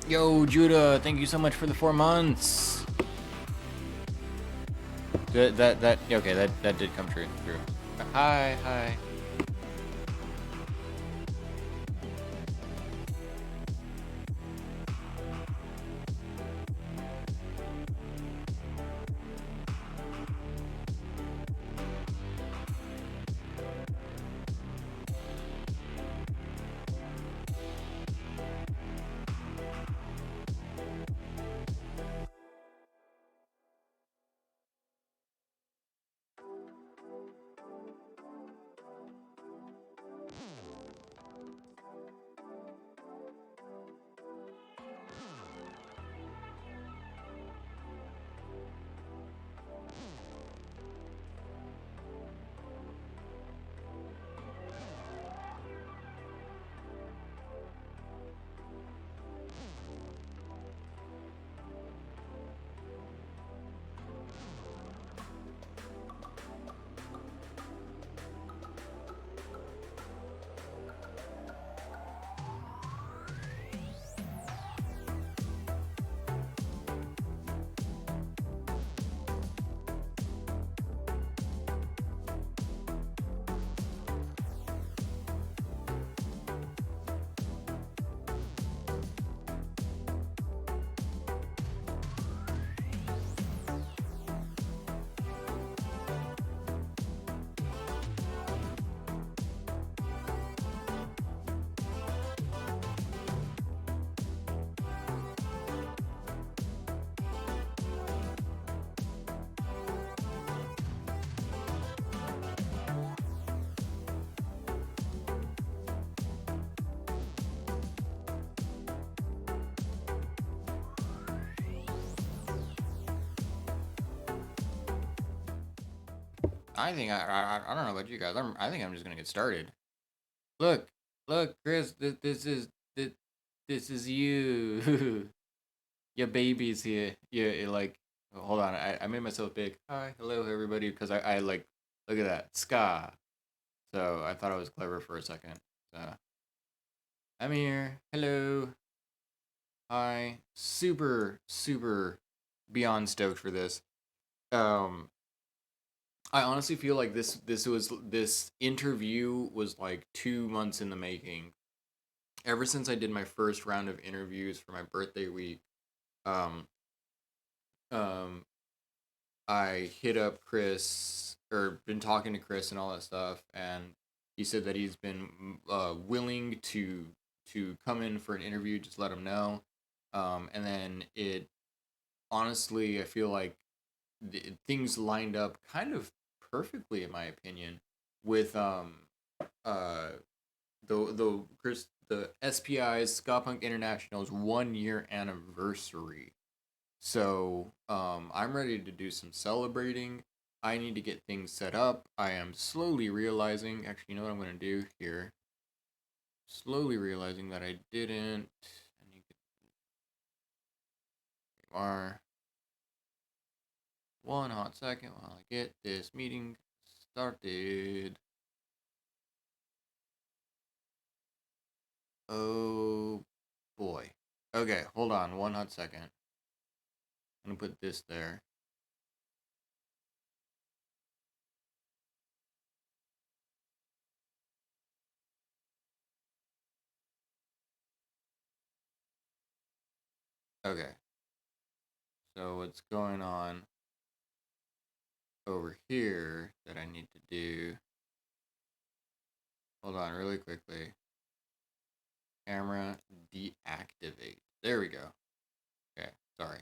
Yo, Judah, thank you so much for the 4 months. Okay, that did come true. Hi, hi. I don't know about you guys. I think I'm just gonna get started. Look, look, Chris, this, this is you. Your baby's here. Yeah, like, hold on. I made myself big. Hi, hello, everybody, because I like, look at that, Ska. So I thought I was clever for a second. So I'm here. Hello. Hi. Super, super beyond stoked for this. Um, I honestly feel like this interview was like 2 months in the making. Ever since I did my first round of interviews for my birthday week, um, um, I hit up Chris or been talking to Chris and all that stuff, and he said that he's been willing to come in for an interview. Just let him know, and then it honestly, I feel like things lined up kind of perfectly, in my opinion, with uh the SPI's Ska Punk International's 1 year anniversary. So I'm ready to do some celebrating. I need to get things set up. I am slowly realizing, actually, you know what I'm gonna do here? Slowly realizing that I didn't. And you are one hot second while I get this meeting started. Oh boy. Okay, hold on one hot second. I'm gonna put this there. Okay. So what's going on over here that I need to do? Hold on really quickly. Camera deactivate. There we go. Okay, sorry.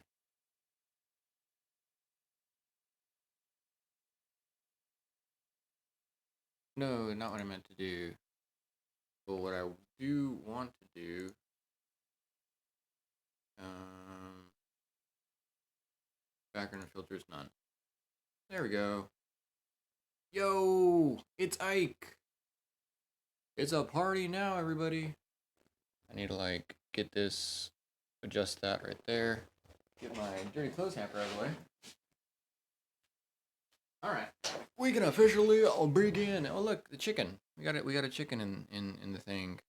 No, not what I meant to do. But what I do want to do, um, background filters none. There we go. Yo, it's Ike. It's a party now, everybody. I need to like get this, adjust that right there. Get my dirty clothes hamper out of the way. All right, we can officially begin. Oh look, the chicken. We got it. We got a chicken in the thing.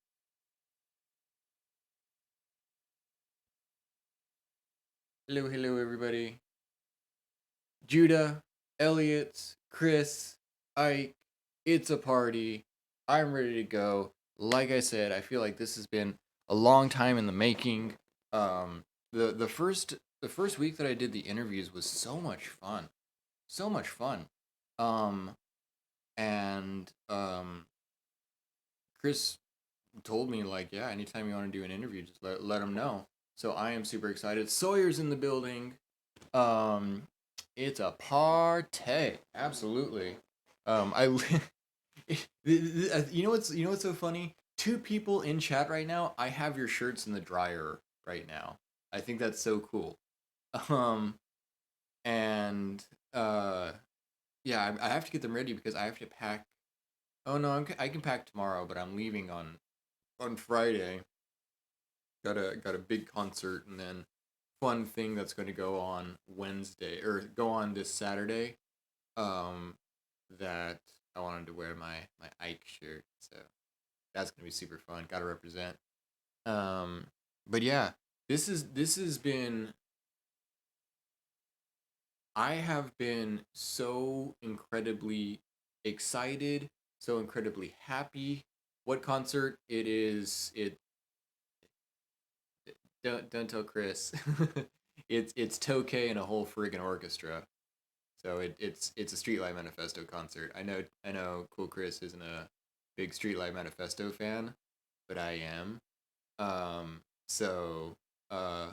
Hello, hello, everybody. Judah, Elliot, Chris, Ike. It's a party. I'm ready to go. Like I said, I feel like this has been a long time in the making. Um, the first week that I did the interviews was so much fun, so much fun. Um, and Chris told me like, yeah, anytime you want to do an interview, just let him know. So I am super excited. Sawyer's in the building. Um, it's a party, absolutely. I, you know what's so funny? Two people in chat right now. I have your shirts in the dryer right now. I think that's so cool. Um, and yeah, I have to get them ready because I have to pack. Oh no, I can pack tomorrow, but I'm leaving on Friday. Got a big concert and then fun thing that's going to go on Wednesday or go on this Saturday. Um, that I wanted to wear my Ike shirt, so that's gonna be super fun. Got to represent. Um, but yeah, this has been. I have been so incredibly excited, so incredibly happy. What concert it is? Don't tell Chris. It's Tokay and a whole friggin' orchestra. So it's a Streetlight Manifesto concert. I know Cool Chris isn't a big Streetlight Manifesto fan, but I am. So uh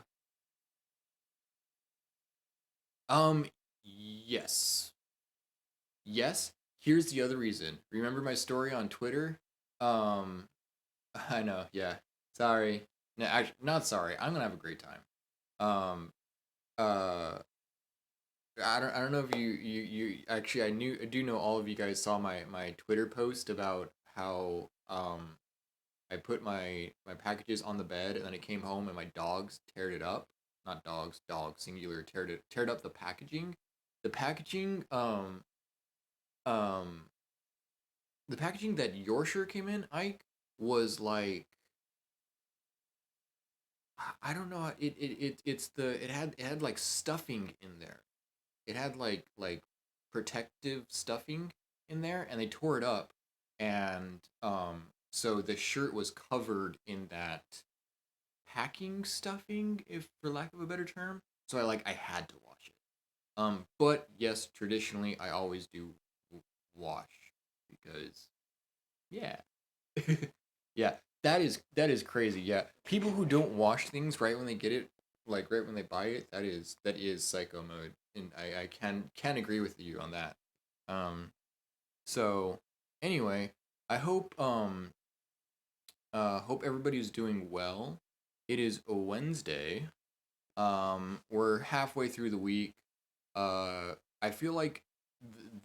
um yes. Yes. Here's the other reason. Remember my story on Twitter? Um I know, yeah. Sorry. No, actually, not sorry. I'm gonna have a great time. Um uh I don't know if you actually I do know all of you guys saw my Twitter post about how I put my packages on the bed and then it came home and my dogs teared it up. Not dogs, dogs singular teared up the packaging. The packaging um the packaging that your shirt came in, Ike, was like I don't know it had like stuffing in there. It had like protective stuffing in there and they tore it up and so the shirt was covered in that packing stuffing, if for lack of a better term. So I had to wash it. But yes, traditionally I always do wash because yeah. Yeah, that is crazy. Yeah. People who don't wash things right when they get it, like right when they buy it, that is psycho mode. And I can agree with you on that. Um so anyway, I hope everybody's doing well. It is a Wednesday. We're halfway through the week. I feel like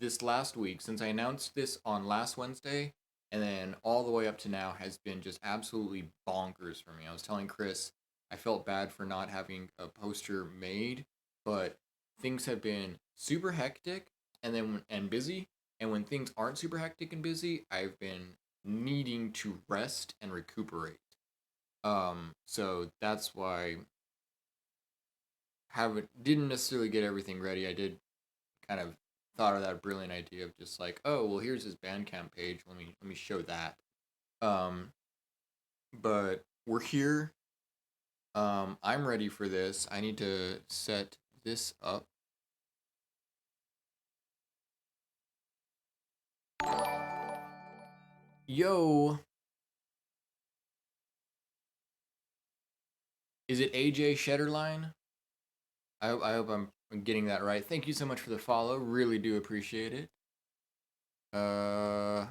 this last week, since I announced this on last Wednesday, and then all the way up to now, has been just absolutely bonkers for me. I was telling Chris I felt bad for not having a poster made, but things have been super hectic and busy. And when things aren't super hectic and busy, I've been needing to rest and recuperate. So that's why haven't didn't necessarily get everything ready. I did kind of thought of that brilliant idea of just like, oh well, here's his Bandcamp page. Let me show that. Um, but we're here. I'm ready for this. I need to set this up. Yo, is it AJ Shedderline? I hope I'm getting that right. Thank you so much for the follow. Really do appreciate it. Uh,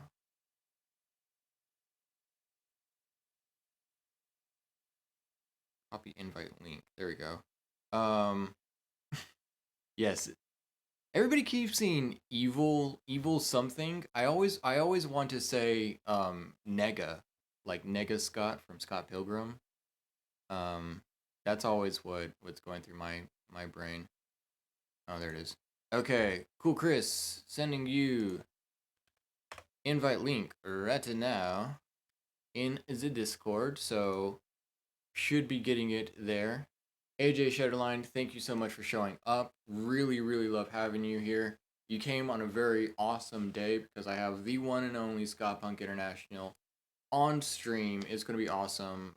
copy invite link. There we go. Um, yes, everybody keeps saying evil something. I always want to say nega, like nega Scott from Scott Pilgrim. Um that's always what's going through my brain. Oh, there it is. Okay, cool, Chris. Sending you invite link right now in the Discord, so should be getting it there. AJ Shedderline, thank you so much for showing up. Really, really love having you here. You came on a very awesome day because I have the one and only Ska Punk International on stream. It's gonna be awesome.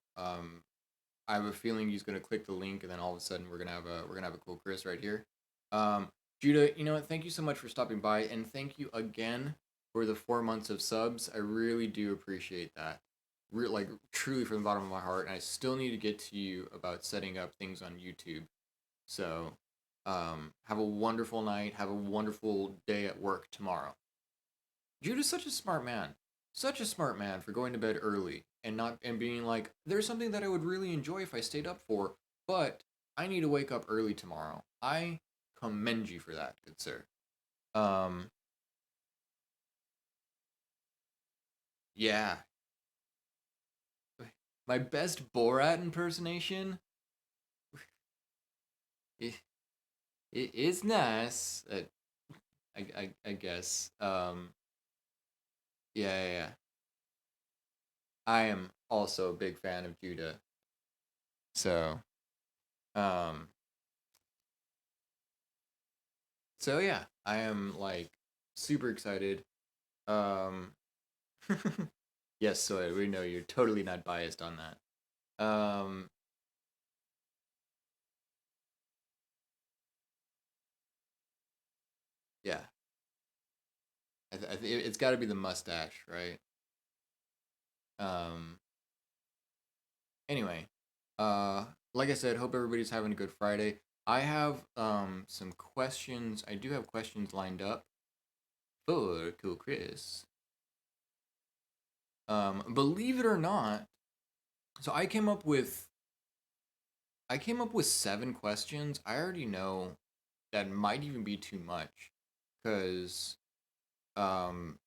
I have a feeling he's gonna click the link, and then all of a sudden we're gonna have a cool Chris right here. Um, Judah, you know what? Thank you so much for stopping by, and thank you again for the 4 months of subs. I really do appreciate that. Like truly from the bottom of my heart. And I still need to get to you about setting up things on YouTube. So, have a wonderful night. Have a wonderful day at work tomorrow. Judah's such a smart man. Such a smart man for going to bed early and not and being like, there's something that I would really enjoy if I stayed up for, but I need to wake up early tomorrow. I commend you for that, good sir. Um, yeah. My best Borat impersonation. It, it is nice. I guess. Yeah, yeah, yeah. I am also a big fan of Judah. So, um, so yeah, I am like super excited. Um, yes, so we know you're totally not biased on that. Yeah, it's got to be the mustache, right? Um, anyway, uh, like I said, hope everybody's having a good Friday. I have some questions. I do have questions lined up for Cool Chris. Believe it or not, so I came up with 7 questions. I already know that might even be too much because um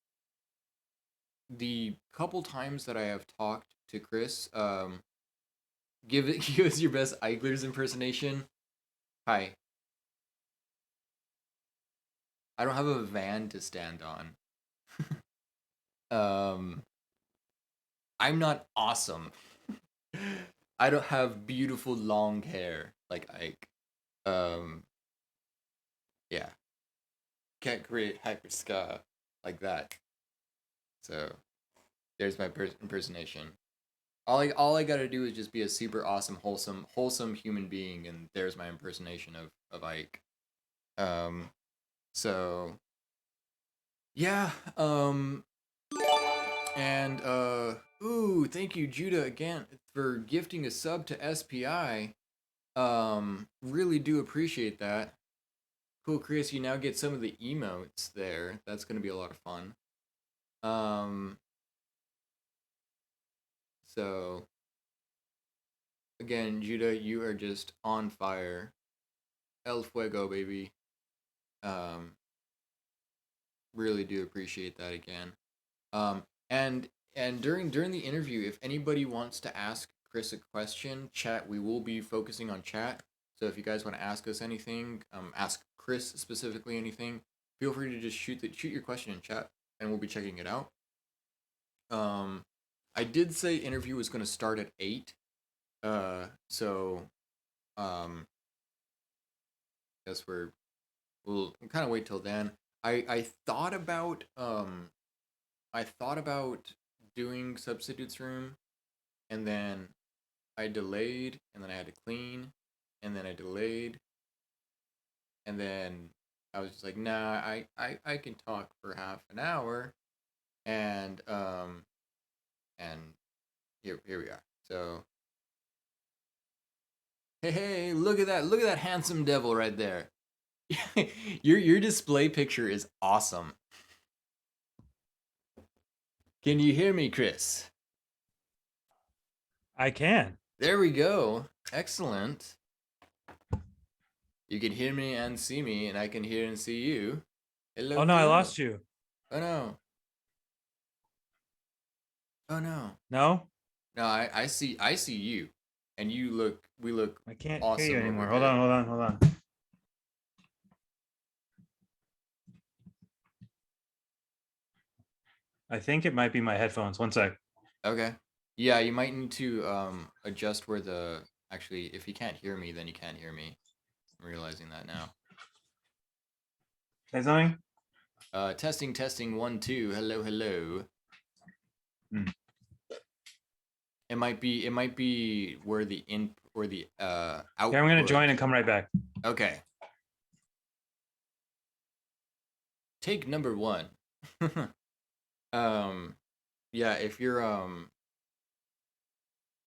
the couple times that I have talked to Chris, give it give us your best Eigler's impersonation. Hi, I don't have a van to stand on. um, I'm not awesome. I don't have beautiful long hair like Ike. Um, yeah, can't create hyper ska like that. So there's my impersonation. All I gotta do is just be a super awesome, wholesome human being, and there's my impersonation of Ike. Um, so yeah, and ooh, thank you, Judah, again for gifting a sub to SPI. Really do appreciate that. Cool, Chris. You now get some of the emotes there. That's gonna be a lot of fun. Um, so again, Judah, you are just on fire. El fuego, baby. Um, really do appreciate that again. Um, and during the interview, if anybody wants to ask Chris a question, chat. We will be focusing on chat. So if you guys want to ask us anything, ask Chris specifically anything, feel free to just shoot your question in chat, and we'll be checking it out. Um, I did say interview was going to start at 8. So guess we'll kind of wait till then. I thought about doing substitutes room, and then I delayed, and then I had to clean, and then I delayed, and then I was just like, nah, I can talk for half an hour, and and here we are. So hey, look at that handsome devil right there. Your display picture is awesome. Can you hear me, Chris? I can. There we go. Excellent. You can hear me and see me, and I can hear and see you. Hello, Oh no, I hello. lost you. Oh no. Oh no. No, No, I see you. And we look I can't hear you awesome over anymore. Hold on, here. hold on, hold on. I think it might be my headphones. One sec. Okay. Yeah, you might need to adjust where Actually, if you can't hear me, then you can't hear me. I'm realizing that now. Say something? Testing, testing, 1, 2. Hello, hello. Mm. It might be where the Yeah, I'm gonna output. join and come right back. Okay. Take number 1. um, yeah, if you're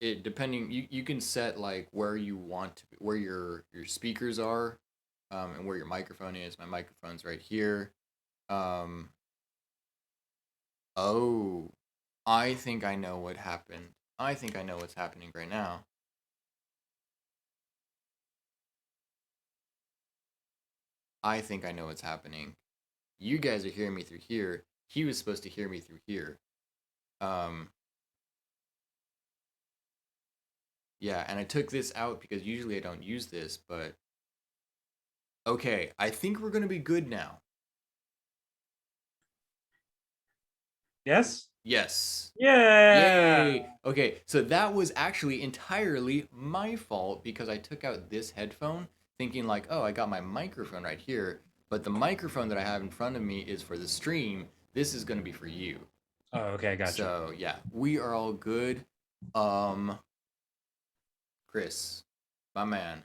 it depending, you can set like where you want to, where your speakers are, and where your microphone is. My microphone's right here. Um, oh, I think I know what happened. I think I know what's happening right now. I think I know what's happening. You guys are hearing me through here. He was supposed to hear me through here. Um, yeah, and I took this out because usually I don't use this, but okay, I think we're gonna be good now. Yes? Yes. Yeah. Yay. Okay, so that was actually entirely my fault because I took out this headphone thinking like, "Oh, I got my microphone right here." But the microphone that I have in front of me is for the stream. This is going to be for you. Oh, okay, I gotcha. So, yeah, we are all good. Um Chris, my man,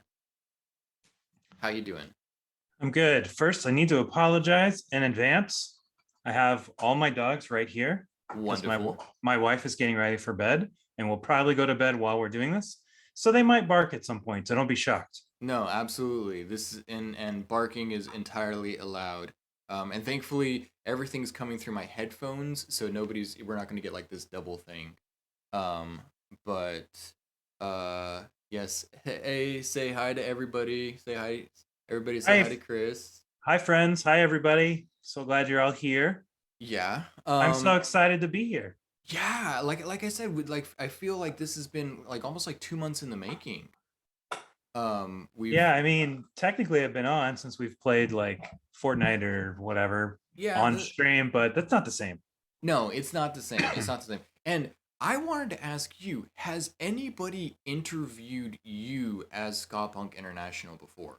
how you doing? I'm good. First, I need to apologize in advance. I have all my dogs right here because Wonderful. my wife is getting ready for bed and we'll probably go to bed while we're doing this. So they might bark at some point. So don't be shocked. No, absolutely. This is and barking is entirely allowed. And thankfully everything's coming through my headphones, so we're not gonna get like this double thing. Um, but yes. Hey, say hi to everybody. Say hi. Everybody say hi Hi, to Chris. hi, friends. Hi, everybody. So glad you're all here. Yeah. I'm so excited to be here. Yeah, like I said, with like I feel like this has been like almost like 2 months in the making. We've Yeah, I mean, technically, I've been on since we've played like Fortnite or whatever yeah, on stream, but that's not the same. no, it's not the same. It's not the same. And I wanted to ask you, has anybody interviewed you as Ska Punk International before?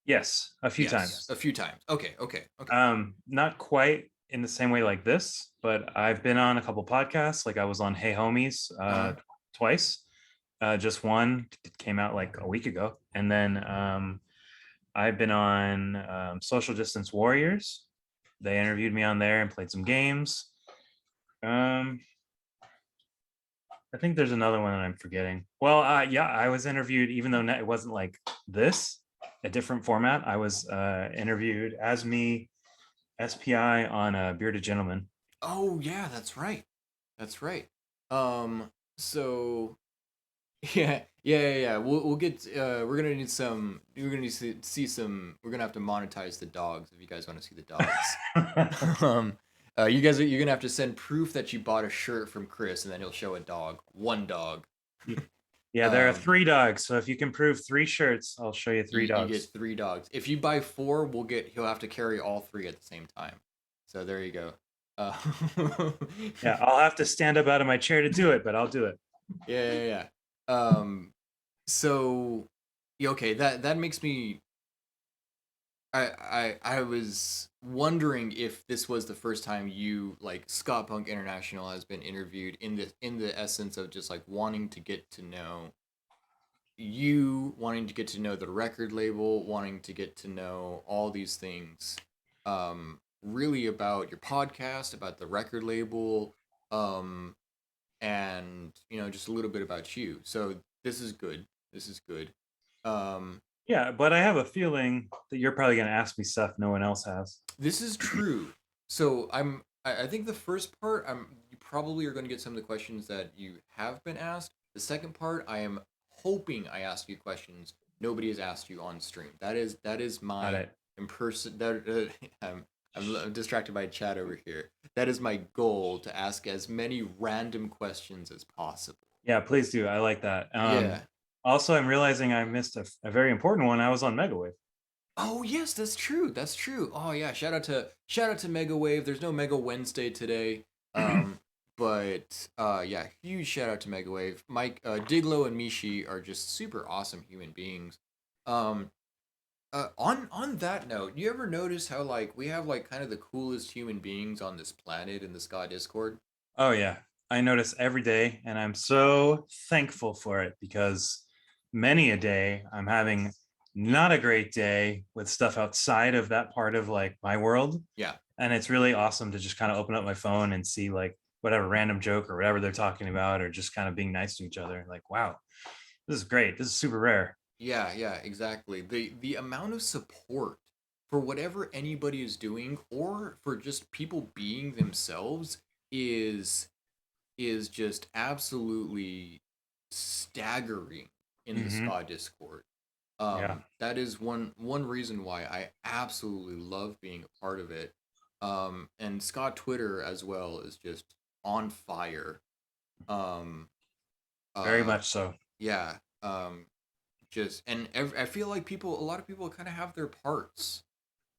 Yes, a few Yes, times. a few times. Okay, okay, okay. Not quite in the same way like this, but I've been on a couple podcasts. Like I was on Hey Homies Uh-huh. twice. Just one came out like a week ago, and then I've been on Social Distance Warriors. They interviewed me on there and played some games. Um, I think there's another one that I'm forgetting. Well, yeah, I was interviewed, even though it wasn't like this, a different format. I was interviewed as me, SPI on a Bearded Gentleman. Oh yeah, that's right. That's right. Um, so yeah. We'll get we're gonna need some we're gonna need to see some we're gonna have to monetize the dogs if you guys want to see the dogs. um you're gonna have to send proof that you bought a shirt from Chris and then he'll show a dog. One dog. Yeah, there are um 3 dogs. So if you can prove 3 shirts, I'll show you three you dogs. get 3 dogs. If you buy four, he'll have to carry all three at the same time. So there you go. Uh Yeah, I'll have to stand up out of my chair to do it, but I'll do it. yeah. So yeah, okay, that makes me I was wondering if this was the first time you like Ska Punk International has been interviewed in the essence of just like wanting to get to know you, wanting to get to know the record label, wanting to get to know all these things, really about your podcast, about the record label, um, and just a little bit about you. So this is good. This is good. Um, Yeah, but I have a feeling that you're probably going to ask me stuff no one else has. This is true. So I think the first part you probably are going to get some of the questions that you have been asked. The second part I am hoping I ask you questions nobody has asked you on stream. That is Got my it. in person that I'm distracted by chat over here. That is my goal to ask as many random questions as possible. Yeah, please do. I like that. Yeah. Also, I'm realizing I missed a very important one. I was on Megawave. Oh yes, that's true. That's true. Oh yeah, shout out to Mega Wave. There's no Mega Wednesday today. But yeah, huge shout out to Megawave. Mike, Diglo and Mishi are just super awesome human beings. Um, on that note, you ever notice how like we have like kind of the coolest human beings on this planet in the Ska Discord? Oh yeah, I notice every day, and I'm so thankful for it because many a day I'm having not a great day with stuff outside of that part of like my world, Yeah, and it's really awesome to just kind of open up my phone and see like whatever random joke or whatever they're talking about, or just kind of being nice to each other. Like, wow, this is great. This is super rare. yeah, exactly. The amount of support for whatever anybody is doing, or for just people being themselves, is is just absolutely staggering in the Hmm. Ska Discord. Yeah, That is one reason why I absolutely love being a part of it. And Scott Twitter as well is just on fire. Um, very uh, much so. yeah. Just and I feel like a lot of people kind of have their parts.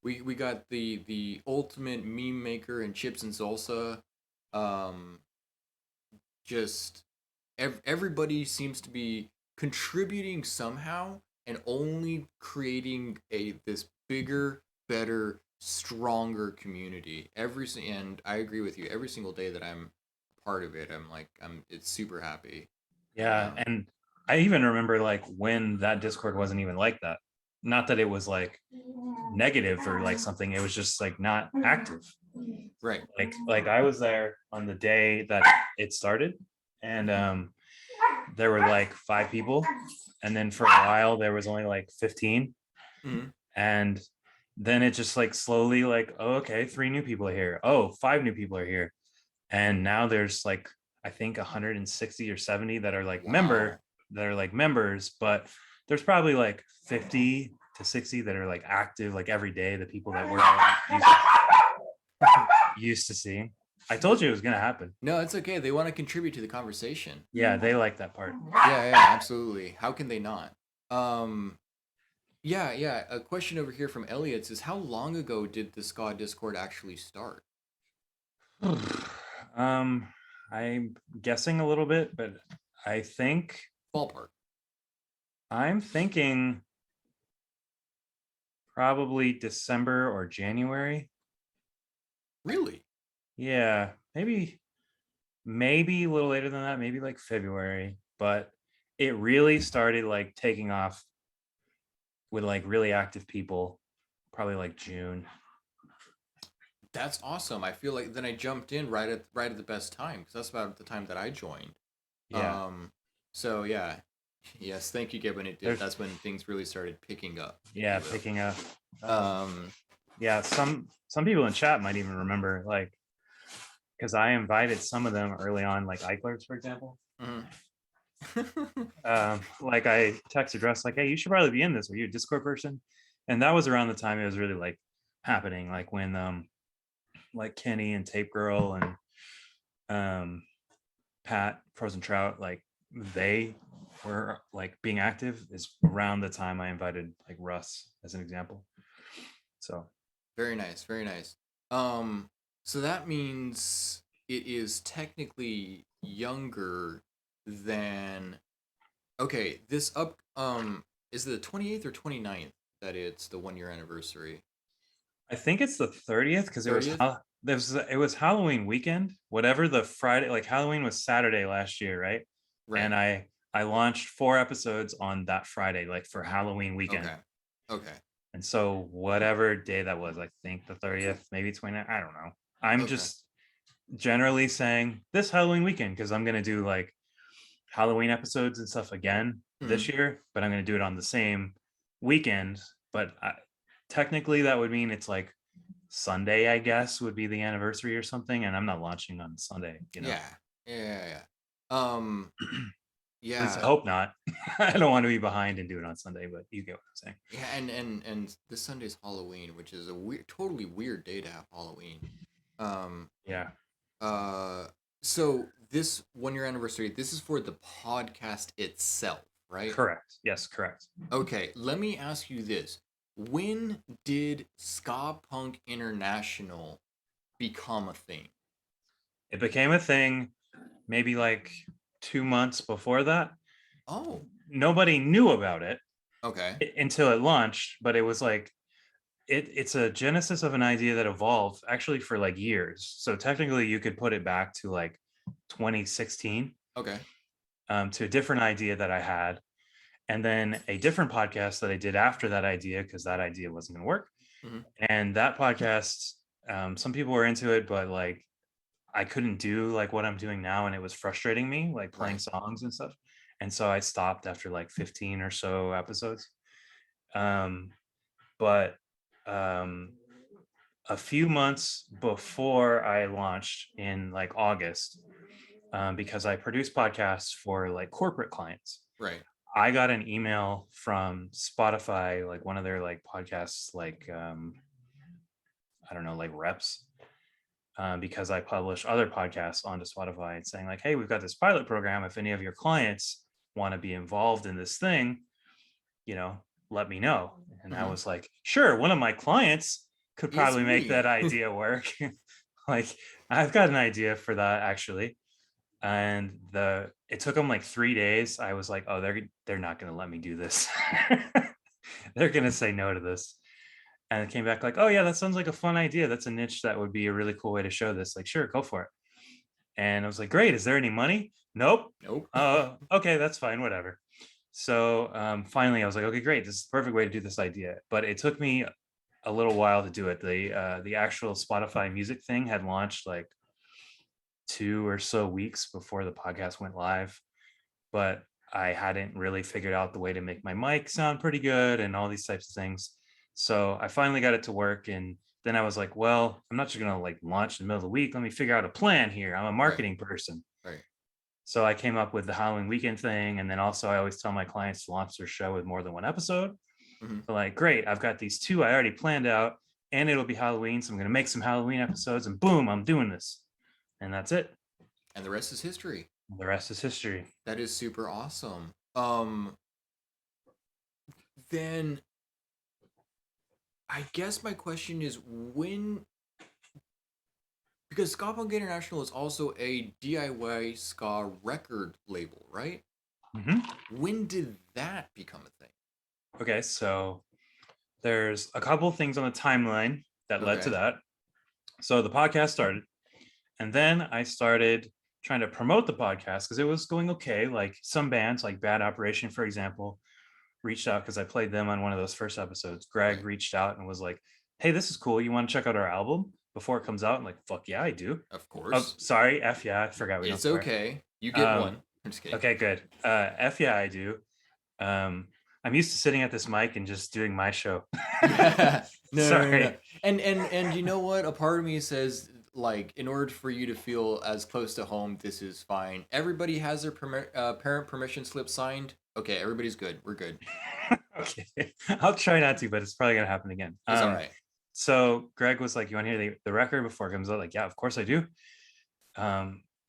We got the ultimate meme maker in Chips and Salsa. Um, just everybody seems to be contributing somehow and only creating a this bigger, better, stronger community. And I agree with you. Every single day that I'm part of it, I'm it's super happy. Yeah, Um, and I even remember like when that Discord wasn't even like that. Not that it was like negative or like something. It was just like not active. right. Like I was there on the day that it started, and Hmm. there were like 5 people, and then for a while there was only like 15, Hmm. and then it just like slowly like, oh, okay, 3 new people are here. Oh, 5 new people are here, and now there's like I think 160 or 70 Wow. that are like members, but there's probably like 50 to 60 that are like active like every day, the people that we're all used to seeing. I told you it was gonna happen. No, it's okay. They want to contribute to the conversation. Yeah, they like that part. Yeah, absolutely. How can they not? Um, yeah. A question over here from Elliot is how long ago did the Ska Discord actually start? um, I'm guessing a little bit, but I think Ballpark. I'm thinking probably December or January. Really? Yeah, maybe a little later than that, maybe like February, but it really started like taking off with like really active people probably like June. That's awesome. I feel like then I jumped in right at the best time because that's about the time that I joined. Yeah. Um, so yeah, yes. Thank you, Gibbon. It did. There's That's when things really started picking up, if yeah, you will. picking up. Um, Yeah, some people in chat might even remember like because I invited some of them early on, like Eichlers, for example. mhm. Like I texted Russ, like, hey, you should probably be in this. Are you a Discord person? And that was around the time it was really like happening, like when like Kenny and Tape Girl and um Pat, Frozen Trout, like they were like being active is around the time I invited like Russ as an example. So Very nice, very nice. Um, so that means it is technically younger than okay, this up is it the 28th or 29th that it's the 1 year anniversary? I think it's the 30th because 30th? it was Halloween weekend, whatever the Friday, like Halloween was Saturday last year, right? Right. And I launched 4 episodes on that Friday, like for Halloween weekend. Okay. Okay. And so whatever day that was, I think the 30th, maybe 29th, I don't know. I'm Okay. just generally saying this Halloween weekend because I'm gonna do like Halloween episodes and stuff again this Mhm. year, but I'm gonna do it on the same weekend. But technically, that would mean it's like Sunday, I guess, would be the anniversary or something, and I'm not launching on Sunday, you know. Yeah. Yeah. Um At least I yeah. hope not. I don't want to be behind and do it on Sunday, but you get what I'm saying. Yeah, and this Sunday's Halloween, which is a weird totally weird day to have Halloween. Um Yeah, uh so this 1 year anniversary, this is for the podcast itself, right? correct. Yes, correct. Okay, let me ask you this. When did Ska Punk International become a thing? It became a thing maybe like 2 months before that. Oh, Nobody knew about it okay. until it launched, but it was like it's a genesis of an idea that evolved actually for like years. So technically you could put it back to like 2016, Okay. to a different idea that I had, and then a different podcast that I did after that idea because that idea wasn't going to work. Hmm. And that podcast, some people were into it, but like I couldn't do like what I'm doing now, and it was frustrating me, like playing Right. songs and stuff. And so I stopped after like 15 or so episodes. Um, but um, a few months before I launched in like August, because I produce podcasts for like corporate clients, Right. I got an email from Spotify, like one of their like podcasts, like I don't know, like reps, because I publish other podcasts onto Spotify and saying like, hey, we've got this pilot program. If any of your clients want to be involved in this thing, you know, let me know. And I Hmm. was like, sure, one of my clients could It's probably make that me. idea work. Like, I've got an idea for that actually. And it took them like 3 days. I was like, oh, they're not gonna let me do this. They're gonna say no to this. And it came back like, oh yeah, that sounds like a fun idea. That's a niche that would be a really cool way to show this. Like, sure, go for it. And I was like, great. Is there any money? Nope. Nope. Okay, that's fine, whatever. So finally, I was like, okay, great. This is the perfect way to do this idea. But it took me a little while to do it. The actual Spotify music thing had launched like 2 or so weeks before the podcast went live, but I hadn't really figured out the way to make my mic sound pretty good and all these types of things. So I finally got it to work, and then I was like, well, I'm not just gonna like launch in the middle of the week. Let me figure out a plan here. I'm a Right. marketing person. Right. So I came up with the Halloween weekend thing. And then also I always tell my clients to launch their show with more than one episode. Hmm. So like, great, I've got these two I already planned out, and it'll be Halloween. So I'm gonna make some Halloween episodes, and boom, I'm doing this. And that's it. And the rest is history. The rest is history. That is super awesome. Then I guess my question is when, because Ska Punk International is also a DIY ska record label, right? Mhm. When did that become a thing? Okay, so there's a couple things on the timeline that led to Okay. that. So the podcast started, and then I started trying to promote the podcast because it was going okay. Like some bands, like Bad Operation, for example, reached out because I played them on one of those first episodes. Greg Right. reached out and was like, "Hey, this is cool. You want to check out our album before it comes out?" I'm like, "Fuck yeah, I do." Of Oh, course. sorry, F yeah, I forgot we don't It's swear. okay. You get Um, one. I'm just kidding. okay, good. F yeah, I do. Um, I'm used to sitting at this mic and just doing my show. Yeah. No, no, no, no. Sorry. And you know what? A part of me says like in order for you to feel as close to home, this is fine. Everybody has their parent permission slip signed. Okay, everybody's good. We're good. Okay, I'll try not to, but it's probably gonna happen again. It's all right. So Greg was like, "You want to hear the record before it comes out?" Like, yeah, of course I do.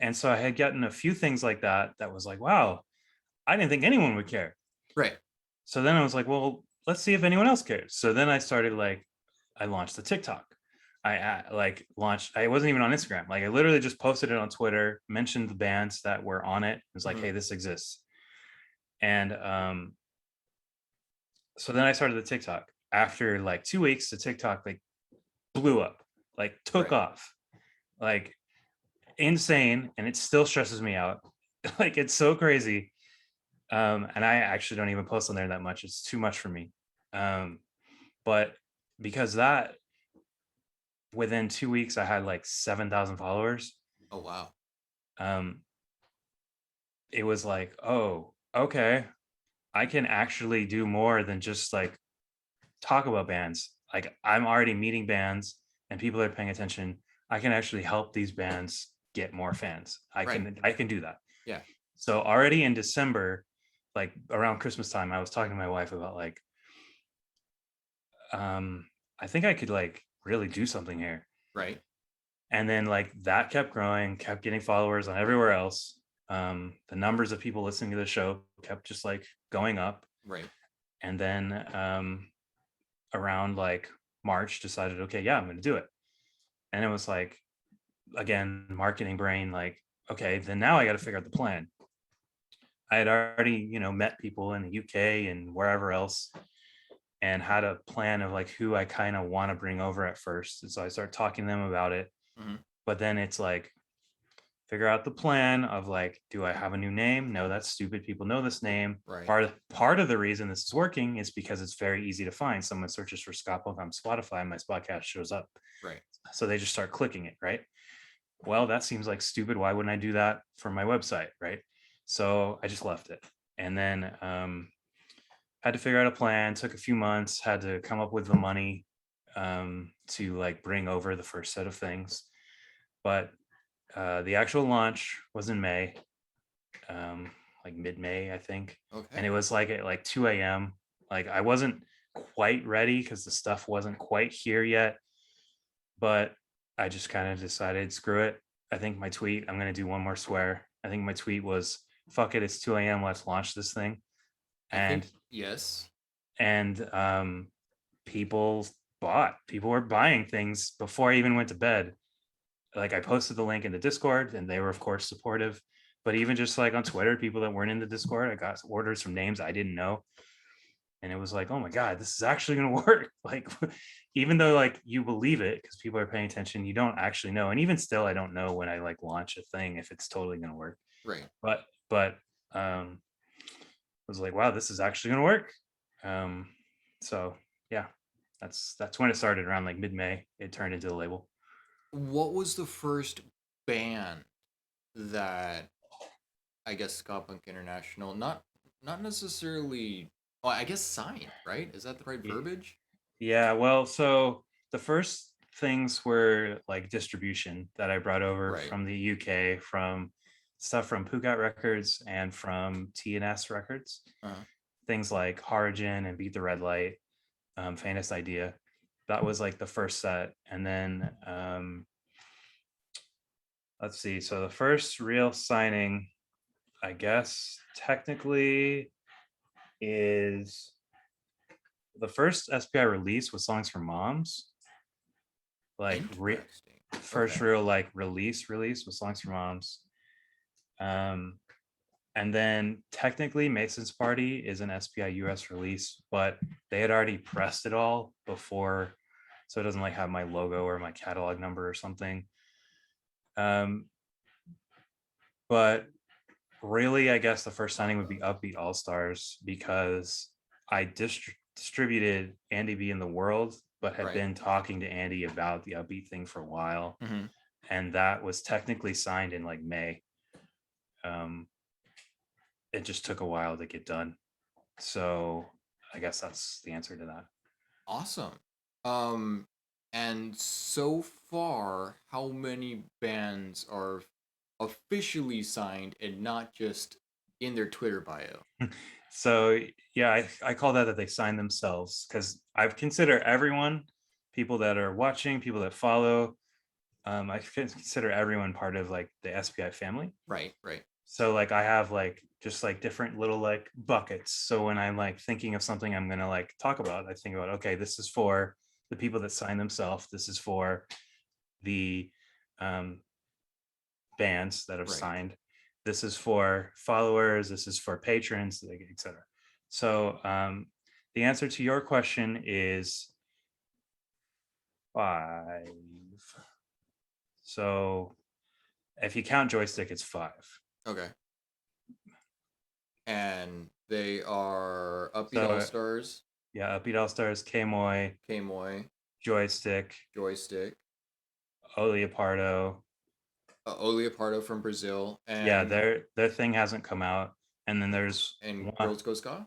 And so I had gotten a few things like that. That was like, wow, I didn't think anyone would care. Right. So then I was like, well, let's see if anyone else cares. So then I started like, I launched the TikTok. Like launched. I wasn't even on Instagram. Like I literally just posted it on Twitter, mentioned the bands that were on it. It was like, Hmm. hey, this exists. And so then I started the TikTok. After like 2 weeks, the TikTok like blew up, like took Right. off, like insane, and it still stresses me out. Like it's so crazy. And I actually don't even post on there that much. It's too much for me. Um, but because that within 2 weeks I had like 7,000 followers. Oh wow. Um, it was like, oh, okay, I can actually do more than just like talk about bands. Like I'm already meeting bands and people are paying attention. I can actually help these bands get more fans. I Right. can I can do that. Yeah. So already in December, like around Christmas time, I was talking to my wife about like, um, I think I could like really do something here. Right. And then like that kept growing, kept getting followers on everywhere else. The numbers of people listening to the show kept just like going up. Right. And then around like March, decided, okay, yeah, I'm going to do it. And it was like again, marketing brain, like, okay, then now I got to figure out the plan. I had already, met people in the UK and wherever else and had a plan of like who I kind of want to bring over at first. And so I start talking to them about it. Hmm. But then it's like, figure out the plan of like, do I have a new name? No, that's stupid. People know this name. Right. Part of the reason this is working is because it's very easy to find. Someone searches for Ska Punk on Spotify, and my podcast shows up. Right. So they just start clicking it, right? Well, that seems like stupid. Why wouldn't I do that for my website, right? So I just left it. And then had to figure out a plan, took a few months, had to come up with the money to like bring over the first set of things. But the actual launch was in May, like mid-May, I think. And Okay. it was like at like 2 a.m. Like I wasn't quite ready because the stuff wasn't quite here yet, but I just kind of decided, screw it. I think my tweet, I'm gonna do one more swear. I think my tweet was, fuck it, it's 2 a.m. Let's launch this thing. I think And yes. and people people were buying things before I even went to bed. Like I posted the link in the Discord and they were of course supportive. But even just like on Twitter, people that weren't in the Discord, I got orders from names I didn't know. And it was like, oh my God, this is actually gonna work. Like even though like you believe it because people are paying attention, you don't actually know. And even still, I don't know when I like launch a thing if it's totally gonna work. Right. But I was like, wow, this is actually gonna work. Um, so yeah, that's when it started around like mid-May. It turned into the label. What was the first band that I guess Ska Punk International not necessarily well, I guess signed, right? Is that the right Ye- verbiage? Yeah, well, so the first things were like distribution that I brought over Right. from the UK, from stuff from Pugat Records and from TNS Records. Uh-huh. Things like Harrigan and Beat the Red Light, Faintest Idea. That was like the first set. And then let's see. So the first real signing, I guess, technically is the first SPI release was Songs for Moms. Like Interesting. first Okay. real like release was Songs for Moms. Um, and then technically Mason's Party is an SPI US release, but they had already pressed it all before, so it doesn't like have my logo or my catalog number or something. Um, but really, I guess the first signing would be Upbeat All Stars because I distributed Andy B in the world, but had Right. been talking to Andy about the Upbeat thing for a while. Mm-hmm. And that was technically signed in like May. Um, it just took a while to get done. So I guess that's the answer to that. Awesome. Um, and so far, how many bands are officially signed and not just in their Twitter bio? So yeah, I call that they sign themselves because I've consider everyone, people that are watching, people that follow, I consider everyone part of like the SPI family. Right, right, So like I have like just like different little like buckets. So when I'm like thinking of something I'm gonna like talk about, I think about, okay, this is for the people that sign themselves. This is for the um, bands that have right. signed. This is for followers. This is for patrons, etc. So the answer to your question is 5. So if you count joystick, it's 5. Okay. And they are Upbeat All So Stars, yeah, Upbeat All Stars, K-Moy, K-Moy, Joystick, Joystick, O Leopardo. O Leopardo from Brazil, Yeah, their thing hasn't come out. And then there's and one. Girls Go Ska?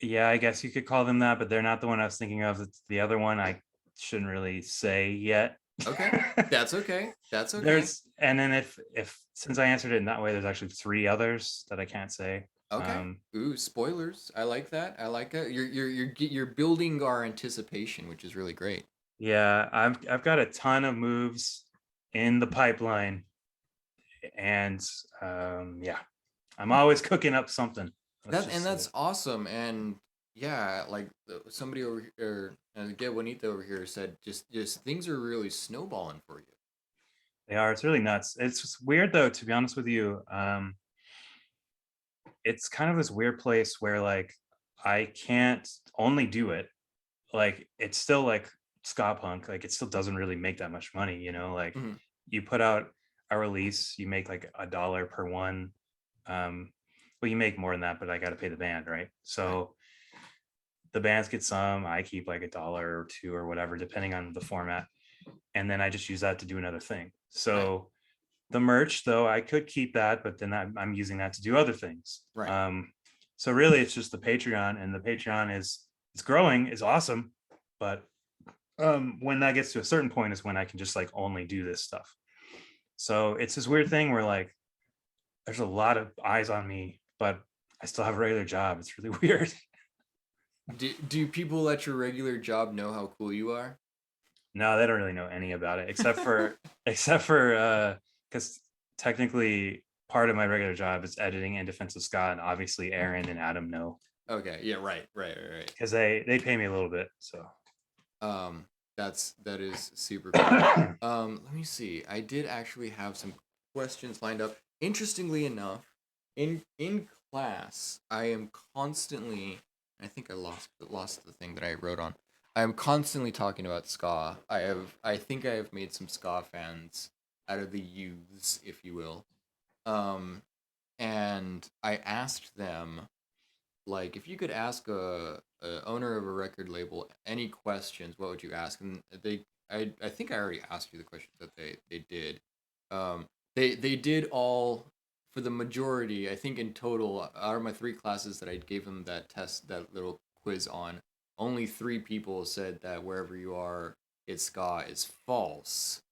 Yeah, I guess you could call them that, but they're not the one I was thinking of. It's the other one I shouldn't really say yet. Okay. That's okay. That's okay. There's and then if since I answered it in that way, there's actually 3 others that I can't say. Okay. Ooh, spoilers. I like that. I like it. You're building our anticipation, which is really great. Yeah, I've got a ton of moves in the pipeline, and yeah, I'm always cooking up something. Let's That just and say. that's awesome. And yeah, like somebody over here, and get Juanita over here said, just things are really snowballing for you. They are. It's really nuts. It's weird though, to be honest with you. It's kind of this weird place where like I can't only do it. Like it's still like ska punk. Like it still doesn't really make that much money. Like Mhm. you put out a release, you make like $1 per one. Um, well, you make more than that, but I got to pay the band, right? Right. So the bands get some. I keep like $1 or two or whatever, depending on the format, and then I just use that to do another thing. Right. So the merch, though, I could keep that, but then I'm using that to do other things. Right. So really, it's just the Patreon, and the Patreon is it's growing, is awesome, but when that gets to a certain point is when I can just like only do this stuff. So it's this weird thing where like there's a lot of eyes on me, but I still have a regular job. It's really weird. Do people at your regular job know how cool you are? No, they don't really know any about it except for because technically part of my regular job is editing and defensive Scott, and obviously Aaron and Adam know Okay. Yeah. Right. Right. Right. Right. because they pay me a little bit. So Um, that is super cool. Let me see. I did actually have some questions lined up. Interestingly enough, in class, I am constantly. I think I lost the thing that I wrote on. I am constantly talking about ska. I think I have made some ska fans out of the youths, if you will. Um, and I asked them like if you could ask a owner of a record label any questions, what would you ask? And I think I already asked you the questions that they did. Um, they did all for the majority. I think in total, out of my three classes that I gave them that test, that little quiz on, only three people said that wherever you are, it's ska is false.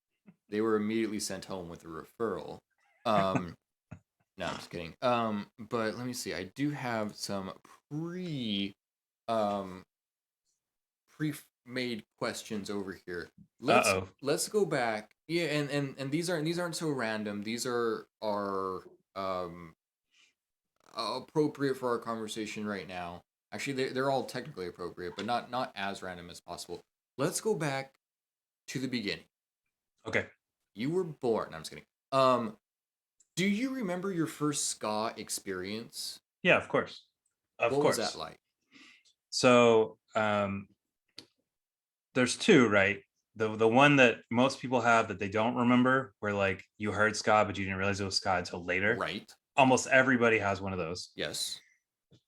They were immediately sent home with a referral. Um, no, I'm just kidding. But let me see. I do have some pre um pre-made questions over here. Let's oh, let's go back. Yeah, and these aren't so random. These are um appropriate for our conversation right now. Actually, they're all technically appropriate, but not as random as possible. Let's go back to the beginning. okay, You were born. No, I'm just kidding. Um, do you remember your first ska experience? yeah, of course, of What was that course. like? So there's two, right? The one that most people have that they don't remember, where like you heard ska but you didn't realize it was ska until later. Right. Almost everybody has one of those, Yes.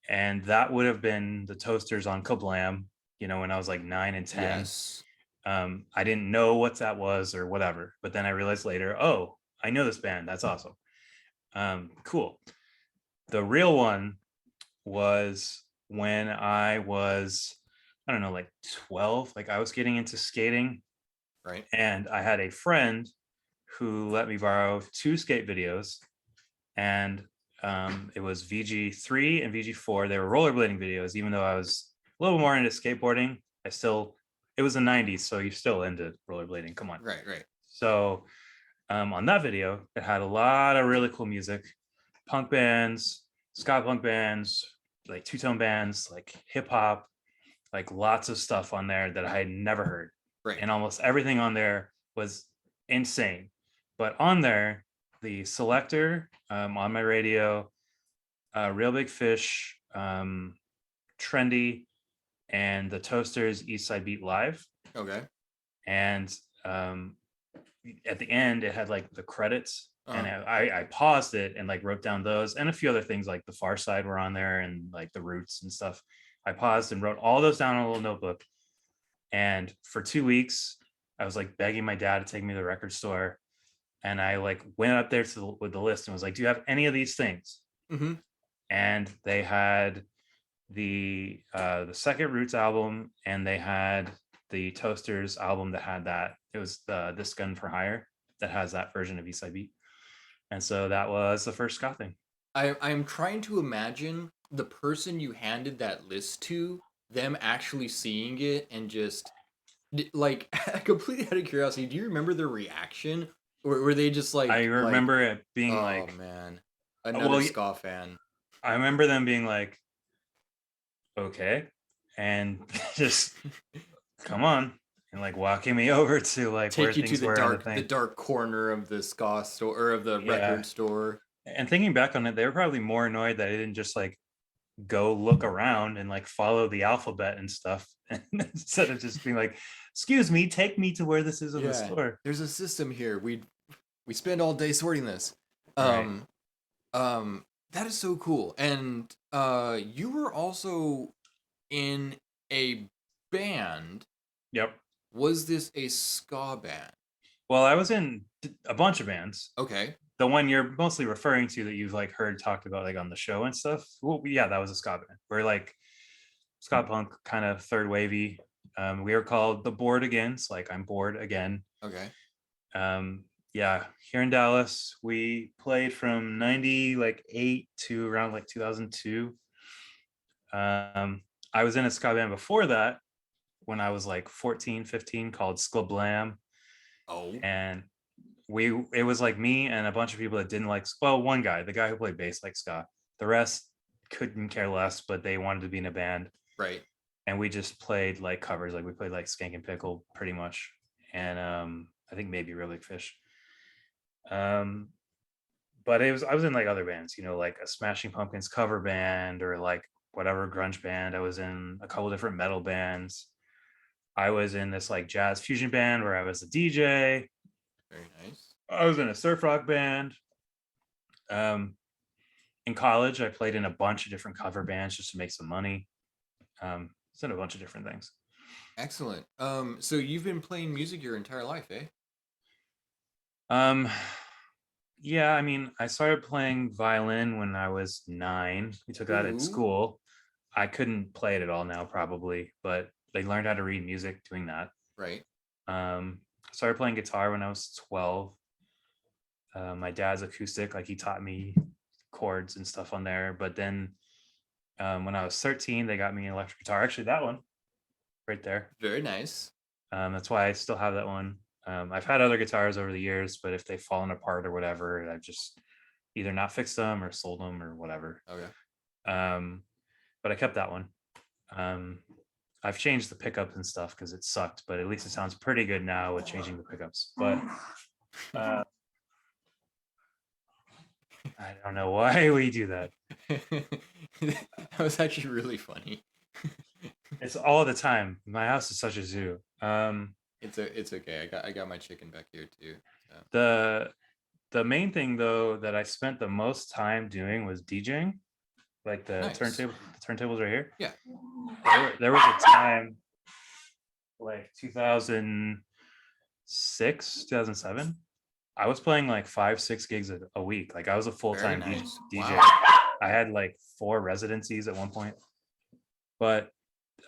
and that would have been the Toasters on Kablam. When I was like 9 and 10. Yes. I didn't know what that was or whatever, but then I realized later, oh, I know this band. That's awesome. Cool. The real one was when I was, I don't know, like 12. Like I was getting into skating, Right. and I had a friend who let me borrow two skate videos, and it was VG3 and VG4. They were rollerblading videos, even though I was a little more into skateboarding. It was the 90s, so you're still into rollerblading. Come on. Right. Right. So on that video, it had a lot of really cool music, punk bands, ska punk bands, like two-tone bands, like hip hop, like lots of stuff on there that I had never heard. Right. And almost everything on there was insane. But on there, the selector on my radio, Real Big Fish, Trendy, and the Toasters East Side Beat Live. Okay. And at the end, it had like the credits. And Uh. I paused it and like wrote down those and a few other things like the Far Side were on there and like the Roots and stuff. I paused and wrote all those down on a little notebook. And for 2 weeks, I was like begging my dad to take me to the record store. And I like went up there with the list and was like, "Do you have any of these things?" Mm-hmm. And they had the second Roots album, and they had the Toasters album that had that. It was the This Gun for Hire that has that version of East Side Beat. And so that was the first ska thing. I'm trying to imagine the person you handed that list to, them actually seeing it and just like completely out of curiosity. Do you remember their reaction? Or were they just I like, remember it being oh like, man, another well, ska fan? I remember them being like, okay, and just come on. and like walking me over to like where Take you to things were in the the thing. dark corner of the ska store or of the Yeah. record store. And thinking back on it, they were probably more annoyed that I didn't just like go look around and like follow the alphabet and stuff instead of just being like, excuse me, take me to where this is in the Yeah, store. there's a system here. We spend all day sorting this. Right. Um, that is so cool. And you were also in a band. Yep. Was this a ska band? Well, I was in a bunch of bands. Okay, The one you're mostly referring to that you've like heard talked about like on the show and stuff. Well, yeah, that was a ska band. We're like ska punk, kind of third wavy. We were called the Bored Agains. Like I'm bored again. okay, Yeah, here in Dallas, we played from 90 like 8 to around like 2002. I was in a ska band before that when I was like 14, 15 called Ska Blam. oh, And it was like me and a bunch of people that didn't like, well, one guy, the guy who played bass, like ska. The rest couldn't care less, but they wanted to be in a band. right. And we just played like covers, like we played like Skank and Pickle pretty much. And I think maybe Real Big Fish. Um, but I was in like other bands, you know, like a Smashing Pumpkins cover band or like whatever grunge band. I was in a couple different metal bands. I was in this like jazz fusion band where I was a DJ. Very nice. I was in a surf rock band. Um, in college, I played in a bunch of different cover bands just to make some money. It's in a bunch of different things. Excellent. So you've been playing music your entire life, eh? Um, yeah, I mean, I started playing violin when I was 9. We took that at Ooh, school. I couldn't play it at all now, probably, but they learned how to read music doing that. right. I started playing guitar when I was 12. My dad's acoustic, like he taught me chords and stuff on there. But then when I was 13, they got me an electric guitar. Actually, that one right there. Very nice. That's why I still have that one. I've had other guitars over the years, but if they've fallen apart or whatever, I've just either not fixed them or sold them or whatever. Okay. Um, but I kept that one. Um, I've changed the pickups and stuff because it sucked, but at least it sounds pretty good now with changing the pickups. But uh, I don't know why we do that. That was actually really funny. It's all the time. My house is such a zoo. It's okay. I got my chicken back here too. So. The the main thing though that I spent the most time doing was DJing, like Nice. the turntables right here. Yeah. There was a time like 2006, 2007. I was playing like 5, 6 gigs a week. Like I was a Very full-time nice. DJ. Wow. I had like 4 residencies at one point, but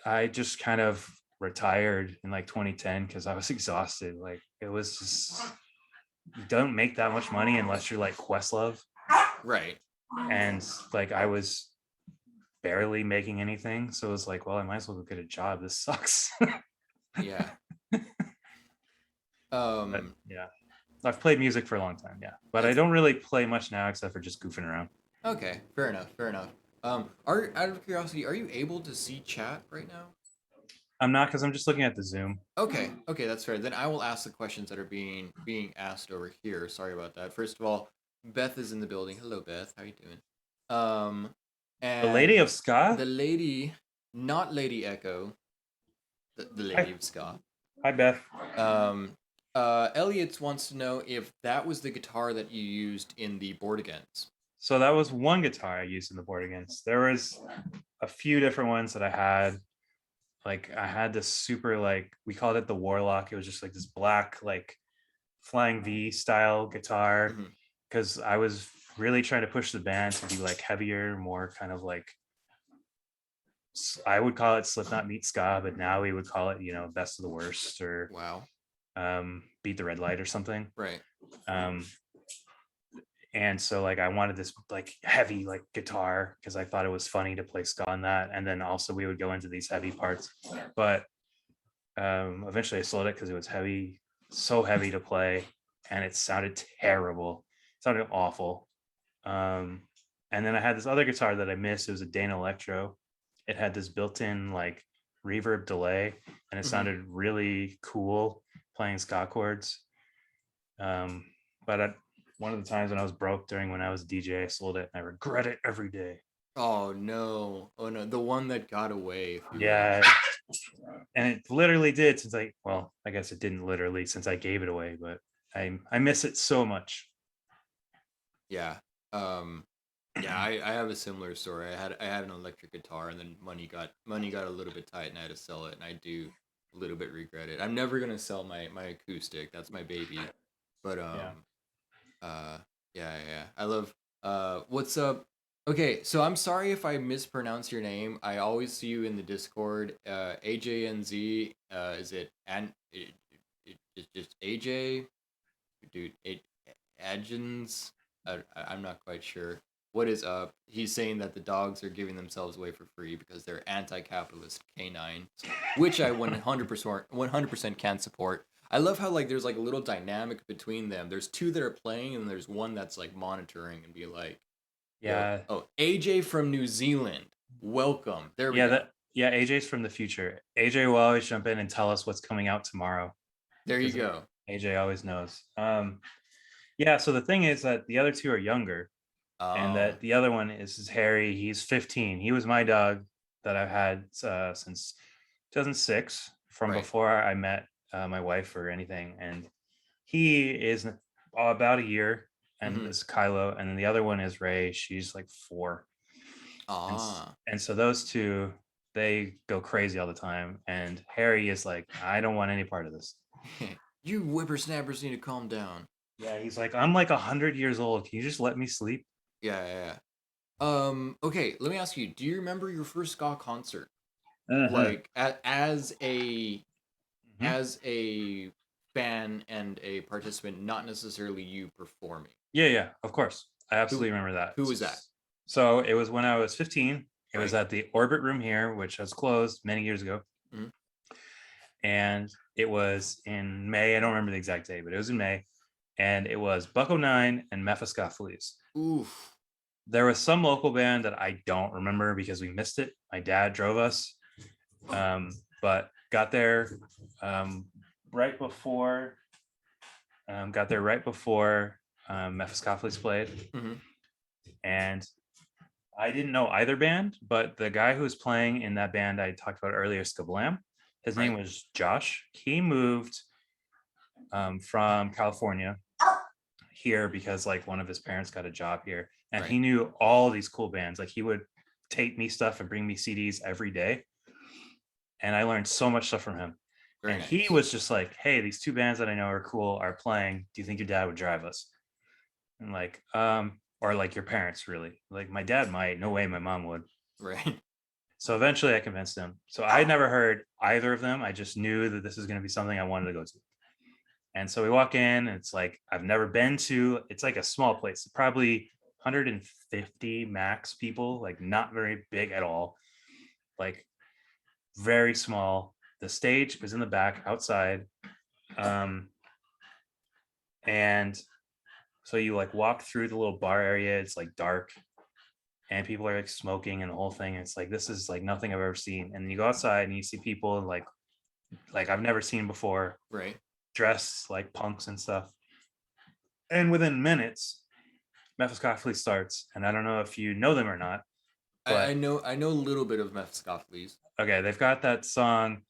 I just kind of retired in like 2010 because I was exhausted. Like it was just, you don't make that much money unless you're like Questlove. Right. And like I was barely making anything. So it was like, well, I might as well go get a job. This sucks. Yeah. But Um. yeah. I've played music for a long time, yeah. But I That's don't really play much now except for just goofing around. okay. Fair enough. Fair enough. Are out of curiosity, are you able to see chat right now? I'm not because I'm just looking at the Zoom. Okay. Okay, that's fair. Then I will ask the questions that are being asked over here. Sorry about that. First of all, Beth is in the building. Hello, Beth. How you doing? Um, The Lady and of Ska? the lady, not Lady Echo, the lady Hi, of ska. hi Beth. Um, Elliot wants to know if that was the guitar that you used in the Board Against. So that was one guitar I used in the board against. There was a few different ones that I had. Like I had this super like we called it the Warlock. It was just like this black like flying V style guitar Hmm. because I was really trying to push the band to be like heavier, more kind of like I would call it Slipknot meets ska, but now we would call it, you know, Best of the Worst or Wow. Beat the Red Light or something. Right. Um, and so like I wanted this like heavy like guitar because I thought it was funny to play ska on that, and then also we would go into these heavy parts. But eventually I sold it because it was heavy, so heavy to play, and it sounded terrible. It sounded awful. Um, and then I had this other guitar that I missed. It was a Dana Electro. It had this built-in like reverb delay, and it Hmm. sounded really cool playing ska chords. But one of the times when I was broke during when I was a DJ, I sold it, and I regret it every day. Oh no. Oh no. The one that got away, if you will. Yeah, and it literally did since I guess it didn't literally since I gave it away, but I miss it so much. Yeah. Um yeah, I have a similar story. I had an electric guitar, and then money got a little bit tight and I had to sell it, and I do a little bit regret it. I'm never gonna sell my acoustic. That's my baby. But Yeah. uh yeah, yeah, yeah. I love what's up? Okay, so I'm sorry if I mispronounce your name. I always see you in the Discord. AJNZ, is it and it's just AJ? Dude, it Adjins. I'm not quite sure. What is up? He's saying that the dogs are giving themselves away for free because they're anti-capitalist canines, which I 100% can support. I love how like there's like a little dynamic between them. There's two that are playing, and there's one that's like monitoring and be like, "Yo, Yeah. oh, AJ from New Zealand, welcome." There we Yeah, go. AJ's from the future. AJ will always jump in and tell us what's coming out tomorrow There you because go. AJ always knows. Yeah, so the thing is that the other two are younger, and Oh, that the other one is Harry. He's 15. He was my dog that I've had since 2006, from right. before I met my wife or anything. And he is about a year, and Mm-hmm. this is Kylo, and then the other one is Ray. She's like 4, and Ah. so those two, they go crazy all the time. And Harry is like, I don't want any part of this. You whippersnappers need to calm down. Yeah, he's like, I'm like 100 years old. Can you just let me sleep? Yeah, yeah, yeah. Okay, let me ask you, do you remember your first ska concert? Uh-huh. Like Mhm. as a fan and a participant, not necessarily you performing. Yeah, yeah, of course. I Who absolutely remember that. who was that? So it was when I was 15. It was Right? at the Orbit Room here, which has closed many years ago. Mm-hmm. And it was in May. I don't remember the exact day, but it was in May. And it was Bucko Nine and Mephistopheles. Oof. There was some local band that I don't remember because we missed it. My dad drove us, but um, right before got there right before Mephistopheles played, Mm-hmm. and I didn't know either band, but the guy who was playing in that band I talked about earlier, Ska, his name Right? was Josh. He moved from California here because like one of his parents got a job here, and Right. he knew all these cool bands. Like he would tape me stuff and bring me CDs every day, and I learned so much stuff from him. Very And he nice. was just like, "Hey, these two bands that I know are cool are playing. Do you think your dad would drive us?" And like, or like your parents, really? Like my dad might. No way, my mom would. Right. So eventually I convinced him. So I had never heard either of them. I just knew that this was going to be something I wanted to go to. And so we walk in, and it's like I've never been to. It's like a small place, probably 150 max people, like not very big at all, like very small. The stage was in the back outside. Um, and so you like walk through the little bar area. It's like dark, and people are like smoking and the whole thing. It's like this is like nothing I've ever seen. And then you go outside and you see people like I've never seen before, Right. dressed like punks and stuff. And within minutes, Mephistopheles starts, and I don't know if you know them or not, I but know I know a little bit of Mephistopheles. okay, they've got that song.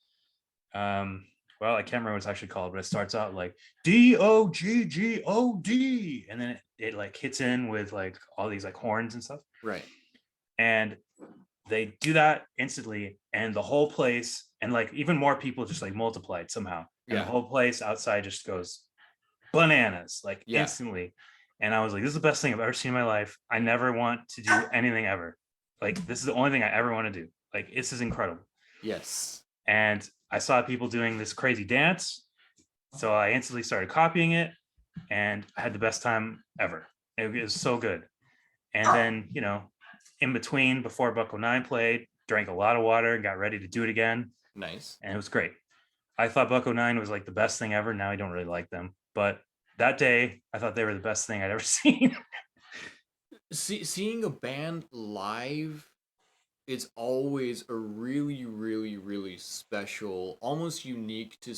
Well, I can't remember what it's actually called, but it starts out like DOGGOD, and then it like hits in with like all these like horns and stuff, Right. and they do that instantly, and the whole place, and like even more people just like multiplied somehow, and the Yeah. whole place outside just goes bananas like Yeah. instantly. And I was like, this is the best thing I've ever seen in my life. I never want to do anything ever. Like this is the only thing I ever want to do. Like this is incredible. Yes. And I saw people doing this crazy dance, so I instantly started copying it, and I had the best time ever. It was so good. And then in between, before Bucko 9 played, drank a lot of water and got ready to do it again, Nice. and it was great. I thought Bucko 9 was like the best thing ever. Now I don't really like them, but that day I thought they were the best thing I'd ever seen. Seeing a band live it's always a really, really, really special, almost unique to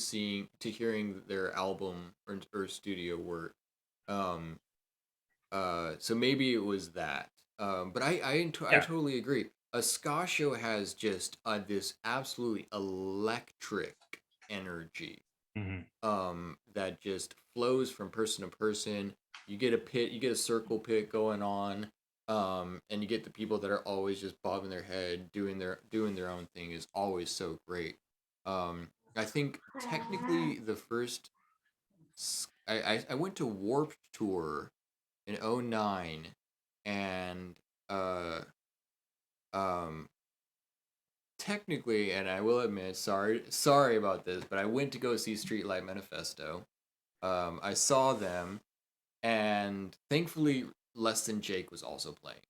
hearing their album or studio work. Um, so maybe it was that. But I Yeah. totally agree. A ska show has just this absolutely electric energy Hmm. that just flows from person to person. You get a pit, you get a circle pit going on, and you get the people that are always just bobbing their head, doing their own thing is always so great. I think technically the first I went to Warped Tour in '09, and uh um technically, and I will admit, sorry about this, but I went to go see Streetlight Manifesto. I saw them, and thankfully, Less Than Jake was also playing.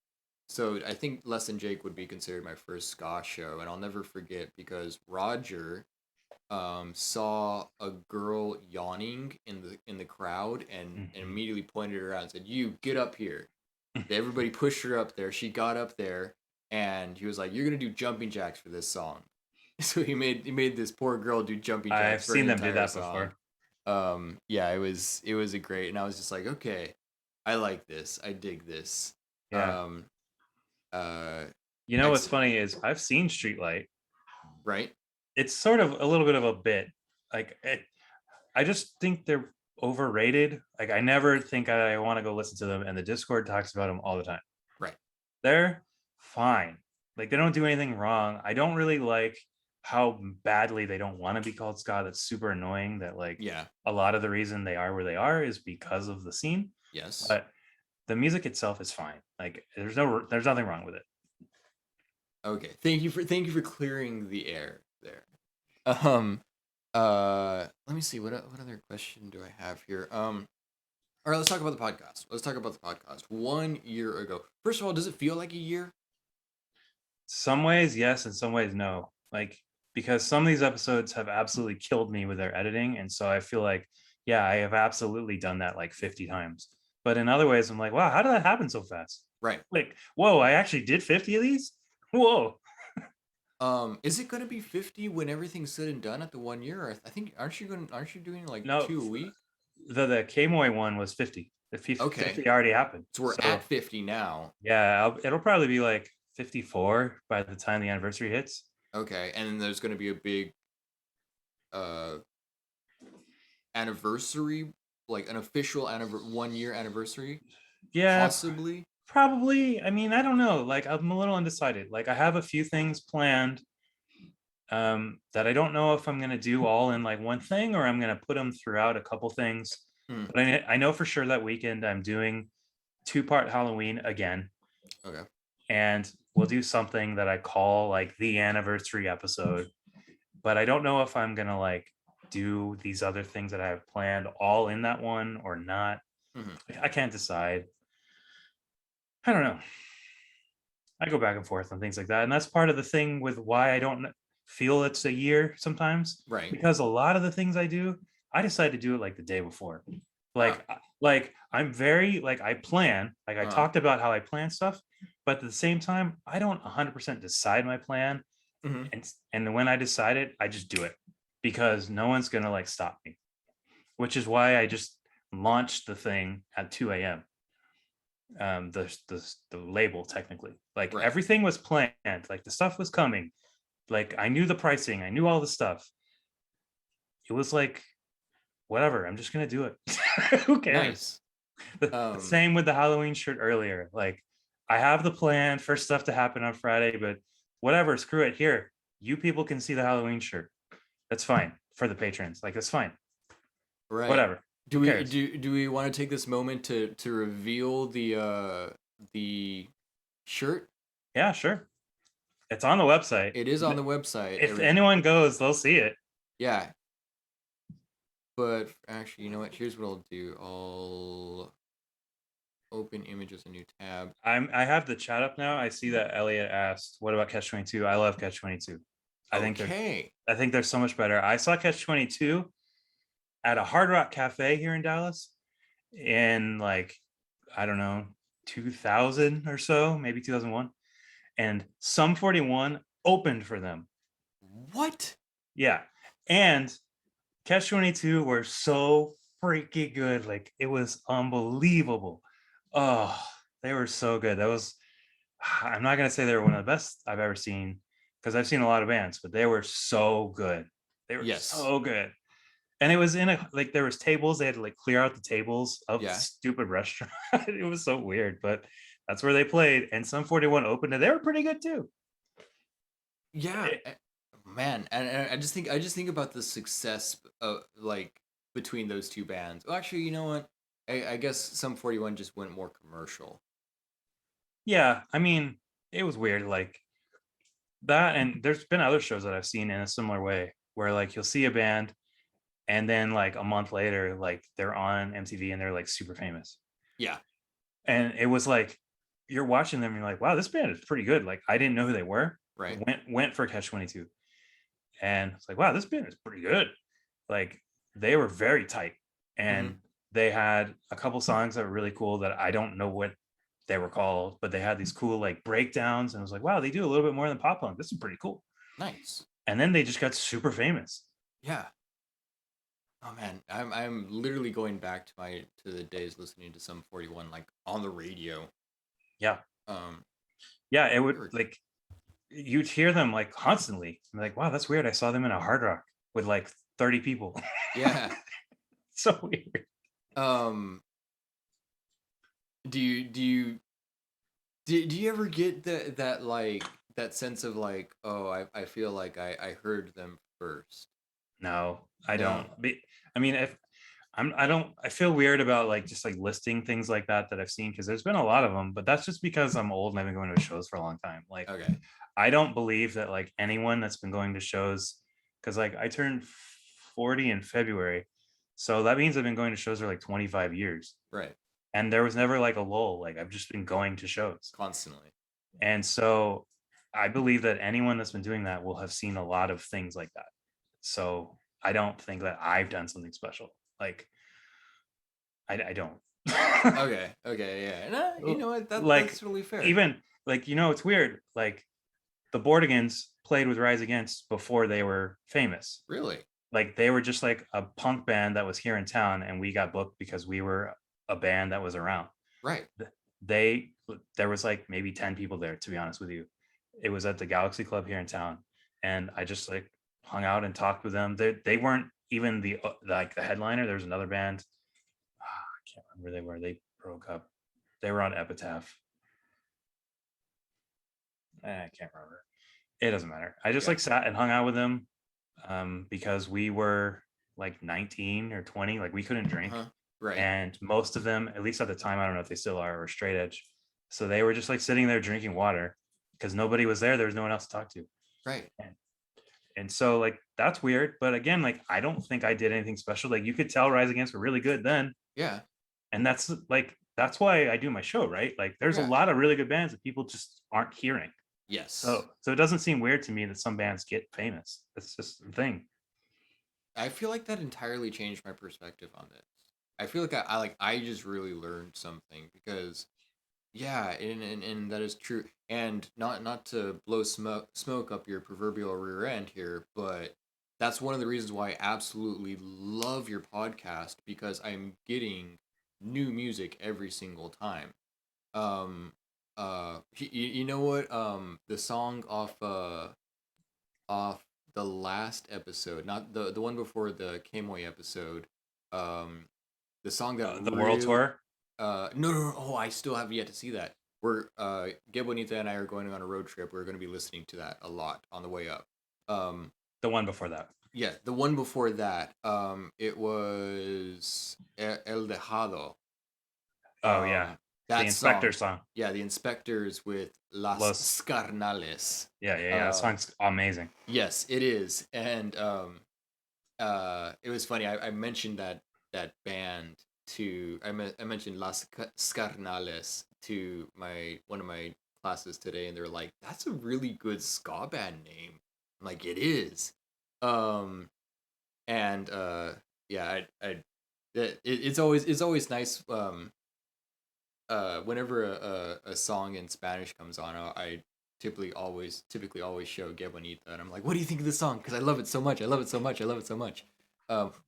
So I think Less Than Jake would be considered my first ska show, and I'll never forget because Roger saw a girl yawning in the crowd and Hmm. immediately pointed her out and said, "You get up here." Everybody pushed her up there. She got up there, and he was like, "You're gonna do jumping jacks for this song." So he made this poor girl do jumping jacks I've for an seen them do entire that song. before. Yeah, it was a great, and I was just like, okay, I like this. I dig this. Yeah. Um, uh, You know what's ex- funny is I've seen Streetlight. right, It's sort of a little bit of a bit. Like I just think they're overrated. Like I never think I want to go listen to them, and the Discord talks about them all the time. right, They're fine. Like they don't do anything wrong. I don't really like how badly they don't want to be called ska. That's super annoying. That like yeah, a lot of the reason they are where they are is because of the scene. yes. But the music itself is fine. Like there's nothing wrong with it. Okay, thank you for clearing the air there. Um, let me see what other question do I have here. All right, let's talk about the podcast. Let's talk about the podcast. 1 year ago. First of all, does it feel like a year? Some ways yes, in some ways no. Like because some of these episodes have absolutely killed me with their editing, and so I feel like yeah, I have absolutely done that like 50 times. But in other ways, I'm like, wow, how did that happen so fast? Right. Like, whoa, I actually did 50 of these. Whoa. Is it gonna be 50 when everything's said and done at the 1 year? I think aren't you doing like No, two a week? the Kmoy one was 50. The Okay, 50 already happened. so we're at So 50 now. yeah, it'll probably be like 54 by the time the anniversary hits. Okay, and then there's gonna be a big uh anniversary, like an official 1 year anniversary, Yeah, possibly. probably. I mean, I don't know. Like I'm a little undecided. Like I have a few things planned that I don't know if I'm going to do all in like one thing or I'm going to put them throughout a couple things. Hmm. But I know for sure that weekend I'm doing two-part Halloween again, Okay. and we'll do something that I call like the anniversary episode. But I don't know if I'm going to like do these other things that I have planned all in that one or not. Hmm. I can't decide. I don't know. I go back and forth on things like that. And that's part of the thing with why I don't feel it's a year sometimes, Right. because a lot of the things I do, I decide to do it like the day before. Ah. Like I'm very like I plan, like I Uh. talked about how I plan stuff, but at the same time, I don't 100% decide my plan. Hmm. And when I decide it, I just do it because no one's gonna like stop me, which is why I just launched the thing at 2 a.m. The label technically, like Right. everything was planned, like the stuff was coming, like I knew the pricing, I knew all the stuff. It was like whatever, I'm just gonna do it. Who cares? Nice. The same with the Halloween shirt earlier. Like I have the plan for stuff to happen on Friday, but whatever, screw it. Here, you people can see the Halloween shirt. That's fine for the patrons. Like that's fine. Right. Whatever. Who cares? Do we want to take this moment to reveal the shirt? Yeah, sure. It's on the website. It is on the website. If anyone goes, they'll see it. Yeah, but actually, you know what? Here's what I'll do. I'll open images a new tab. I have the chat up now. I see that Elliot asked, "What about Catch 22?" I love Catch 22. I think they're Okay. I think they're so much better. I saw Catch 22 at a Hard Rock Cafe here in Dallas in like I don't know 2000 or so, maybe 2001, and Sum 41 opened for them. What? Yeah. And Catch 22 were so freaking good. Like it was unbelievable. Oh, they were so good. That was, I'm not gonna say they were one of the best I've ever seen because I've seen a lot of bands, but they were so good. They were Yes. so good. And it was in a like there was tables, they had to like clear out the tables of the Yeah. stupid restaurant. It was so weird, but that's where they played. And Sum 41 opened and they were pretty good too. Yeah. It- Man, and I just think about the success of like between those two bands. Well, actually, you know what? I guess some 41 just went more commercial. yeah, I mean, it was weird. Like that, and there's been other shows that I've seen in a similar way where like you'll see a band and then like a month later, like they're on MTV and they're like super famous. Yeah. And it was like you're watching them and you're like, wow, this band is pretty good. Like I didn't know who they were. Right. Went for Catch 22. And it's like, wow, this band is pretty good. Like they were very tight. Mm-hmm. And they had a couple songs that were really cool that I don't know what they were called, but they had these cool like breakdowns. And I was like, wow, they do a little bit more than pop punk. This is pretty cool. Nice. And then they just got super famous. Yeah. Oh man, I'm literally going back to the days listening to some 41 like on the radio. Yeah. Um, Yeah. It they would were, like you'd hear them like constantly. I'm like, wow, that's weird. I saw them in a hard rock with like 30 people. yeah. So weird. Um, do you ever get that like that sense of like, oh, I feel like I heard them first. No, I don't. No. I mean, if I don't, I feel weird about like just like listing things like that I've seen because there's been a lot of them, but that's just because I'm old and I've been going to shows for a long time. Like, Okay. I don't believe that like anyone that's been going to shows, because like I turned 40 in February. So that means I've been going to shows for like 25 years. Right. And there was never like a lull. Like I've just been going to shows. Constantly. And so I believe that anyone that's been doing that will have seen a lot of things like that. So I don't think that I've done something special. Like I don't. Okay. Okay. Yeah. No, you know what? Like That's really fair. even like it's weird. Like the Bordigans played with Rise Against before they were famous. Really. Like they were just like a punk band that was here in town, and we got booked because we were a band that was around. Right. They there was like maybe 10 people there, to be honest with you. It was at the Galaxy Club here in town, and I just like hung out and talked with them. They weren't even the like the headliner. There was another band. I can't remember where they were. They broke up. They were on Epitaph. I can't remember. It doesn't matter. I just Yeah. like sat and hung out with them because we were like 19 or 20. Like we couldn't Uh drink, huh. Right. and most of them, at least at the time, I don't know if they still are, were straight edge. So they were just like sitting there drinking water because nobody was there. There was no one else to talk to. Right. And, and so like that's weird. But again, like I don't think I did anything special. Like you could tell Rise Against were really good then. Yeah. And that's why I do my show, right? Like there's a Yeah. lot of really good bands that people just aren't hearing. Yes. So it doesn't seem weird to me that some bands get famous. It's just the thing. I feel like that entirely changed my perspective on this. I feel like I just really learned something because yeah, and that is true. And not to blow smoke up your proverbial rear end here, but that's one of the reasons why I absolutely love your podcast because I'm getting new music every single time. Um you know what the song off the last episode, not the one before the Kamoy episode, um the song that The world really tour, no, oh, I still have yet to see that. We're Gabe Bonita and I are going on a road trip. We're going to be listening to that a lot on the way up. Um the one before that. yeah, the one before that, it was El Dejado. Oh yeah, the That Inspector song. song. Yeah, the Inspectors with Las Los. Scarnales. Yeah. That song's amazing. Yes, it is. And it was funny. I mentioned that band to I mentioned Las Scarnales to my one of my classes today, and they're like, "That's a really good ska band name." I'm like, "It is," um, and yeah, it's always nice whenever a song in Spanish comes on, I typically always show Get Bonita, and I'm like, what do you think of this song? Because I love it so much. I love it so much. I love it so much.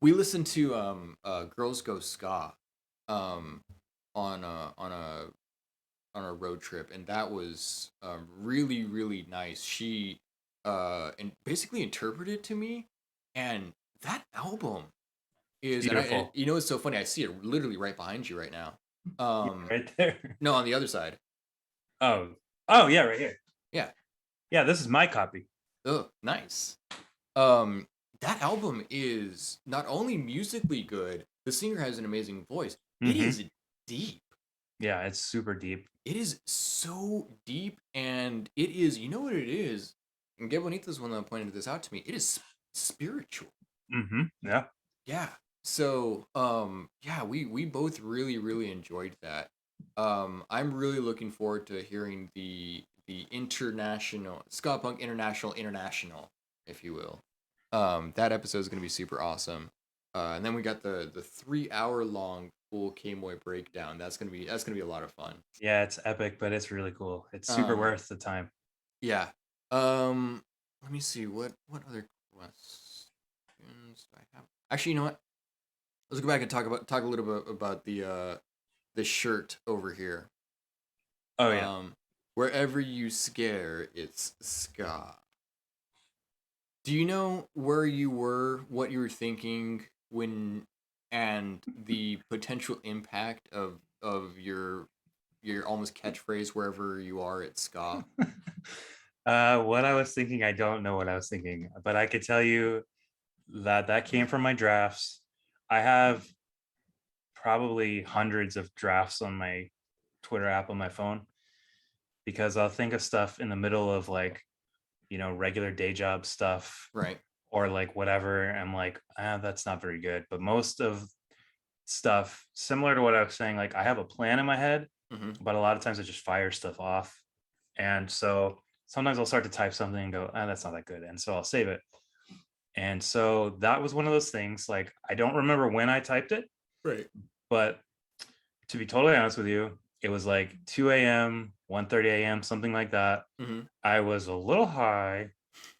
We listened to Girls Go Ska um, on a road trip, and that was really really nice. She and basically interpreted to me, and that album It's is, and beautiful. you know it's so funny. I see it literally right behind you right now. Yeah, right there. No, on the other side. Oh, oh yeah, right here. Yeah. Yeah, this is my copy. Oh, nice. Um, that album is not only musically good. The singer has an amazing voice. It Hmm. is deep. Yeah, it's super deep. It is so deep, and it is. You know what it is? And Get Bonita's one that pointed this out to me. It is spiritual. Yeah. Yeah. So, yeah, we both really really enjoyed that. I'm really looking forward to hearing the international Ska Punk International, if you will. That episode is gonna be super awesome. And then we got the 3 hour long full K-Moy breakdown. That's gonna be a lot of fun. Yeah, it's epic, but it's really cool. It's super Um, worth the time. yeah. Um, let me see what other questions do I have. Actually, you know what? Let's go back and talk a little bit about the shirt over here. Oh yeah. Um, Wherever you scare, it's ska. Do you know where you were, what you were thinking when, and the potential impact of your almost catchphrase wherever you are at ska? What I was thinking, I don't know what I was thinking, but I could tell you that that came from my drafts. I have probably hundreds of drafts on my Twitter app on my phone because I'll think of stuff in the middle of like, regular day job stuff Right. or like whatever. I'm like, that's not very good. But most of stuff similar to what I was saying, like I have a plan in my head, Mm-hmm. but a lot of times I just fire stuff off. And so sometimes I'll start to type something and go, that's not that good. And so I'll save it. And so that was one of those things. Like I don't remember when I typed it, Right. but to be totally honest with you, it was like 2 a.m., 1:30 a.m., something like that. Mm-hmm. I was a little high,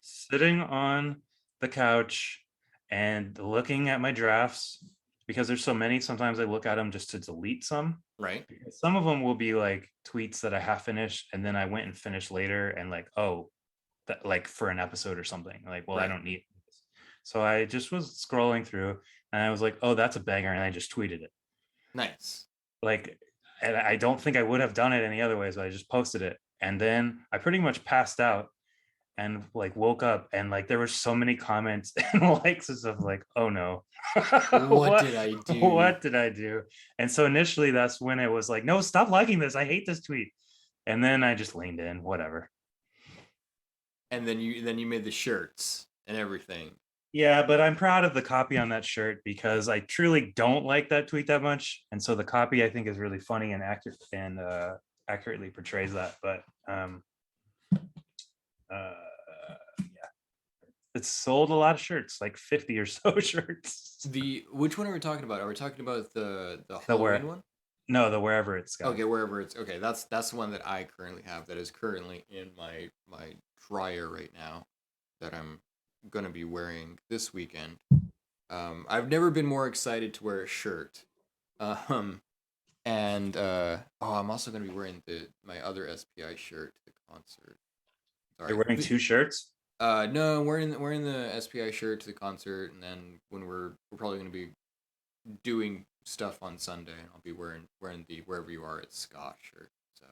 sitting on the couch and looking at my drafts because there's so many. Sometimes I look at them just to delete some. Right. Because some of them will be like tweets that I half finished and then I went and finished later and like, oh, that like for an episode or something. Like, well, I Right. don't need this. So I just was scrolling through and I was like, oh, that's a banger. And I just tweeted it. Nice. Like, and I don't think I would have done it any other way. So I just posted it. And then I pretty much passed out and like woke up and like there were so many comments and likes and stuff like, oh no, What what did I do? what did I do? And so initially that's when it was like, no, stop liking this. I hate this tweet. And then I just leaned in, whatever. And then you made the shirts and everything. Yeah, but I'm proud of the copy on that shirt because I truly don't like that tweet that much. And so the copy I think is really funny and accurate and accurately portrays that. But uh it's sold a lot of shirts, like 50 or so shirts. The which one are we talking about? Are we talking about the The Halloween where one? no, the wherever it's gone. Okay, wherever it's okay. That's the one that I currently have. That is currently in my dryer right now. That I'm gonna be wearing this weekend. I've never been more excited to wear a shirt. Um, and oh, I'm also gonna be wearing the my other SPI shirt to the concert. You're Sorry. wearing two shirts? No, I'm wearing the SPI shirt to the concert, and then when we're probably gonna be doing stuff on Sunday, and I'll be wearing the wherever you are at Ska shirt. So,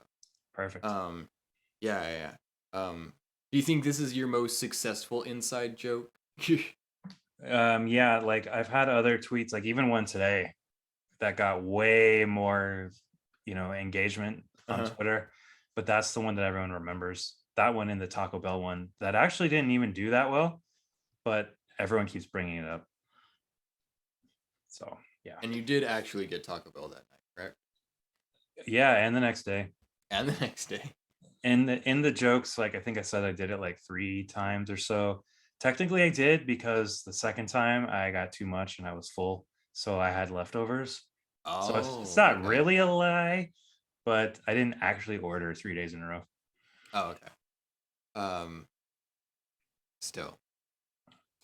Perfect. yeah, yeah, yeah. Do you think this is your most successful inside joke? Yeah, like I've had other tweets, like even one today that got way more, engagement on Uh-huh. Twitter, but that's the one that everyone remembers. That one and the Taco Bell one that actually didn't even do that well, but everyone keeps bringing it up. So, yeah. And you did actually get Taco Bell that night, correct? Yeah, and the next day. And the next day. And in the jokes, like I think I said I did it like 3 times or so. Technically I did because the second time I got too much and I was full, so I had leftovers. So it's Oh, not okay. really a lie, but I didn't actually order 3 days in a row. Oh, okay. Um, still,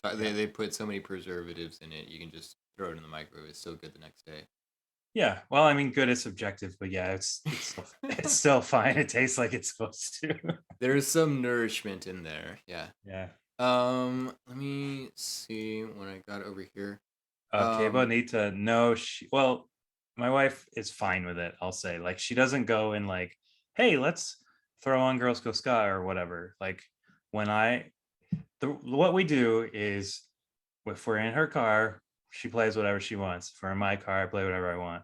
Yeah. they put so many preservatives in it. You can just throw it in the microwave. It's so good the next day. Yeah. Well, I mean, good is subjective, but yeah, it's still fine. It tastes like it's supposed to. There's some nourishment in there. Yeah. Yeah. Let me see what I got over here. Okay, but Um, need to know well, my wife is fine with it, I'll say. Like she doesn't go in like, hey, let's throw on Girls Go Ska or whatever. Like when what we do is if we're in her car, she plays whatever she wants. If we're in my car, I play whatever I want.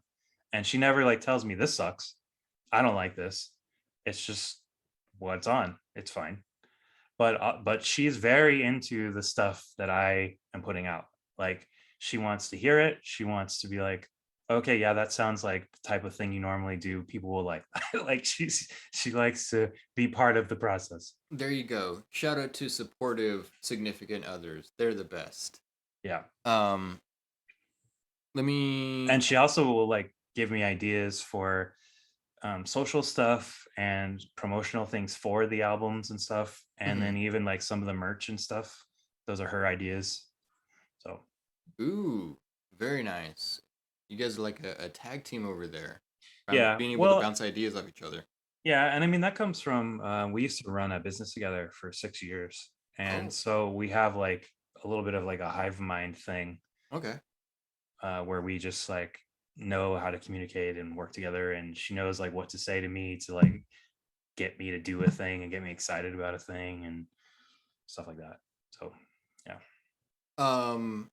And she never like tells me this sucks. I don't like this. It's just what's on. It's fine. But she's very into the stuff that I am putting out. Like she wants to hear it. She wants to be like, okay, yeah, that sounds like the type of thing you normally do. People will like like she likes to be part of the process. there you go. Shout out to supportive significant others. They're the best. Yeah. Um, let And me. she also will like give me ideas for social stuff and promotional things for the albums and stuff. And Mhm. then even like some of the merch and stuff. Those are her ideas. So Ooh, very nice. You guys are like a tag team over there, yeah. being able to Well, bounce ideas off each other. yeah, and I mean that comes from we used to run a business together for 6 years, and Oh, so we have like a little bit of like a hive mind thing okay. where we just like know how to communicate and work together, and she knows like what to say to me to like get me to do a thing and get me excited about a thing and stuff like that. So yeah, Um,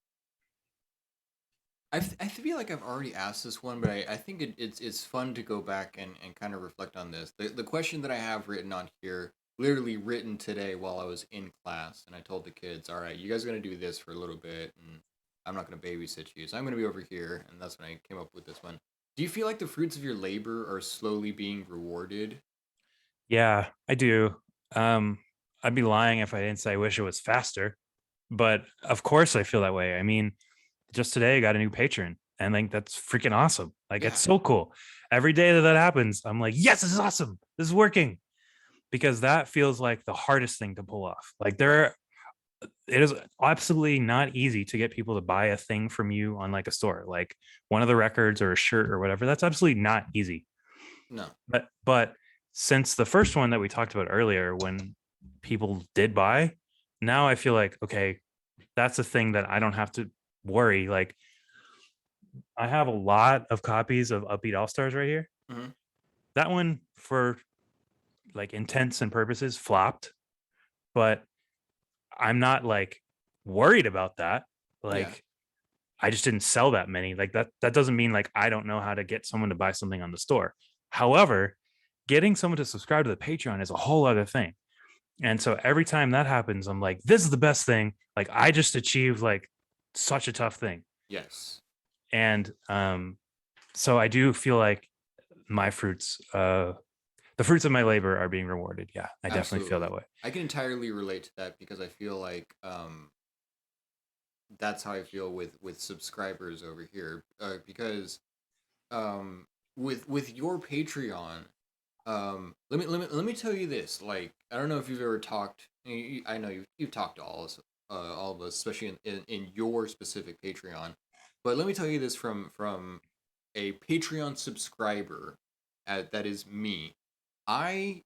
I feel like I've already asked this one, but I think it's fun to go back and kind of reflect on this. The question that I have written on here, literally written today while I was in class, and I told the kids, "All right, you guys are gonna do this for a little bit, and I'm not gonna babysit you, so I'm gonna be over here." And that's when I came up with this one. Do you feel like the fruits of your labor are slowly being rewarded? yeah, I do. Um, I'd be lying if I didn't say I wish it was faster, but of course I feel that way. I mean, just today I got a new patron and like that's freaking awesome. Like it's Yeah. so cool. Every day that that happens, I'm like, yes, this is awesome. This is working because that feels like the hardest thing to pull off. Like Right. it is absolutely not easy to get people to buy a thing from you on like a store, like one of the records or a shirt or whatever. That's absolutely not easy. No. But since the first one that we talked about earlier, when people did buy, now I feel like okay, that's a thing that I don't have to worry. Like I have a lot of copies of Upbeat All Stars right here. Hmm. That one, for like intents and purposes, flopped, but I'm not like worried about that. Yeah. Like I just didn't sell that many. Like that doesn't mean like I don't know how to get someone to buy something on the store. However, getting someone to subscribe to the Patreon is a whole other thing. And so every time that happens, I'm like, this is the best thing. Like I just achieved like such a tough thing. Yes. And so I do feel like my fruits the fruits of my labor are being rewarded. Yeah, I definitely feel that Absolutely. way. I can entirely relate to that because I feel like that's how I feel with subscribers over here. Because um with your Patreon, let me tell you this. Like I don't know if you've ever talked. I know you've talked to all of us, especially in your specific Patreon. But let me tell you this from a Patreon subscriber, that is me. I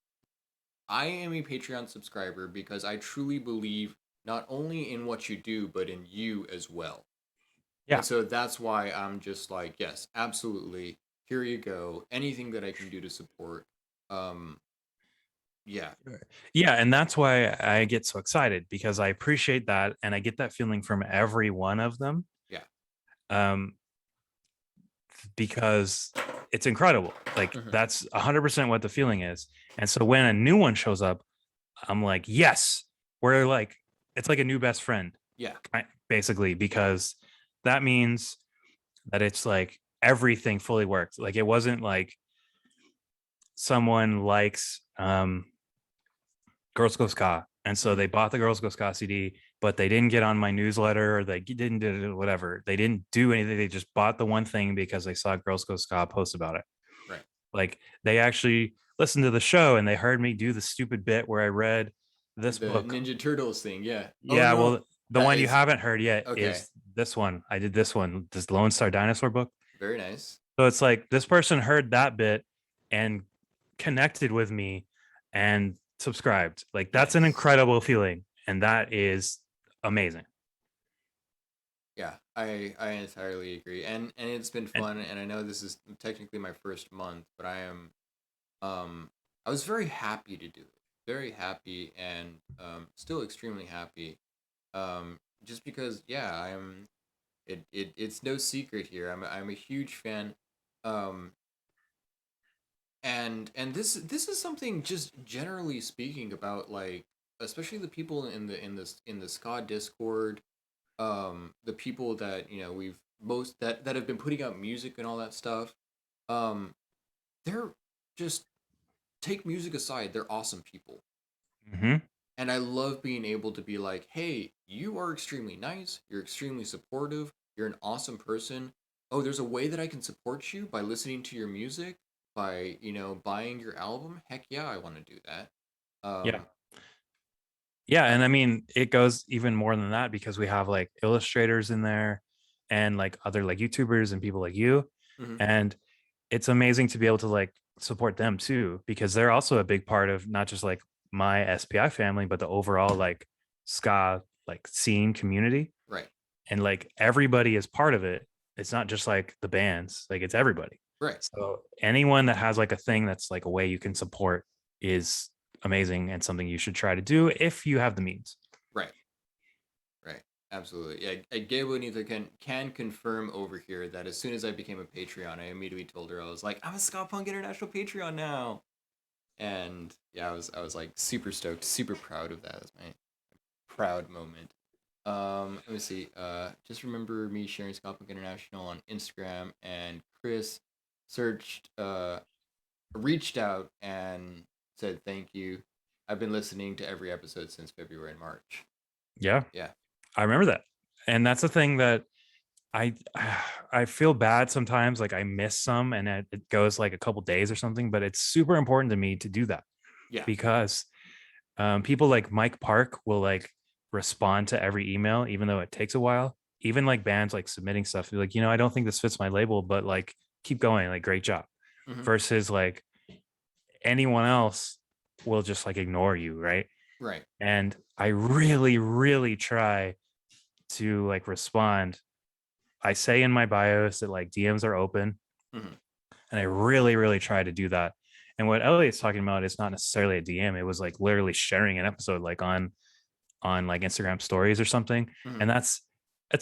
I am a Patreon subscriber because I truly believe not only in what you do, but in you as well. And Yeah. so that's why I'm just like, yes, absolutely. Here you go. Anything that I can do to support. Um, yeah. Yeah, and that's why I get so excited because I appreciate that and I get that feeling from every one of them. Yeah. Um because it's incredible. Like Hmm. that's 100% what the feeling is. And so when a new one shows up, I'm like, "Yes." We're like it's like a new best friend Yeah. basically because that means that it's like everything fully worked. Like it wasn't like someone likes Girls Go Ska, and so Hmm. they bought the Girls Go Ska CD, but they didn't get on my newsletter or they didn't do whatever. They didn't do anything. They just bought the one thing because they saw Girls Go Ska post about it. Right. Like they actually listened to the show and they heard me do the stupid bit where I read this The book. Ninja Turtles thing. Yeah. Oh Yeah, no, well, the that one you is haven't heard yet okay. is this one. I did this one, this Lone Star Dinosaur book. Very nice. So it's like this person heard that bit and connected with me and subscribed. Like that's an Nice. incredible feeling, and that is amazing. Yeah, I entirely agree, and it's been And fun. And I know this is technically my first month, but I am I was very happy to do it. Very happy and still extremely happy. Just because yeah, it's no secret here. I'm a huge fan. Um, and this is something just generally speaking about like especially the people in the ska discord, the people that we've most that have been putting out music and all that stuff, um they're just, take music aside, they're awesome people. mhm. And I love being able to be like, hey, you are extremely nice, you're extremely supportive, you're an awesome person. Oh, there's a way that I can support you by listening to your music, by buying your album. Heck yeah, I want to do that. Yeah. um Yeah, I, and I mean, it goes even more than that because we have like illustrators in there and like other like YouTubers and people like you. mhm, And it's amazing to be able to like support them too because they're also a big part of not just like my SPI family but the overall like ska like scene community, right, and like everybody is part of it. It's not just like the bands, like it's everybody. right, So anyone that has like a thing that's like a way you can support is amazing and something you should try to do if you have the means. right. Right. Absolutely. Yeah. Gabriel neither can confirm over here that as soon as I became a Patreon, I immediately told her I was like, I'm a Ska Punk International Patreon now. And yeah, I was like super stoked, super proud of that. It was my proud moment. Let me see. Just remember me sharing Ska Punk International on Instagram, and Chris searched reached out and said thank you. I've been listening to every episode since February and March. Yeah, Yeah. I remember that. And that's the thing that I I feel bad sometimes, like I miss some and it goes like a couple days or something, but it's super important to me to do that Yeah. because people like Mike Park will like respond to every email, even though it takes a while. Even like bands like submitting stuff, they're like, I don't think this fits my label, but like keep going, like great job. Hmm. Versus like anyone else will just like ignore you, right? Right. And I really, really try to like respond. I say in my bios that like DMs are open, Hmm. and I really, really try to do that. And what Elliot's talking about is not necessarily a DM. It was like literally sharing an episode like on like Instagram stories or something. Hmm. And that's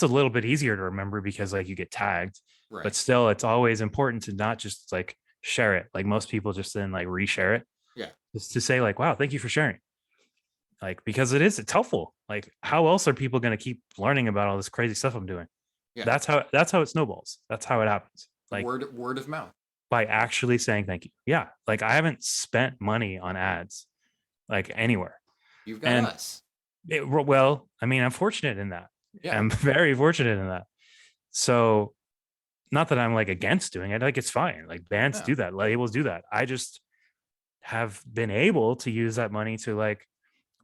a little bit easier to remember because like you get tagged, but Right. still it's always important to not just like share it. Like most people just then like reshare it Yeah. just to say like, wow, thank you for sharing. Like because it's helpful. Like how else are people going to keep learning about all this crazy stuff I'm doing? Yeah. That's how it snowballs. That's how it happens. Like Word of mouth. by actually saying thank you. Yeah. Like I haven't spent money on ads like anywhere. You've got And us. well, I mean, I'm fortunate in that. Yeah. I'm very fortunate in that. So not that I'm like against doing it. Like it's fine. Like bands No. do that, labels do that. I just have been able to use that money to like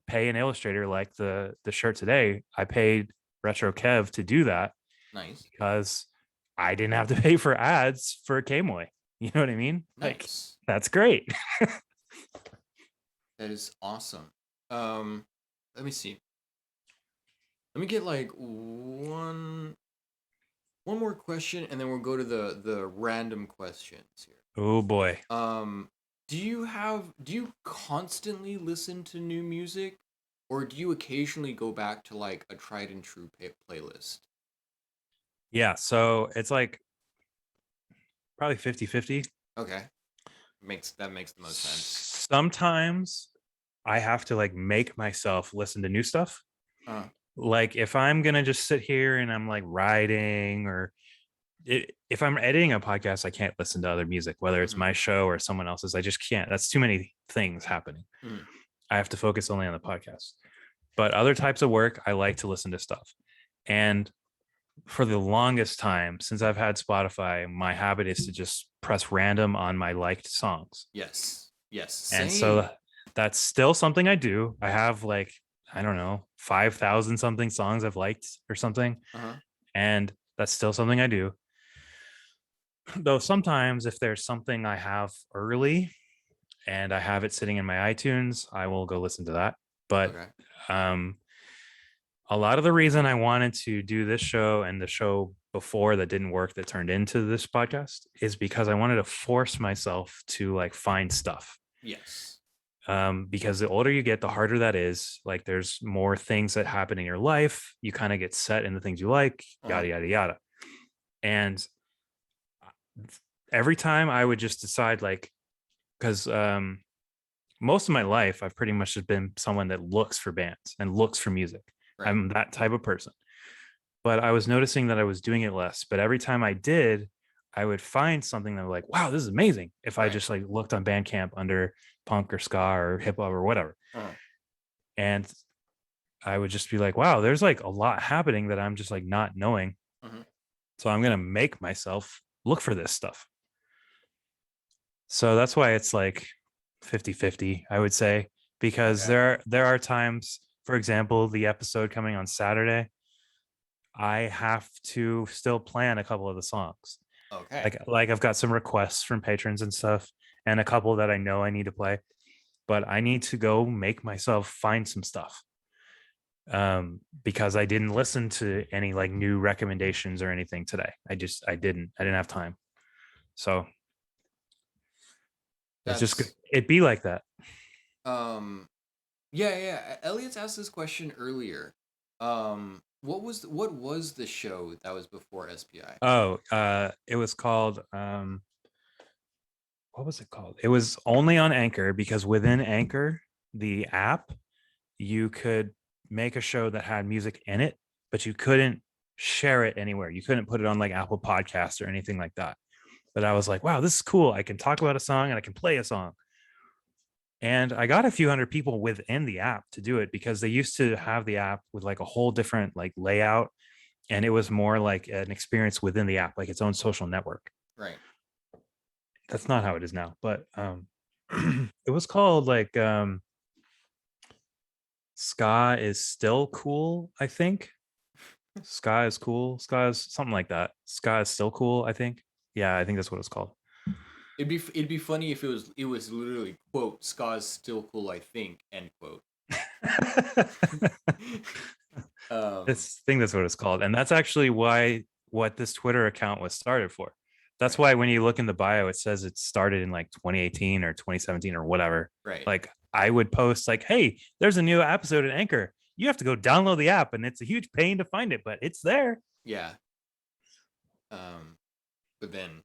pay an illustrator like the shirt today. I paid Retro Kev to do that Nice. because I didn't have to pay for ads for Kmoy. You know what I mean? Like Nice. that's great. That is awesome. Um, let me see. Let me get like one more question, and then we'll go to the random questions here. Oh boy. Um, do you constantly listen to new music, or do you occasionally go back to like a tried and true playlist? Yeah. So it's like probably 50-50. Okay, makes the most sense. Sometimes I have to like make myself listen to new stuff. Uh, Like if I'm gonna just sit here and I'm like writing or if I'm editing a podcast, I can't listen to other music, whether it's mm-hmm, my show or someone else's. I just can't. That's too many things happening. mm-hmm, I have to focus only on the podcast. But other types of work, I like to listen to stuff. And for the longest time since I've had Spotify, my habit is to just press random on my liked songs. yes, yes, And so same. That's still something I do. I have like, I don't know, 5,000 something songs I've liked or something. Uh-huh. And that's still something I do. Though sometimes if there's something I have early and I have it sitting in my iTunes, I will go listen to that. But Okay. um, a lot of the reason I wanted to do this show and the show before that didn't work that turned into this podcast is because I wanted to force myself to like find stuff. Yes. Because the older you get, the harder that is. Like there's more things that happen in your life. You kind of get set in the things you like, Uh-huh. yada, yada, yada. And every time I would just decide like, because most of my life, I've pretty much just been someone that looks for bands and looks for music. Right. I'm that type of person. But I was noticing that I was doing it less. But every time I did, I would find something that was like, wow, this is amazing. If I Right. just like looked on Bandcamp under punk or ska or hip hop or whatever. Uh-huh. And I would just be like, wow, there's like a lot happening that I'm just like not knowing. Uh-huh. So I'm going to make myself look for this stuff. So that's why it's like 50-50, I would say, because Okay. there are times, for example, the episode coming on Saturday, I have to still plan a couple of the songs. Okay. Like I've got some requests from patrons and stuff and a couple that I know I need to play, but I need to go make myself find some stuff. Because I didn't listen to any like new recommendations or anything today. I didn't have time. So it's just That's it'd be like that. um yeah, yeah. Elliot's asked this question earlier. What was the show that was before SPI? Oh, it was called what was it called? It was only on Anchor because within Anchor, the app, you could make a show that had music in it, but you couldn't share it anywhere. You couldn't put it on like Apple Podcasts or anything like that. But I was like, wow, this is cool. I can talk about a song and I can play a song. And I got a few hundred people within the app to do it because they used to have the app with like a whole different like layout. And it was more like an experience within the app, like its own social network. Right. That's not how it is now, but it was called like Ska is still cool, I think. Ska is cool. Ska is something like that. Ska is still cool, I think. Yeah, I think that's what it's called. It'd be funny if it was literally quote Ska's still cool I think end quote. um This thing, that's what it's called. And that's actually why what this Twitter account was started for. That's right. why when you look in the bio, it says it started in like 2018 or 2017 or whatever. Right. Like I would post like, hey, there's a new episode in Anchor. You have to go download the app and it's a huge pain to find it, but it's there. Yeah. Um but then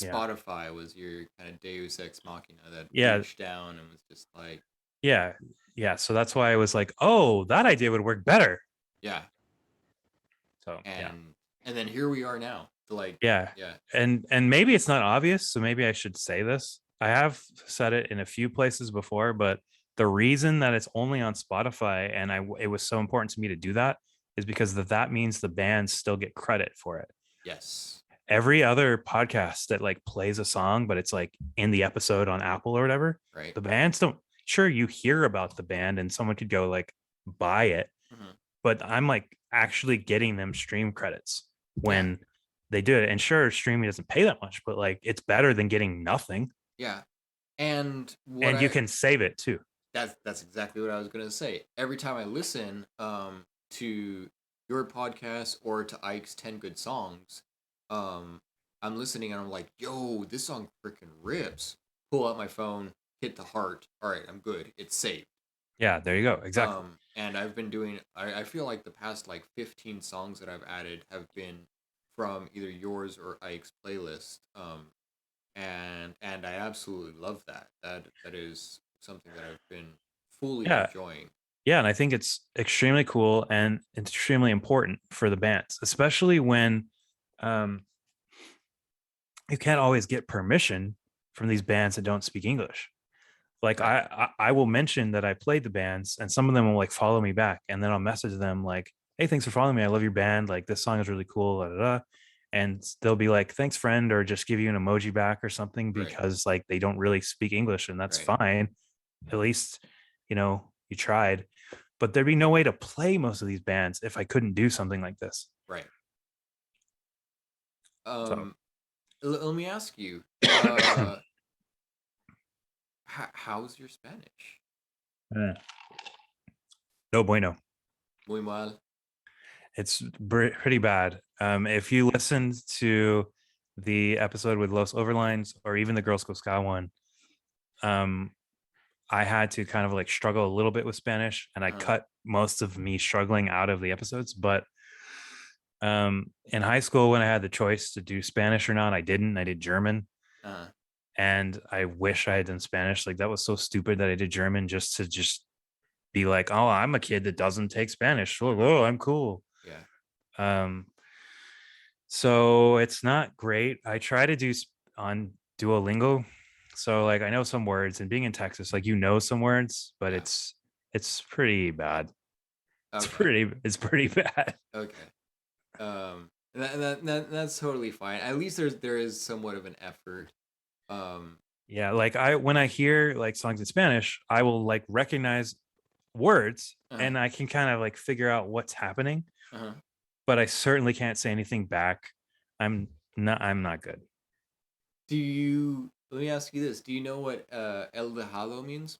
Yeah. Spotify was your kind of Deus ex machina that Yeah. reached down and was just like, Yeah. Yeah. So that's why I was like, oh, that idea would work better. yeah. So yeah. And then here we are now. So like, Yeah. yeah. And maybe it's not obvious, so maybe I should say this. I have said it in a few places before, but the reason that it's only on Spotify and it was so important to me to do that is because that means the bands still get credit for it. Yes. Every other podcast that like plays a song, but it's like in the episode on Apple or whatever, Right. the bands don't. Sure, you hear about the band and someone could go like buy it, Hmm. but I'm like actually getting them stream credits Yeah. when they do it. And sure, streaming doesn't pay that much, but like it's better than getting nothing. Yeah. And what And you I can save it too. that's exactly what I was gonna say. Every time I listen to your podcast or to Ike's 10 Good Songs, um I'm listening and I'm like, yo, this song freaking rips. Pull out my phone, hit the heart. All right, I'm good. It's saved. Yeah, there you go. Exactly. And I've been doing. I feel like the past like 15 songs that I've added have been from either yours or Ike's playlist. And I absolutely love that. That is something that I've been fully Yeah. enjoying. Yeah. And I think it's extremely cool and extremely important for the bands, especially when um, you can't always get permission from these bands that don't speak English. Like Right. I will mention that I played the bands and some of them will like follow me back and then I'll message them like, hey, thanks for following me. I love your band. Like this song is really cool. Da, da, da. And they'll be like, thanks, friend, or just give you an emoji back or something Right. because like they don't really speak English and that's Right. fine. at least, you tried. But there'd be no way to play most of these bands if I couldn't do something like this. Right. So Um, let me ask you, how's your Spanish? no bueno. Muy mal. It's pretty bad. If you listened to the episode with Los Overlines or even the Girls Go Ska one, um, I had to kind of like struggle a little bit with Spanish, and I Uh-huh. cut most of me struggling out of the episodes. But in high school, when I had the choice to do Spanish or not, I didn't. I did German, Uh-huh. and I wish I had done Spanish. Like that was so stupid that I did German just to be like, oh, I'm a kid that doesn't take Spanish. Oh, I'm cool. Yeah. Um, so it's not great. I try to do on Duolingo. So like I know some words, and being in Texas, like some words, but Yeah. it's pretty bad. Okay. It's pretty bad. Okay. That's totally fine. At least there is somewhat of an effort. Um, Yeah, like I when I hear like songs in Spanish, I will like recognize words uh-huh. and I can kind of like figure out what's happening, Uh-huh. but I certainly can't say anything back. I'm not good. Let me ask you this. Do you know what El Dejado means?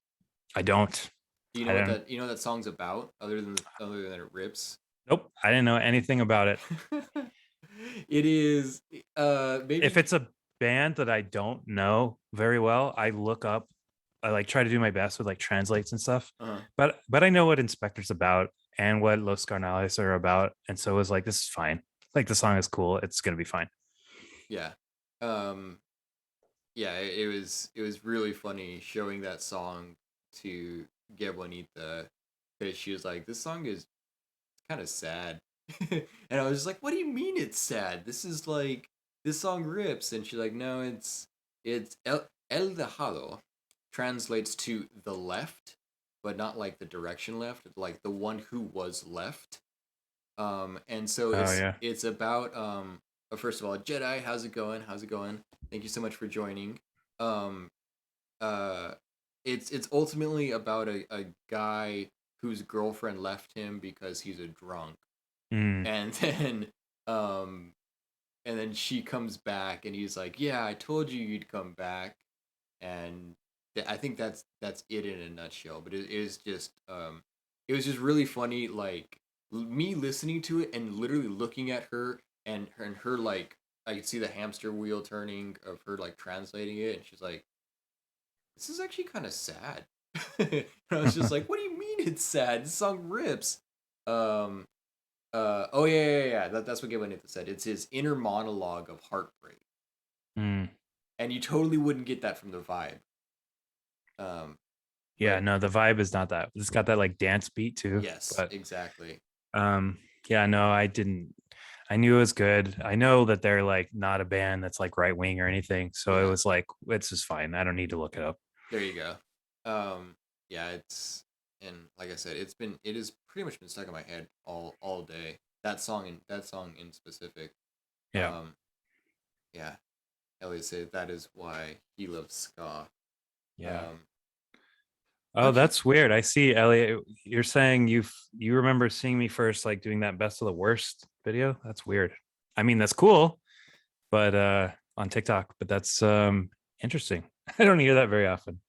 I don't. Do you I know what don't. that song's about other than it rips? Nope. I didn't know anything about it. It is If maybe it's a band that I don't know very well, I look up. I like try to do my best with like translates and stuff. uh But I know what Inspector's about and what Los Carnales are about, and so it was like this is fine. Like the song is cool. It's gonna be fine. yeah. Um yeah, it was really funny showing that song to Get Bonita because she was like, "This song is kind of sad," and I was just like, "What do you mean it's sad? This is like this song rips." And she's like, "No, it's El Dejado translates to the left, but not like the direction left, like the one who was left." And so Oh yeah. it's about first of all, Jedi, how's it going? How's it going? Thank you so much for joining. Um, uh, it's ultimately about a guy whose girlfriend left him because he's a drunk, Mm, and then um, and then she comes back, and he's like, "Yeah, I told you you'd come back," and I think that's it in a nutshell. But it is just it was just really funny, like me listening to it and literally looking at her and her like I could see the hamster wheel turning of her like translating it, and she's like, "This is actually kind of sad." And I was just like, "What do you mean it's sad? This song rips." Um. Oh yeah. That's what Gavin said. It's his inner monologue of heartbreak, mm. and you totally wouldn't get that from the vibe. Um. Yeah, But no, the vibe is not that. It's got that like dance beat too. yes, But exactly. um, yeah, no, I didn't. I knew it was good. I know that they're like not a band that's like right wing or anything. So it Yeah. was like it's just fine. I don't need to look it up. There you go. Yeah, it's and like I said, it has pretty much been stuck in my head all day. That song in specific. Yeah. Um, yeah. Elliot said that is why he loves ska. Yeah. Um, Oh, okay. that's weird. I see, Elliot. You're saying you remember seeing me first, like doing that best of the worst video. That's weird. I mean, that's cool, but on TikTok. But that's interesting. I don't hear that very often.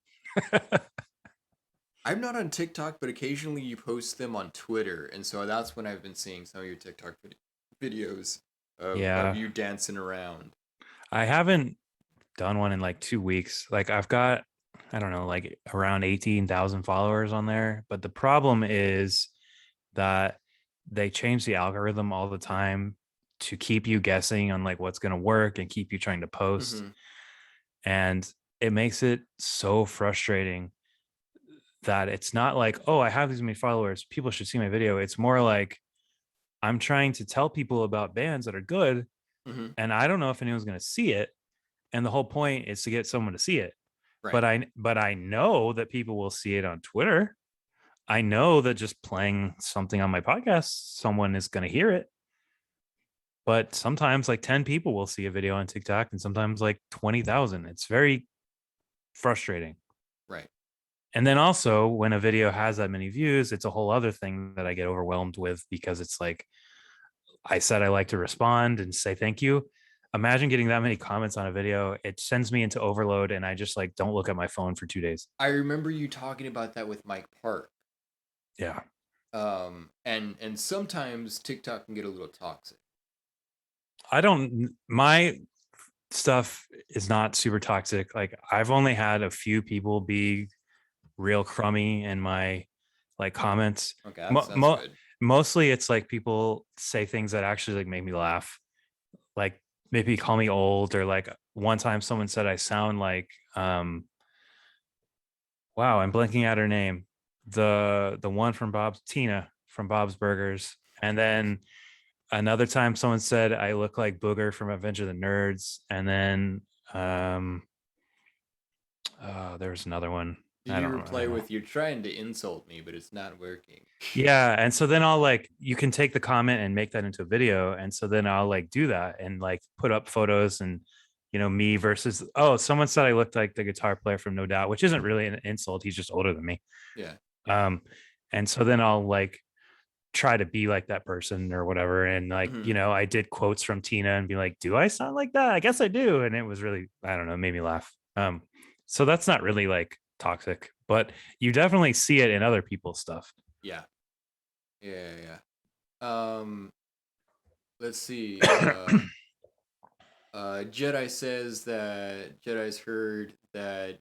I'm not on TikTok, but occasionally you post them on Twitter, and so that's when I've been seeing some of your TikTok videos of Yeah, you dancing around. I haven't done one in like 2 weeks. Like I've got, I don't know, like around 18,000 followers on there. But the problem is that they change the algorithm all the time to keep you guessing on like what's going to work and keep you trying to post. Mm-hmm. And it makes it so frustrating that it's not like, oh, I have these many followers. People should see my video. It's more like I'm trying to tell people about bands that are good. Mm-hmm. And I don't know if anyone's going to see it. And the whole point is to get someone to see it. Right. But I know that people will see it on Twitter. I know that just playing something on my podcast, someone is going to hear it. But sometimes like 10 people will see a video on TikTok and sometimes like 20,000. It's very frustrating. Right. And then also when a video has that many views, it's a whole other thing that I get overwhelmed with because it's like I said I like to respond and say thank you. Imagine getting that many comments on a video. It sends me into overload and I just like don't look at my phone for 2 days. I remember you talking about that with Mike Park. Yeah. And sometimes TikTok can get a little toxic. I don't my stuff is not super toxic. Like I've only had a few people be real crummy in my like comments. Okay, Mo- that's mo- good. Mostly it's like people say things that actually like make me laugh. Like maybe call me old, or like one time someone said I sound like wow, I'm blanking out her name. The one from Bob's Tina from Bob's Burgers. And then another time someone said I look like Booger from Adventure of the Nerds. And then um there was another one. I You don't reply know. with, "You're trying to insult me, but it's not working." Yeah. And so then I'll like, you can take the comment and make that into a video. And so then I'll like do that and like put up photos and, me versus, oh, someone said I looked like the guitar player from No Doubt, which isn't really an insult. He's just older than me. Yeah. Um, and so then I'll like try to be like that person or whatever. And like, Hmm. I did quotes from Tina and be like, do I sound like that? I guess I do. And it was really, I don't know, made me laugh. So that's not really like toxic, but you definitely see it in other people's stuff. Yeah. Yeah. Yeah. Let's see. Jedi says that Jedi's heard that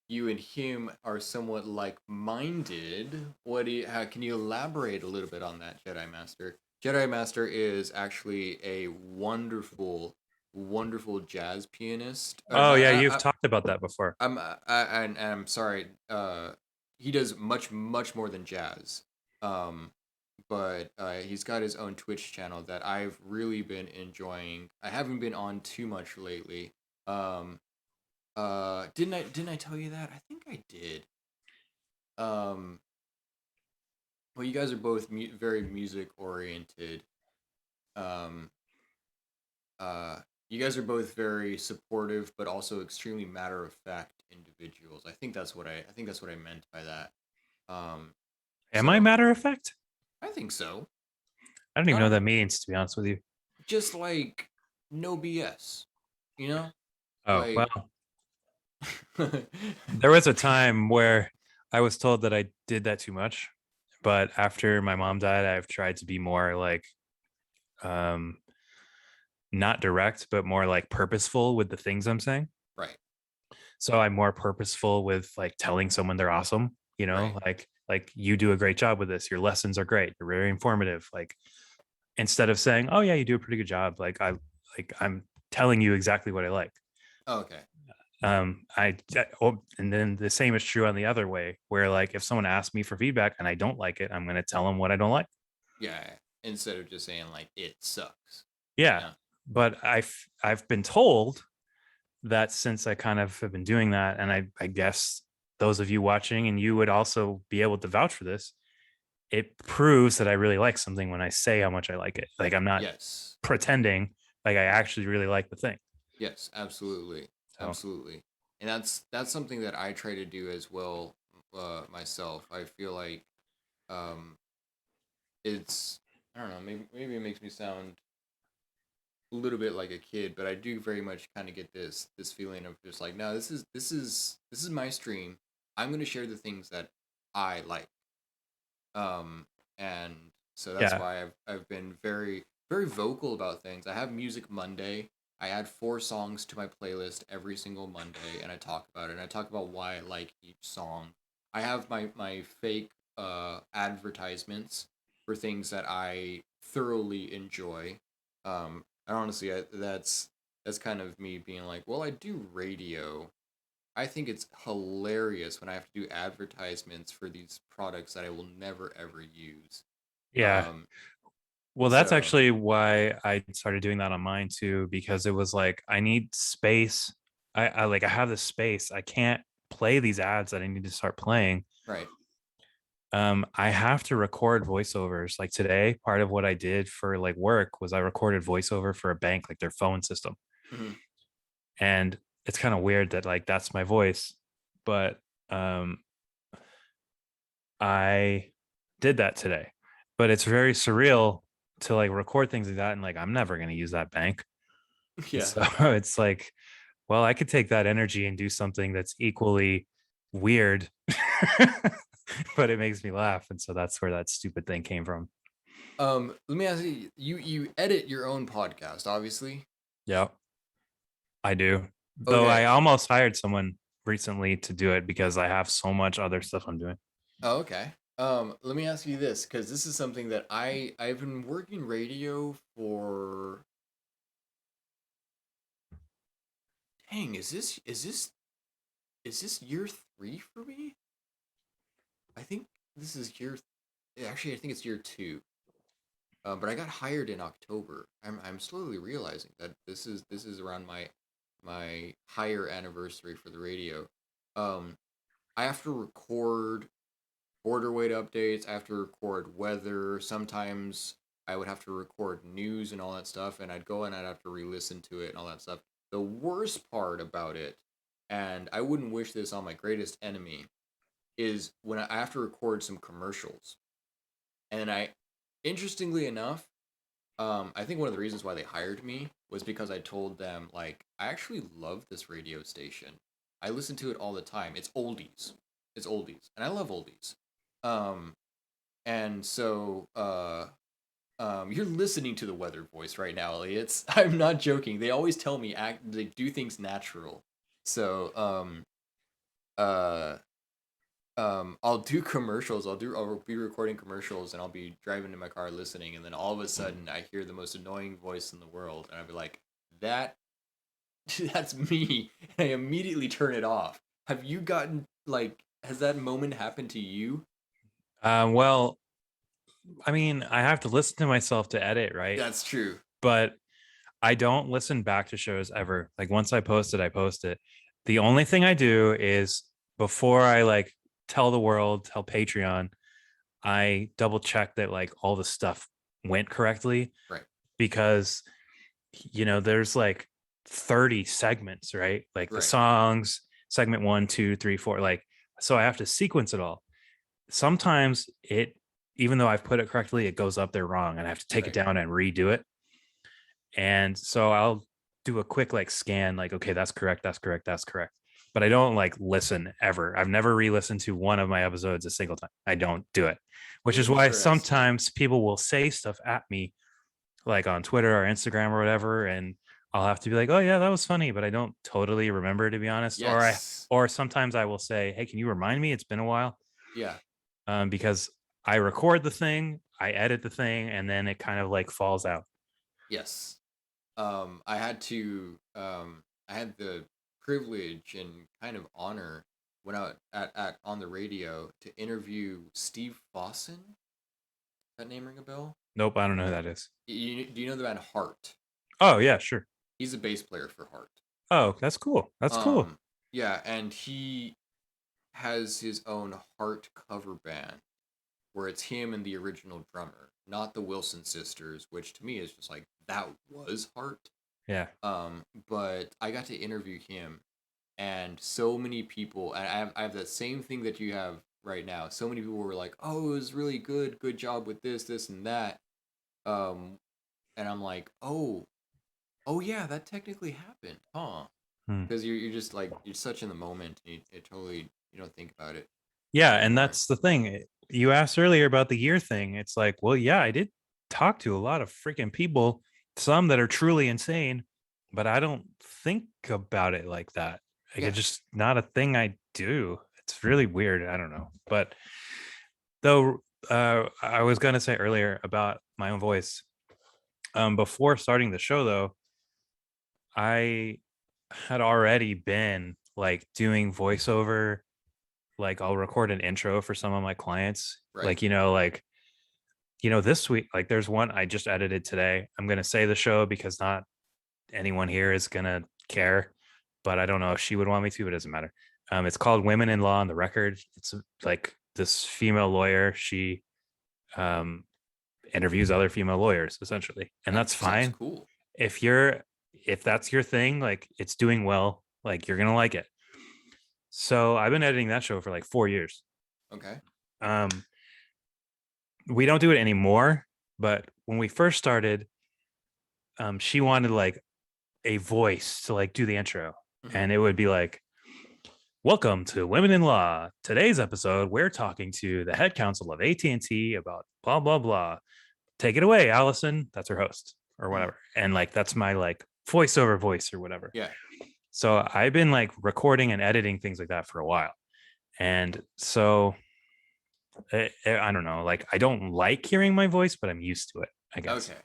you and him are somewhat like-minded. What do you? How can you elaborate a little bit on that, Jedi Master? Jedi Master is actually a wonderful, wonderful jazz pianist. Oh yeah, you've talked about that before. And I'm sorry. He does much, much more than jazz. Um, but he's got his own Twitch channel that I've really been enjoying. I haven't been on too much lately. Um, didn't I tell you that? I think I did. Um, well, you guys are both very music oriented. Um, uh, you guys are both very supportive, but also extremely matter of fact individuals. I think that's what I meant by that. Um, Am I so matter of fact? I think so. I don't even I know what don't that means, to be honest with you. just like no BS, you know, Oh like well, there was a time where I was told that I did that too much, but after my mom died, I've tried to be more like um not direct, but more like purposeful with the things I'm saying. right, So I'm more purposeful with like telling someone they're awesome, right. like you do a great job with this. Your lessons are great. You're very informative. Like instead of saying, "Oh yeah, you do a pretty good job," I'm telling you exactly what I like. Okay, And then the same is true on the other way, where like if someone asks me for feedback and I don't like it, I'm going to tell them what I don't like. yeah. Instead of just saying like it sucks, you Yeah, know. but I've been told that since I kind of have been doing that, and I guess those of you watching and you would also be able to vouch for this, it proves that I really like something when I say how much I like it. Like I'm not Yes, pretending, like I actually really like the thing. yes, absolutely, So absolutely. And that's something that I try to do as well, myself. I feel like um, it's I don't know, maybe it makes me sound a little bit like a kid, but I do very much kind of get this feeling of just like, no, this is my stream. I'm gonna share the things that I like. Um, and so that's yeah, why I've been very vocal about things. I have Music Monday. I add 4 songs to my playlist every single Monday, and I talk about it. And I talk about why I like each song. I have my fake advertisements for things that I thoroughly enjoy. And honestly, that's kind of me being like, well, I do radio. I think it's hilarious when I have to do advertisements for these products that I will never ever use. yeah. Um, Well, that's so actually why I started doing that on mine too, because it was like I need space. I have the space. I can't play these ads that I need to start playing. right. I have to record voiceovers. Like today, part of what I did for like work was I recorded voiceover for a bank, like their phone system. Hmm. And it's kind of weird that like that's my voice, but um I did that today, but it's very surreal to like record things like that, and like I'm never going to use that bank. And Yeah. so it's like, well, I could take that energy and do something that's equally weird, but it makes me laugh, and so that's where that stupid thing came from. Let me ask you. You edit your own podcast, obviously. Yeah, I do. Though I Okay. almost hired someone recently to do it because I have so much other stuff I'm doing. Oh, okay. Let me ask you this, because this is something that I've been working radio for. Dang, is this year three for me? I think this is actually, I think it's year two. But I got hired in October. I'm slowly realizing that this is around my higher anniversary for the radio. Um, I have to record border weight updates. I have to record weather. Sometimes I would have to record news and all that stuff, and I'd go and I'd have to re-listen to it and all that stuff. The worst part about it, and I wouldn't wish this on my greatest enemy, is when I have to record some commercials. And interestingly enough, I think one of the reasons why they hired me was because I told them, like, I actually love this radio station. I listen to it all the time. It's oldies. It's oldies. And I love oldies. Um, and so you're listening to the weather voice right now, Elliot. I'm not joking. They always tell me they do things natural. So uh I'll do commercials. I'll be recording commercials and I'll be driving in my car listening, and then all of a sudden I hear the most annoying voice in the world and I'll be like, that that's me. And I immediately turn it off. Have you gotten, like, has that moment happened to you? Well, I mean, I have to listen to myself to edit, right? That's true. But I don't listen back to shows ever. Like once I post it, I post it. The only thing I do is before I like tell the world, tell Patreon, I double check that like all the stuff went correctly Right. because there's like 30 segments, right? Like the Right. songs, segment 1, 2, 3, 4, like so I have to sequence it all. Sometimes even though I've put it correctly, it goes up there wrong and I have to take it Right. down and redo it. And so I'll do a quick like scan, like, okay, that's correct, that's correct, that's correct. But I don't like listen ever. I've never re-listened to one of my episodes a single time. I don't do it, which is why Interesting. sometimes people will say stuff at me, like on Twitter or Instagram or whatever, and I'll have to be like, oh yeah, that was funny, but I don't totally remember, to be honest. Yes. Or sometimes I will say, hey, can you remind me? It's been a while, Yeah. because I record the thing, I edit the thing, and then it kind of like falls out. Yes. I had the privilege and kind of honor when I at on the radio to interview Steve Fossen. That name ring a bell? Nope, I don't know who that is. Do you know the band Heart? Oh yeah, sure. He's a bass player for Heart. Oh, that's cool. That's cool. Um, yeah, and he has his own Heart cover band where it's him and the original drummer, not the Wilson sisters, which to me is just like, that was Heart. Yeah. But I got to interview him, and so many people, and I have that same thing that you have right now. So many people were like, "Oh, it was really good. Good job with this, and that." Um, and I'm like, "Oh yeah, that technically happened, huh?" Hmm. Because you're just like, you're such in the moment, and it totally, you don't think about it Yeah, and anymore. that's the thing. You asked earlier about the year thing. It's like, well, yeah, I did talk to a lot of freaking people, some that are truly insane, but I don't think about it like that. Like Yeah. it's just not a thing I do. It's really weird. I don't know. But though I was gonna say earlier about my own voice. Before starting the show though, I had already been like doing voiceover. Like I'll record an intro for some of my clients. Right. Like, this week, like there's one I just edited today. I'm gonna say the show because not anyone here is gonna care, but I don't know if she would want me to, but it doesn't matter. It's called Women in Law on the Record. It's like this female lawyer. She um interviews other female lawyers essentially. And That that's sounds fine. cool. If that's your thing, like it's doing well, like you're gonna like it. So I've been editing that show for like 4 years. Okay. Um, we don't do it anymore, but when we first started, she wanted like a voice to like do the intro, Hmm. and it would be like, "Welcome to Women in Law. Today's episode, we're talking to the head counsel of AT&T about blah blah blah. Take it away, Allison." That's her host or Hmm. whatever, and like that's my like voiceover voice or whatever. Yeah. So I've been like recording and editing things like that for a while, and so I don't know, like I don't like hearing my voice, but I'm used to it, I guess. Okay.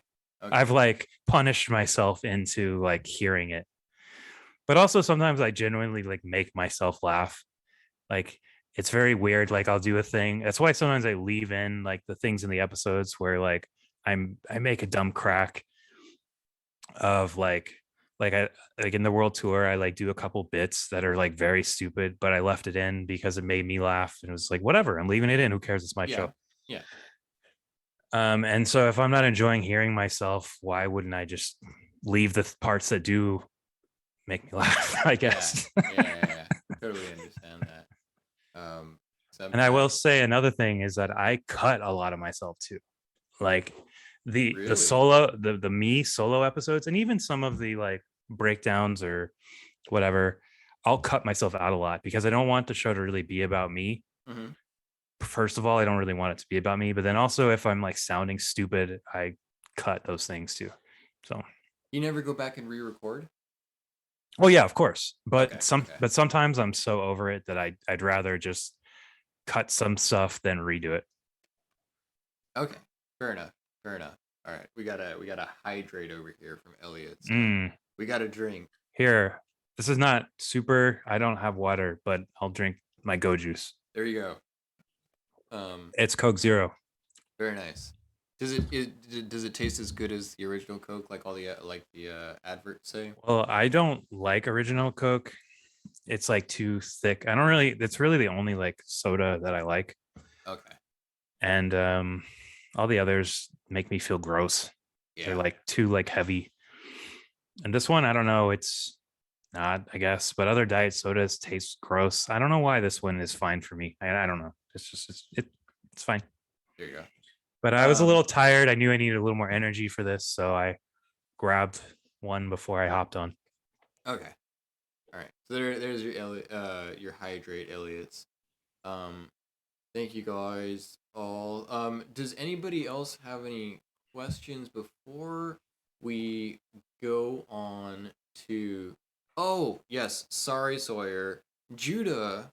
Okay. I've like punished myself into like hearing it. But also sometimes I genuinely like make myself laugh. Like it's very weird. Like I'll do a thing. That's why sometimes I leave in like the things in the episodes where like I make a dumb crack of like I like in the world tour, I like do a couple bits that are like very stupid, but I left it in because it made me laugh. And it was like, whatever, I'm leaving it in. Who cares? It's my Yeah. show. Yeah. And so if I'm not enjoying hearing myself, why wouldn't I just leave the parts that do make me laugh, I Yeah. guess. Yeah. Yeah. Yeah. Totally understand that. And I will Sometimes. say another thing is that I cut a lot of myself too. Like the Really. solo the me solo episodes and even some of the like breakdowns or whatever, I'll cut myself out a lot because I don't want the show to really be about me. Hmm. First of all, I don't really want it to be about me, but then also if I'm like sounding stupid, I cut those things too. So, You never go back and re-record? well, yeah, of course, Okay. Okay. but sometimes I'm so over it that I'd rather just cut some stuff than redo it. Okay. Fair enough. Fair enough. All right. We gotta hydrate over here from Elliot. So Mm, we gotta drink. here, this is not super. I don't have water, but I'll drink my Go Juice. There you go. Um. It's Coke Zero. Very nice. Does it taste as good as the original Coke, like all the adverts say? Well, I don't like original Coke. It's like too thick. I don't really. It's really the only like soda that I like, Okay. and all the others make me feel gross. They're Yeah. like too like heavy. And this one, I don't know. It's not, I guess, but other diet sodas taste gross. I don't know why this one is fine for me. I don't know. It's just it's fine. There you But go. I was a little tired. I knew I needed a little more energy for this, so I grabbed one before I hopped on. Okay. All right. So there's your your hydrate, Elliot's. Um. Thank you guys all. Does anybody else have any questions before we go on to? Oh yes, sorry Sawyer. Judah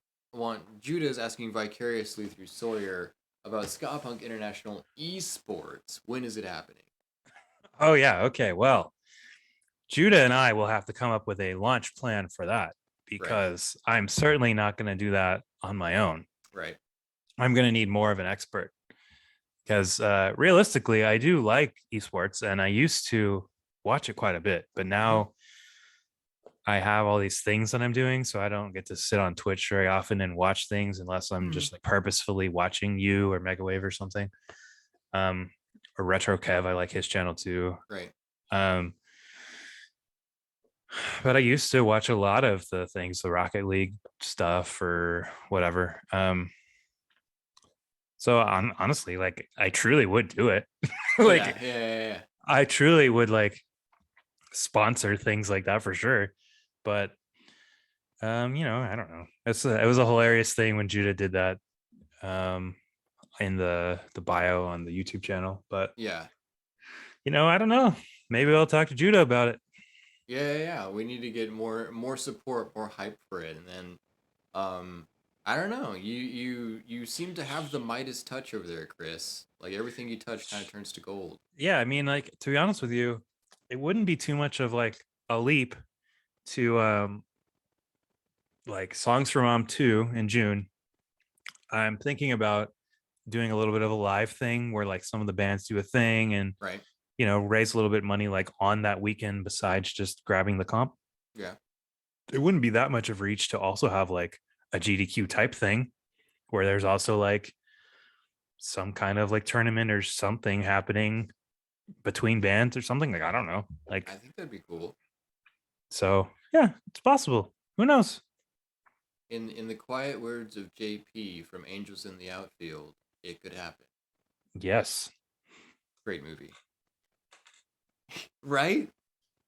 is asking vicariously through Sawyer about Ska Punk International esports. When is it happening? Oh yeah, okay. Well, Judah and I will have to come up with a launch plan for that Right. because I'm certainly not going to do that on my own. Right. I'm going to need more of an expert because realistically, I do like esports and I used to watch it quite a bit, but Mm-hmm. now I have all these things that I'm doing, so I don't get to sit on Twitch very often and watch things unless I'm Mm-hmm. just like purposefully watching you or Megawave or something. Um, or Retro Kev, I like his channel too. Right. Um, but I used to watch a lot of the things, the Rocket League stuff or whatever. So honestly, like I truly would do it. Yeah. Like Yeah. Yeah. Yeah. I truly would like sponsor things like that for sure. But I don't know. It was a hilarious thing when Judah did that um in the bio on the YouTube channel. But Yeah. I don't know. Maybe I'll talk to Judah about it. Yeah, yeah, yeah. We need to get more support, more hype for it, and then I don't know. You seem to have the Midas touch over there, Chris. Like everything you touch kind of turns to gold. Yeah, I mean, like to be honest with you, it wouldn't be too much of like a leap to like Songs for Mom 2 in June. I'm thinking about doing a little bit of a live thing where like some of the bands do a thing and Right? raise a little bit of money like on that weekend besides just grabbing the comp. Yeah. It wouldn't be that much of reach to also have like a GDQ type thing where there's also like some kind of like tournament or something happening between bands or something, like I don't know, like I think that'd be cool. so yeah, it's possible. Who knows? in the quiet words of JP from Angels in the Outfield, it could happen. Yes. Great movie. Right?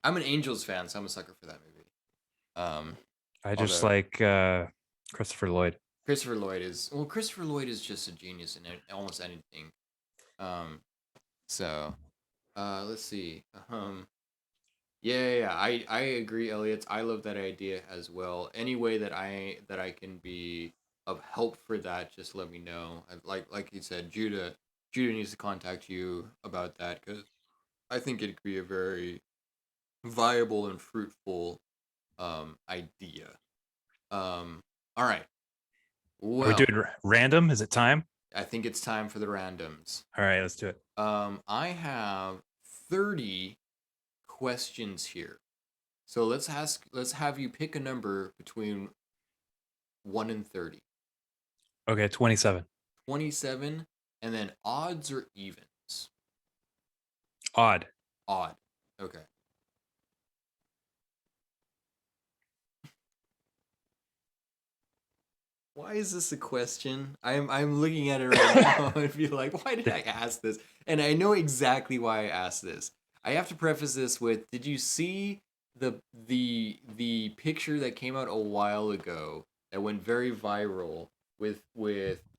I'm an Angels fan, so I'm a sucker for that movie. Um, I just although like Christopher Lloyd. Christopher Lloyd is just a genius in almost anything. Um, so let's see. Yeah. I agree, Elliot. I love that idea as well. Any way that I can be of help for that, just let me know. Like you said, Judah needs to contact you about that because I think it'd be a very viable and fruitful idea. All right. Are we Well, doing random? Is it time? I think it's time for the randoms. All right, let's do it. I have 30 questions here. So let's have you pick a number between 1 and 30. Okay, 27. 27 and then odds or evens. Odd. Odd. Okay. Why is this a question? I'm looking at it right now and feel like, why did I ask this? And I know exactly why I asked this. I have to preface this with, did you see the picture that came out a while ago that went very viral with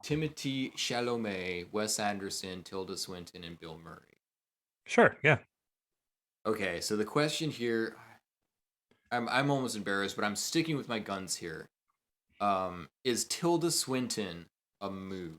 Timothy Chalamet, Wes Anderson, Tilda Swinton, and Bill Murray? Sure, yeah. Okay, so the question here, I'm almost embarrassed, but I'm sticking with my guns here. Is Tilda Swinton a mood?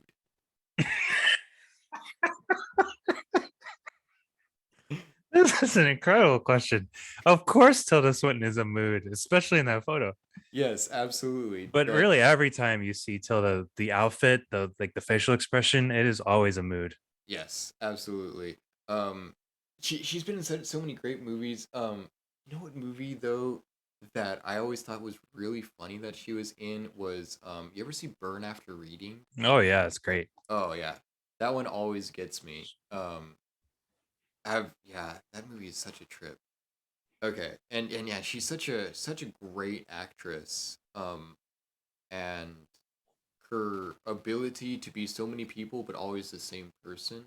This is an incredible question. Of course, Tilda Swinton is a mood, especially in that photo. Yes, absolutely. But really, every time you see Tilda, the outfit, the facial expression, it is always a mood. Yes, absolutely. Um, she's been in so many great movies. You know what movie though that I always thought was really funny that she was in was you ever see Burn After Reading? Oh yeah, it's great. Oh yeah, that one always gets me. I've yeah, that movie is such a trip. Okay, and yeah, she's such a great actress. And her ability to be so many people but always the same person.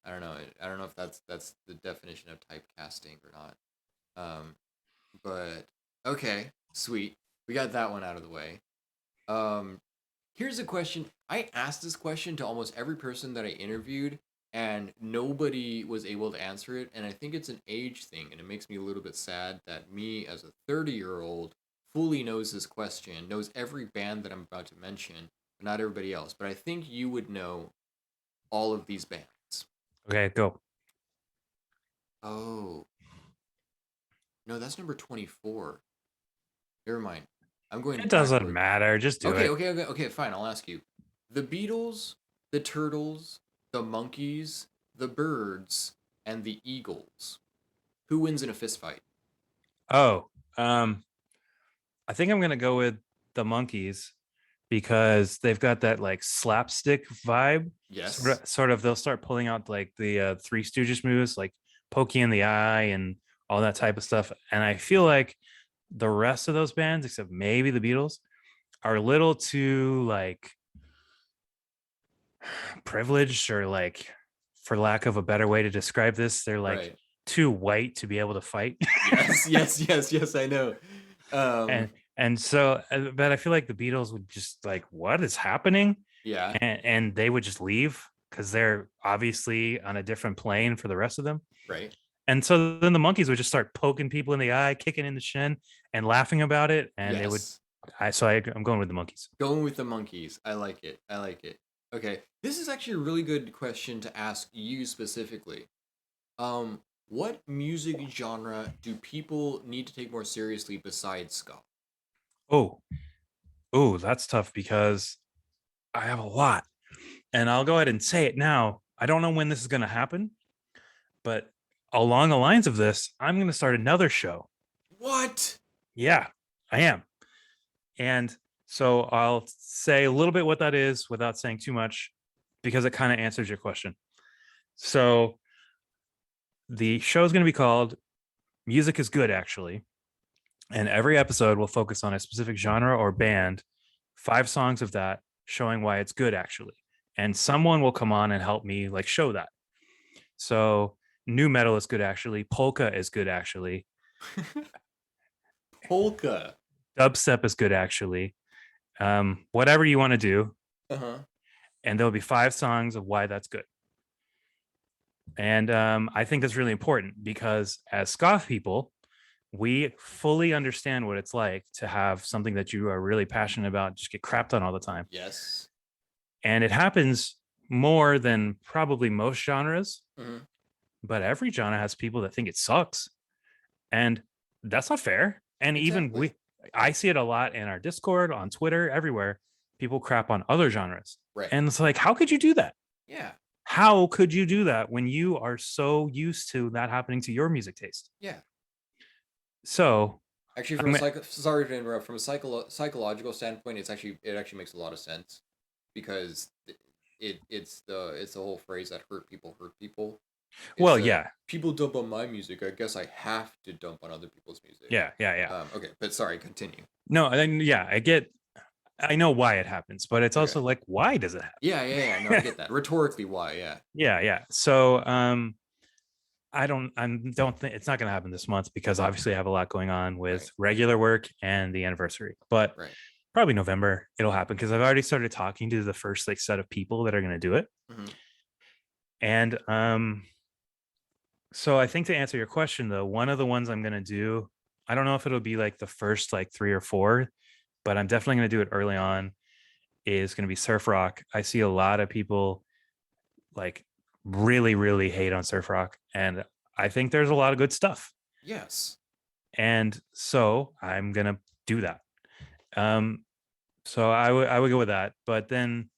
I don't know. I don't know if that's the definition of typecasting or not. Um, but okay, sweet. We got that one out of the way. Um, Here's a question. I asked this question to almost every person that I interviewed, and nobody was able to answer it. And I think it's an age thing, and it makes me a little bit sad that me, as a 30-year-old, fully knows this question, knows every band that I'm about to mention, but not everybody else. But I think you would know all of these bands. Okay, go. Oh, no, that's number 24. Never mind. I'm It going doesn't backward. matter. Just do it. Okay, fine. I'll ask you. The Beatles, the Turtles, the Monkeys, the Birds, and the Eagles. Who wins in a fist fight? Oh, um, I think I'm gonna go with the Monkeys because they've got that like slapstick vibe. Yes. Sort of. They'll start pulling out like the Three Stooges moves, like pokey in the eye and all that type of stuff. And I feel like the rest of those bands, except maybe the Beatles, are a little too like privileged or like, for lack of a better way to describe this, they're like Right. too white to be able to fight. Yes, yes, I know. and Um, and so but I feel like the Beatles would just like, what is happening? yeah, And they would just leave because they're obviously on a different plane for the rest of them. right. And so then the Monkeys would just start poking people in the eye, kicking in the shin, and laughing about it. And they would. Yes. I'm going with the Monkeys. Going with the Monkeys. I like it. I like it. Okay. This is actually a really good question to ask you specifically. Um, what music genre do people need to take more seriously besides ska? Oh, oh, that's tough because I have a lot, and I'll go ahead and say it now. I don't know when this is going to happen, but along the lines of this, I'm going to start another show. What? Yeah, I am. And so I'll say a little bit what that is without saying too much because it kind of answers your question. So the show is going to be called Music is Good, actually. And every episode will focus on a specific genre or band 5 songs of that showing why it's good actually. And someone will come on and help me like show that. So new metal is good actually, polka is good actually, Polka. dubstep is good actually. Whatever you want to do, Uh-huh. and there'll be 5 songs of why that's good. And I think that's really important because as ska people, we fully understand what it's like to have something that you are really passionate about just get crapped on all the time. Yes. And it happens more than probably most genres, Mm-hmm. but every genre has people that think it sucks. And that's not fair. And even Exactly. I see it a lot in our Discord, on Twitter, everywhere. People crap on other genres. Right. And it's like, how could you do that? Yeah. How could you do that when you are so used to that happening to your music taste? Yeah. So Actually, from I'm a sorry to interrupt. From a psychological standpoint, it actually makes a lot of sense because it's the whole phrase that hurt people. It's well, yeah, people dump on my music. I guess I have to dump on other people's music. yeah. Okay, but sorry, continue. No, and yeah, I know why it happens, but it's Okay. also like, why does it Yeah. No, I happen? get that. Rhetorically, why? Yeah. Yeah. So I don't think it's not going to happen this month because obviously I have a lot going on with Right. regular work and the anniversary. But Right. probably November it'll happen because I've already started talking to the first like set of people that are going to do it. Mm-hmm. And so I think to answer your question though, one of the ones I'm going to do, I don't know if it'll be like the first like 3 or 4, but I'm definitely going to do it early on, is going to be surf rock. I see a lot of people like really hate on surf rock, and I think there's a lot of good stuff. Yes. And so I'm going to do that. Um so I would go with that, but then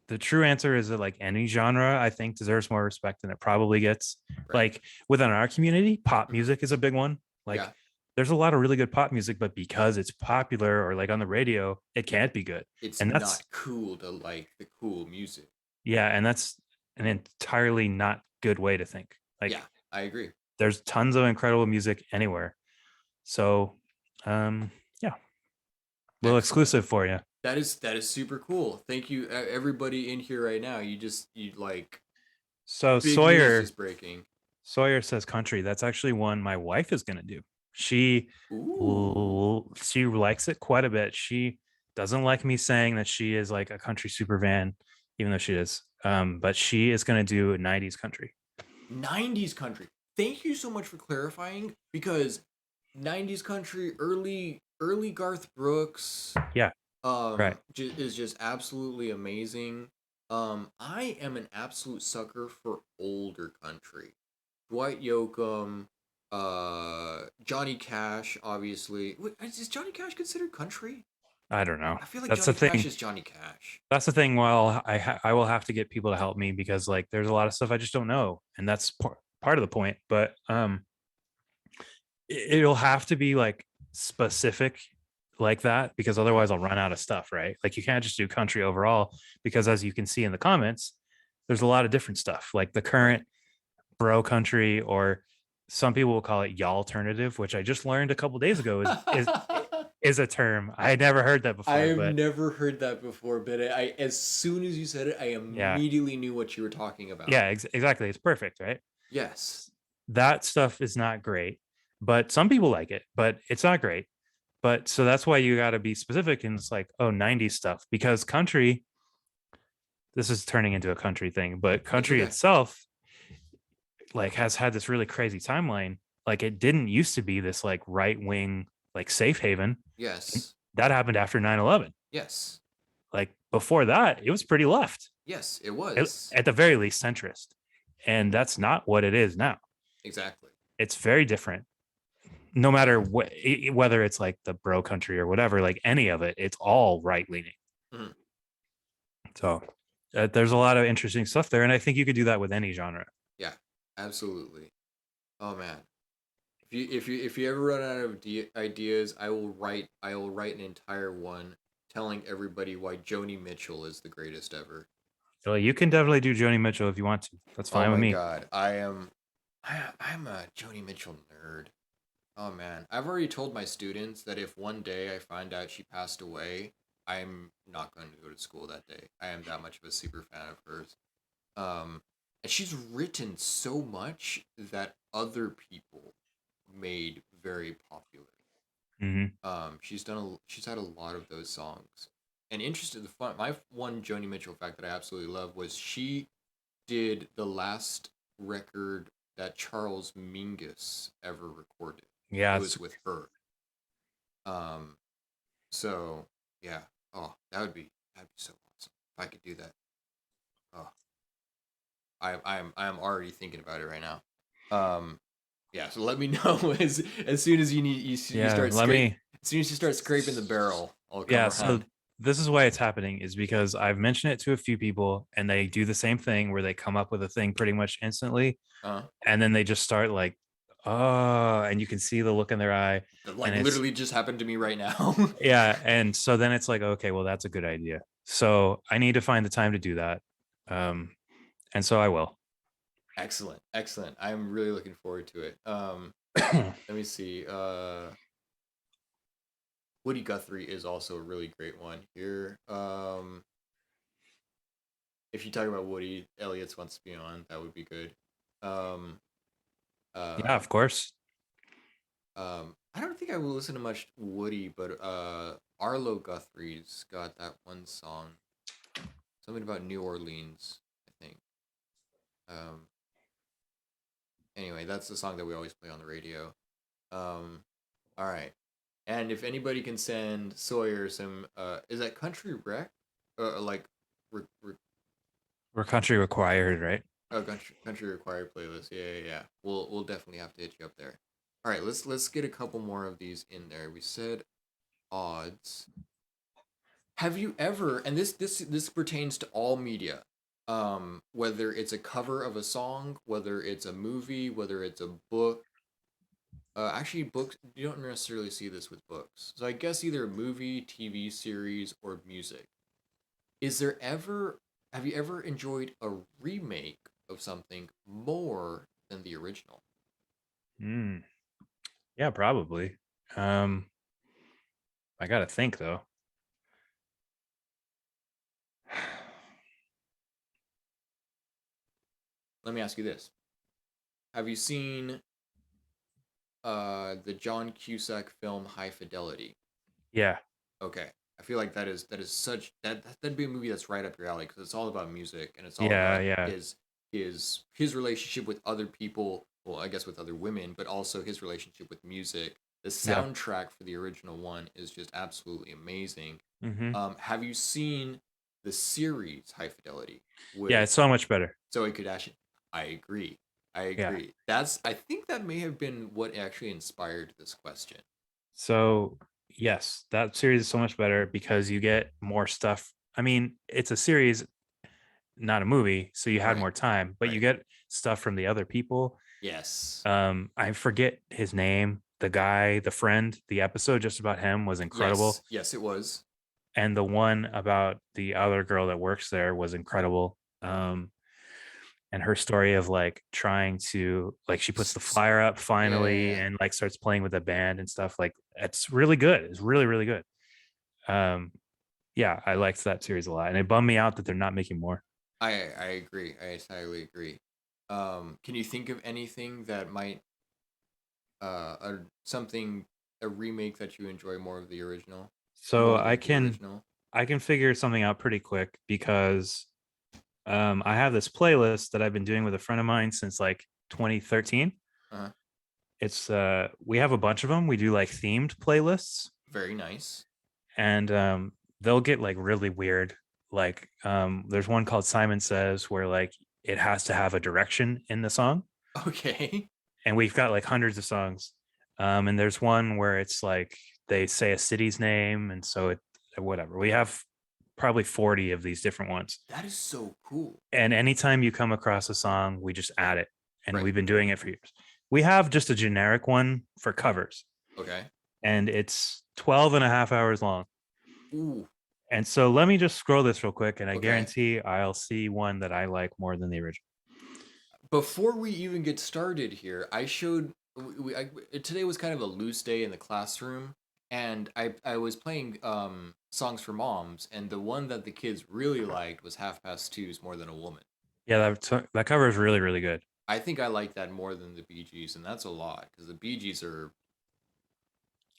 the true answer is that like any genre I think deserves more respect than it probably gets. Right. Like within our community, pop Mm-hmm. music is a big one. Like Yeah. there's a lot of really good pop music, but because it's popular or like on the radio, it can't be good. It's And that's not cool to like the cool music. yeah, and that's an entirely not good way to think. Yeah, Like I agree. there's tons of incredible music anywhere. So yeah, little Excellent. exclusive for you. That is super cool. Thank you, everybody in here right now. You like So big news Sawyer just breaking. Sawyer says country. That's actually one my wife is going to do. She Ooh, she likes it quite a bit. She doesn't like me saying that she is like a country super fan, even though she is. But she is going to do 90s country. 90s country. Thank you so much for clarifying because 90s country, early Garth Brooks, Yeah, right. is just absolutely amazing. I am an absolute sucker for older country. Dwight Yoakam, Johnny Cash, obviously. Wait, is Johnny Cash considered country? I don't know. I feel like That's the Johnny Cash thing. is Johnny Cash. That's the thing. Well, I will have to get people to help me because like there's a lot of stuff I just don't know, and that's part of the point. But it'll have to be like specific like that because Right. otherwise I'll run out of stuff, right? Like you can't just do country overall because as you can see in the comments, there's a lot of different stuff. Like the Right. current bro country, or some people will call it y'all alternative, which I just learned a couple days ago is a term. I had never heard that I before, have but never heard that before, but I as soon as you said it, I yeah. immediately knew what you were talking about. Yeah, exactly. It's perfect, right? Yes. That stuff is not great, but some people like it, but it's not great. But so that's why you got to be specific. And it's like, oh, 90s stuff, because country, this is turning into a country thing, but It's country okay. itself, like, has had this really crazy timeline. Like, it didn't used to be this like right wing, like safe haven. Yes. That happened after 9/11. Yes. Like, before that, it was pretty left, Yes, it was. at the very least, centrist. And that's not what it is now. Exactly. It's very different. No matter whether it's like the bro country or whatever, like any of it, it's all right leaning. Mhm. So there's a lot of interesting stuff there, and I think you could do that with any genre. Yeah, absolutely. Oh man. If you ever run out of ideas, I will write an entire one telling everybody why Joni Mitchell is the greatest ever. So you can definitely do Joni Mitchell if you want to. That's Oh fine with my me. god, I'm a Joni Mitchell nerd. Oh man, I've already told my students that if one day I find out she passed away, I'm not going to go to school that day. I am that much of a super fan of hers. Um, and she's written so much that other people made very popular. Hmm. She's had a lot of those songs. And interested the fun my one Joni Mitchell fact that I absolutely love was she did the last record that Charles Mingus ever recorded. Yeah, It it's was with her. Um, so yeah. Oh, that'd be so awesome if I could do that. Oh, I'm already thinking about it right now. Um, yeah. So let me know as soon as you yeah. start Let scrape me. as soon as you start scraping the barrel, I'll come Yeah, so around. this is why it's happening is because I've mentioned it to a few people and they do the same thing where they come up with a thing pretty much instantly Uh, and then they just start like, oh, and you can see the look in their eye that and like it's literally just happened to me right now. yeah, and so then it's like, okay, well that's a good idea. So I need to find the time to do that. Um and so I will. Excellent, excellent. I'm really looking forward to it. Let me see. Woody Guthrie is also a really great one here. If you talk about Woody, Elliot's wants to be on, that would be good. Um, Yeah, uh, of course. I don't think I will listen to much Woody, but Arlo Guthrie's got that one song, something about New Orleans, I think. Um, anyway, that's the song that we always play on the radio. Um, all right, and if anybody can send Sawyer some, is that Country Rec, like, re- re- We're country required, right? oh, country required playlist. Yeah, yeah, yeah. We'll definitely have to hit you up there. All right, let's get a couple more of these in there. We said odds. Have you ever, and this pertains to all media, whether it's a cover of a song, whether it's a movie, whether it's a book. Actually, books you don't necessarily see this with books. So I guess either a movie, TV series, or music. Is there ever have you ever enjoyed a remake of something more than the original? Mm, yeah, probably. Um I got to think though. Let me ask you this: have you seen the John Cusack film High Fidelity? Yeah. Okay, I feel like that is such that'd be a movie that's right up your alley because it's all about music and it's all Yeah, about yeah. his relationship with other people. Well, I guess with other women, but also his relationship with music. The Yeah. soundtrack for the original one is just absolutely amazing. Hmm. Have you seen the series High Fidelity Yeah, with it's so much better. Zoe Kardashian? I agree. I Yeah. agree. I think that may have been what actually inspired this question. So, yes, that series is so much better because you get more stuff. I mean, it's a series, not a movie, so you had Right. more time, but you Right. get stuff from the other people. Yes. I forget his name. The guy, the friend, the episode just about him was incredible. Yes. Yes, it was. And the one about the other girl that works there was incredible. And her story of like trying to like she puts the flyer up Yeah, yeah, finally yeah. and like starts playing with the band and stuff like it's really good. It's really really good. Um, yeah, I liked that series a lot, and it bummed me out that they're not making more. I agree. I entirely agree. Can you think of anything that might something a remake that you enjoy more of the original, So more I than the can original? I can figure something out pretty quick because I have this playlist that I've been doing with a friend of mine since like 2013. Uh, It's we have a bunch of them. We do like themed playlists, very nice. and they'll get like really weird. Like there's one called Simon Says where like it has to have a direction in the song, Okay. and we've got like hundreds of songs. And there's one where it's like they say a city's name, and so it whatever. We have probably 40 of these different ones. That is so cool. And anytime you come across a song, we just add it. And Right. we've been doing it for years. We have just a generic one for covers, Okay. and it's 12 and a half hours long. Ooh. And so let me just scroll this real quick, and I Okay. guarantee I'll see one that I like more than the original. Before we even get started here, I showed today was kind of a loose day in the classroom, and I was playing songs for moms, and the one that the kids really liked was Half Past Two's More Than a Woman. Yeah, that cover is really really good. I think I like that more than the Bee Gees, and that's a lot because the Bee Gees are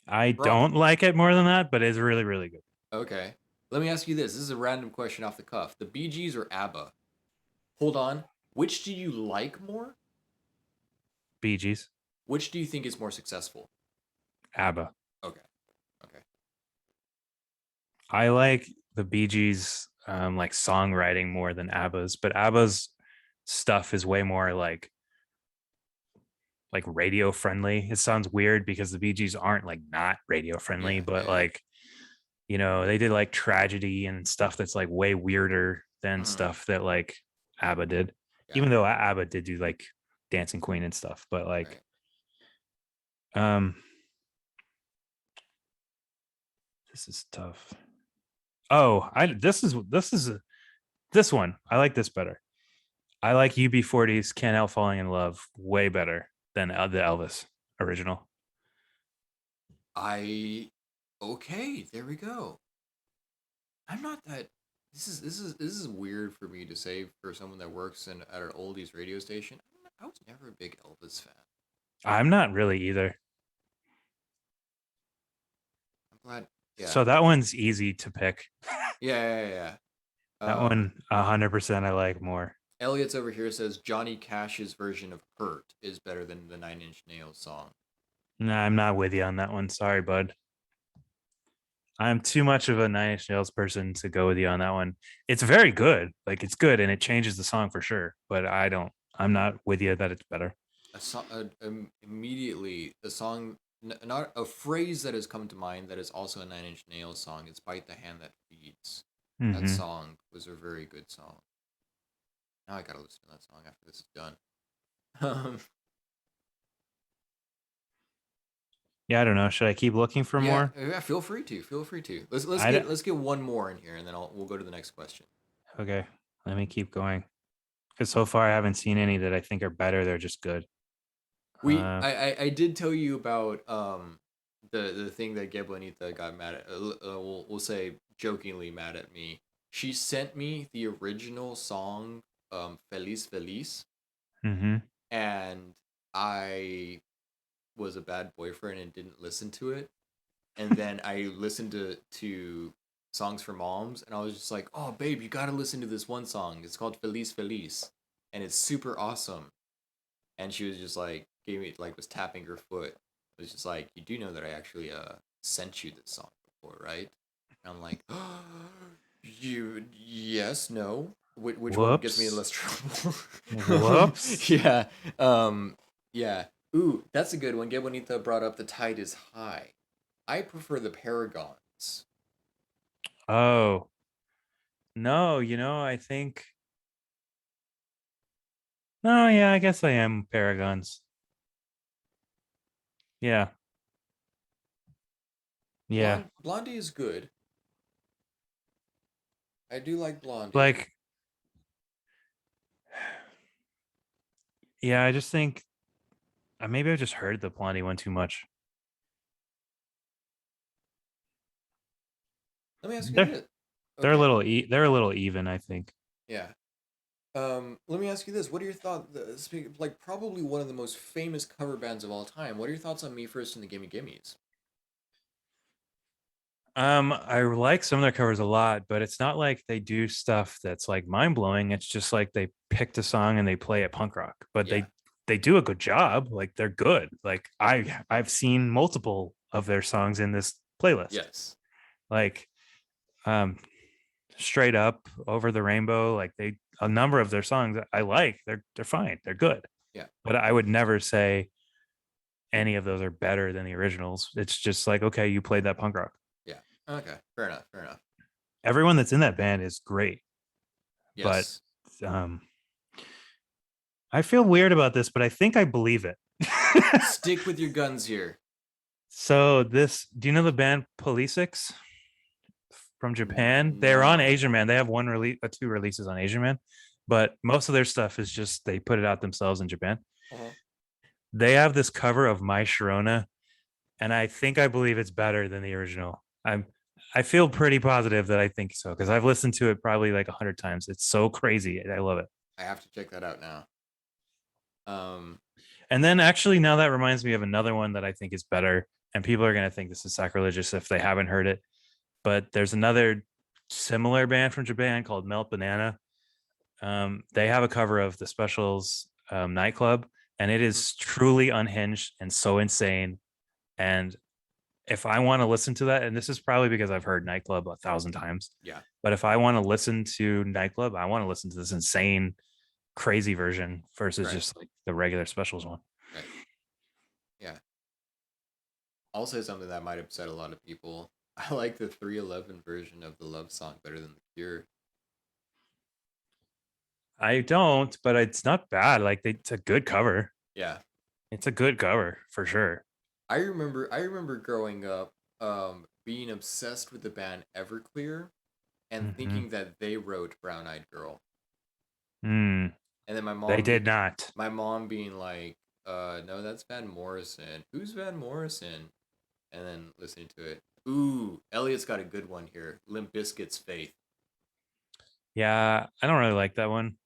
I bro. don't like it more than that, but it's really really good. Okay, let me ask you this. This is a random question off the cuff. The Bee Gees or ABBA? Hold on. Which do you like more? Bee Gees, Which do you think is more successful? ABBA. Okay. Okay. I like the Bee Gees like songwriting more than ABBA's, but ABBA's stuff is way more like radio friendly. It sounds weird because the Bee Gees aren't like not radio friendly, Yeah. but Yeah. like they did like tragedy and stuff that's like way weirder than Mm-hmm. stuff that like ABBA did. Got Even it. though ABBA did do like Dancing Queen and stuff, but like Right. um this is tough. Oh, I this one. I like this better. I like UB40's Can't Help Falling in Love way better than the Elvis original. I okay. There we go. I'm not that. This is weird for me to say for someone that works in at an oldies radio station. I was never a big Elvis fan. I'm not really either. I'm glad. Yeah. So that one's easy to pick. Yeah. Yeah. That Yeah. one 100% I like more. Elliot's over here says Johnny Cash's version of "Hurt" is better than the Nine Inch Nails song. Nah, I'm not with you on that one. Sorry, bud. I'm too much of a Nine Inch Nails person to go with you on that one. It's very good. Like it's good and it changes the song for sure. But I'm not with you that it's better. A song immediately the song, not a phrase that has come to mind that is also a Nine Inch Nails song is "Bite the Hand That Feeds." That Mm-hmm. song was a very good song. Now I gotta listen to that song after this is done. Yeah, I don't know. Should I keep looking for Yeah, more? yeah. Feel free to. Feel free to. Let's I get let's get one more in here, and then we'll go to the next question. okay. Let me keep going because so far I haven't seen any that I think are better. They're just good. We I did tell you about the thing that Geblanita got mad at. We'll say jokingly mad at me. She sent me the original song, Feliz Feliz, Mm-hmm. and I was a bad boyfriend and didn't listen to it. And then I listened to songs for moms, and I was just like, "Oh, babe, you gotta listen to this one song. It's called Feliz Feliz, and it's super awesome." And she was just like, gave me like was tapping her foot. It was just like, "You do know that I actually sent you this song before, right?" And I'm like, "Oh, you yes no." Which one gets me in Whoops. less trouble? Whoops. Yeah. Yeah. Ooh, that's a good one. Get Juanita brought up the tide is high. I prefer the Paragons. Oh no, I think no, yeah, I guess I am Paragons. Yeah, yeah. Blondie is good. I do like Blondie. Like, yeah, I just think maybe I just heard the Blondie one too much. Let me ask you They're this. Okay. they're a little even, I think. Yeah. Let me ask you this. What are your thoughts? Like probably one of the most famous cover bands of all time. What are your thoughts on Me First and the Gimme Gimmes? I like some of their covers a lot, but it's not like they do stuff that's like mind blowing. It's just like they picked a song and they play it punk rock, but Yeah. they do a good job. Like they're good. Like I've seen multiple of their songs in this playlist. Yes. Like um straight up over the rainbow, like they a number of their songs I like. They're fine. They're good. Yeah. But I would never say any of those are better than the originals. It's just like, okay, you played that punk rock. Yeah. Okay. Fair enough. Fair enough. Everyone that's in that band is great, but Yes. um I feel weird about this, but I think I believe it. Stick with your guns here. So this, do you know the band Polisics from Japan? They're on No. Asian Man. They have one release, two releases on Asian Man, but most of their stuff is just they put it out themselves in Japan. Uh-huh. They have this cover of My Sharona, and I think I believe it's better than the original. I feel pretty positive that I think so because I've listened to it probably like 100 times. It's so crazy. I love it. I have to check that out now. Um, And then actually, now that reminds me of another one that I think is better. And people are going to think this is sacrilegious if they haven't heard it. But there's another similar band from Japan called Melt Banana. They have a cover of the Specials nightclub, and it mhm, is truly unhinged and so insane. And if I want to listen to that, and this is probably because I've heard nightclub 1,000 times, yeah, but if I want to listen to nightclub, I want to listen to this insane, crazy version versus right, just like the regular Specials one. right, yeah. I'll say something that might upset a lot of people. I like the 311 version of the love song better than the Cure. I don't, but it's not bad. Like it's a good cover. Yeah, It's a good cover for sure. I remember growing up, being obsessed with the band Everclear and Mm-hmm. thinking that they wrote Brown Eyed Girl. Mm, And then they did not. my mom being like, no, that's Van Morrison. Who's Van Morrison? And then listening to it. Ooh, Elliot's got a good one here. Limp Bizkit's Faith. Yeah, I don't really like that one.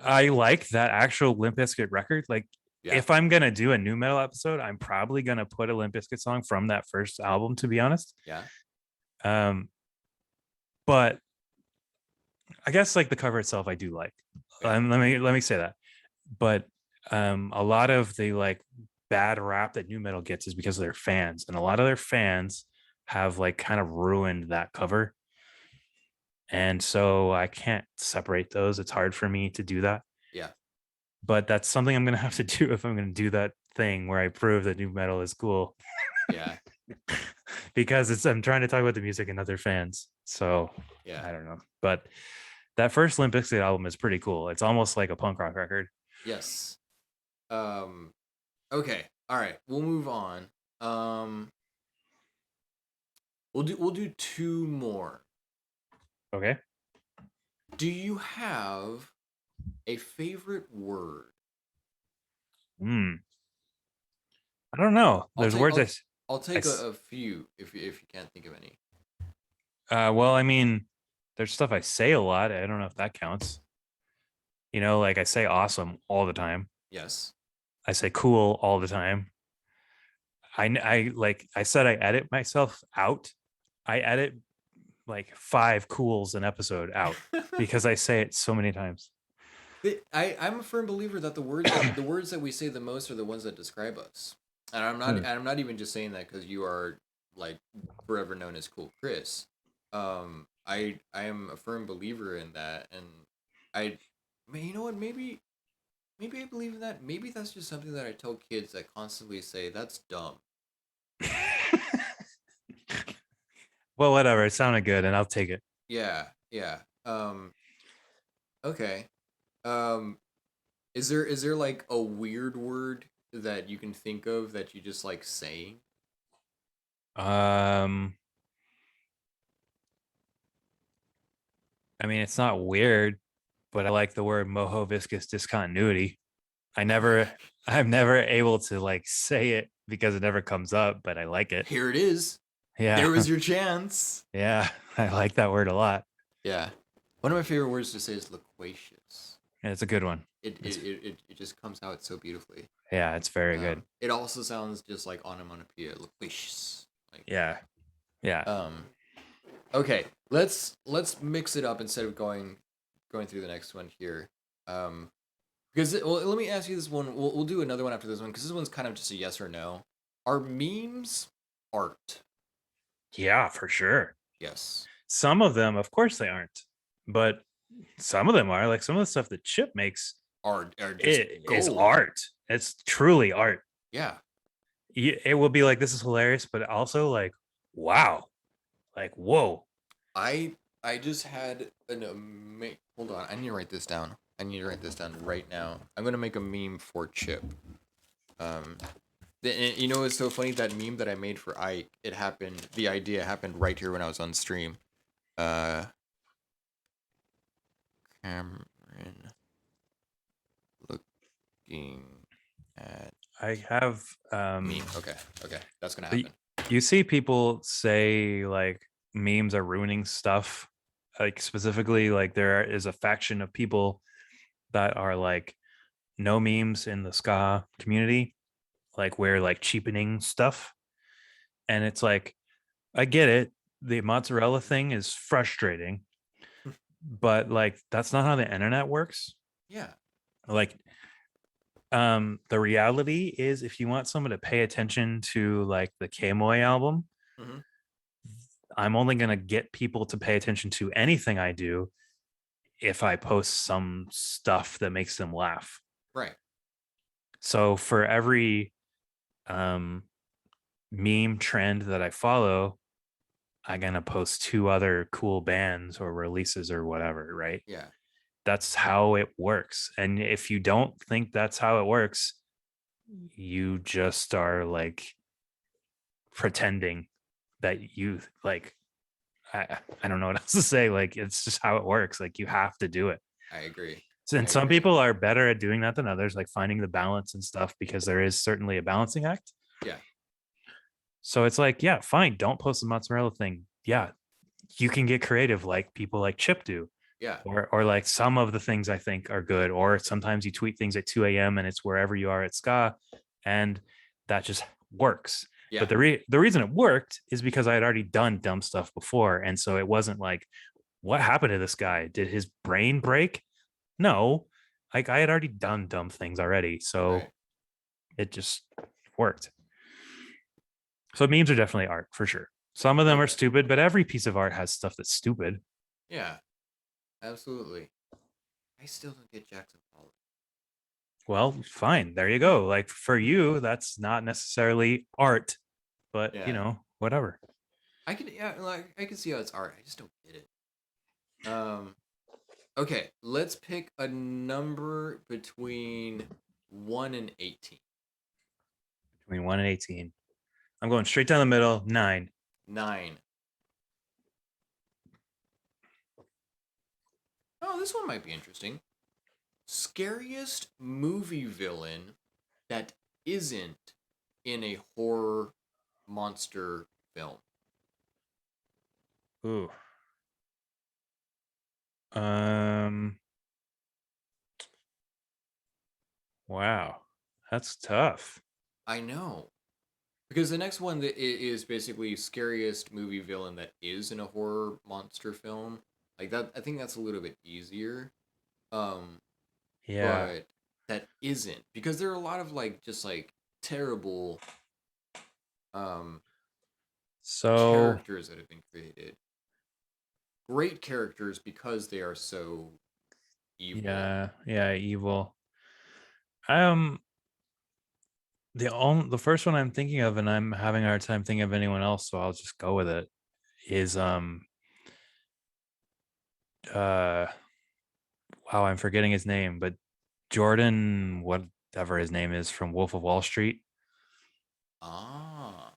I like that actual Limp Bizkit record. Like, Yeah, if I'm gonna do a new metal episode, I'm probably gonna put a Limp Bizkit song from that first album, to be honest. yeah, Um, but I guess like the cover itself, I do like. yeah, Let me say that. But a lot of the like bad rap that new metal gets is because of their fans, and a lot of their fans have like kind of ruined that cover, and so I can't separate those. It's hard for me to do that, yeah, but that's something I'm gonna have to do if I'm gonna do that thing where I prove that new metal is cool yeah, because it's I'm trying to talk about the music and other fans. So yeah. I don't know, but that first Limp Bizkit album is pretty cool. It's almost like a punk rock record. Yes. Um, okay. All right. We'll move on. Um, we'll do two more. Okay. Do you have a favorite word? Hmm. I don't know. I'll There's take words I'll I, I'll I take a few if you can't think of any. well, I mean, there's stuff I say a lot. I don't know if that counts. Like I say awesome all the time. Yes. I say cool all the time. I said I edit myself out. I edit like 5 cools an episode out because I say it so many times. I'm a firm believer that the words that we say the most are the ones that describe us. And Hmm. I'm not even just saying that because you are like forever known as Cool Chris. I am a firm believer in that, and I, man, you know what? Maybe I believe in that. Maybe that's just something that I tell kids that constantly say that's dumb. Well, whatever. It sounded good, and I'll take it. Yeah, yeah. Okay. Um, is there like a weird word that you can think of that you just like saying? Um, I mean, it's not weird, but I like the word moho viscous discontinuity. I Oh my never, god. I'm never able to like say it because it never comes up, but I like it. Here it is. Yeah, There was your chance. yeah, I like that word a lot. Yeah. One of my favorite words to say is loquacious. Yeah, it's a good one. It it, It's it, it, it just comes out so beautifully. yeah, it's very good. It also sounds just like onomatopoeia, loquacious. Like Yeah, yeah. um okay, let's mix it up instead of going through the next one here. Um well, let me ask you this one. We'll do another one after this one because this one's kind of just a yes or no. Are memes art? Yeah, for sure. Yes. Some of them, of course, they aren't, but some of them are. Like some of the stuff that Chip makes, Are just it is gold. art. It's truly art. Yeah. It will be like this is hilarious, but also like, wow, like whoa. I I just had an hold on. I need to write this down. I need to write this down right now. I'm gonna make a meme for Chip. Um, you know it's so funny that meme that I made for Ike. It happened. The idea happened right here when I was on stream. Uh, Cameron looking at I I have Meme. Okay. Okay. That's gonna y- happen. you see people say like memes are ruining stuff. Like specifically, like there is a faction of people that are like no memes in the ska community, like we're like cheapening stuff. And it's like, I get it. The mozzarella thing is frustrating, but like that's not how the internet works. Yeah. Like the reality is if you want someone to pay attention to like the K-Moy album, Hmm. I'm only going to get people to pay attention to anything I do if I post some stuff that makes them laugh. Right. So for every um meme trend that I follow, I'm going to post two other cool bands or releases or whatever, right? Yeah. That's how it works. And if you don't think that's how it works, you just are like pretending that you like I don't know what else to say. Like it's just how it works. Like you have to do it. I agree. I And some agree. people are better at doing that than others, like finding the balance and stuff, because there is certainly a balancing act. Yeah. So it's like, yeah, fine, don't post the mozzarella thing. Yeah, you can get creative like people like Chip do. Yeah. Or like some of the things I think are good. Or sometimes you tweet things at 2 a.m. and it's wherever you are at Ska, and that just works. But Yeah. the reason it worked is because I had already done dumb stuff before, and so it wasn't like, what happened to this guy? Did his brain break? No, like I had already done dumb things already, Right. so it just worked. So memes are definitely art for sure. Some of them are Okay. stupid, but every piece of art has stuff that's stupid. Yeah. Absolutely. I still don't get Jackson Pollock. Well, fine. There you go. Like for you, that's not necessarily art, but you Yeah. know, whatever. I can, yeah, like I can see how it's art. I just don't get it. Um okay, let's pick a number between 1 and 18. Between 1 and 18. I'm going straight down the middle, 9. 9. Oh, this one might be interesting. Scariest movie villain that isn't in a horror monster film. Ooh. Um, wow. That's tough. I know. Because the next one that is basically scariest movie villain that is in a horror monster film. Like that, I think that's a little bit easier. Um, Yeah. but that isn't, because there are a lot of like just like terrible um So, characters that have been created. Great characters because they are so evil. yeah, yeah, evil. Um, the first one I'm thinking of, and I'm having a hard time thinking of anyone else, so I'll just go with it. Is uh wow, I'm forgetting his name, but Jordan, whatever his name is from Wolf of Wall Street. Ah,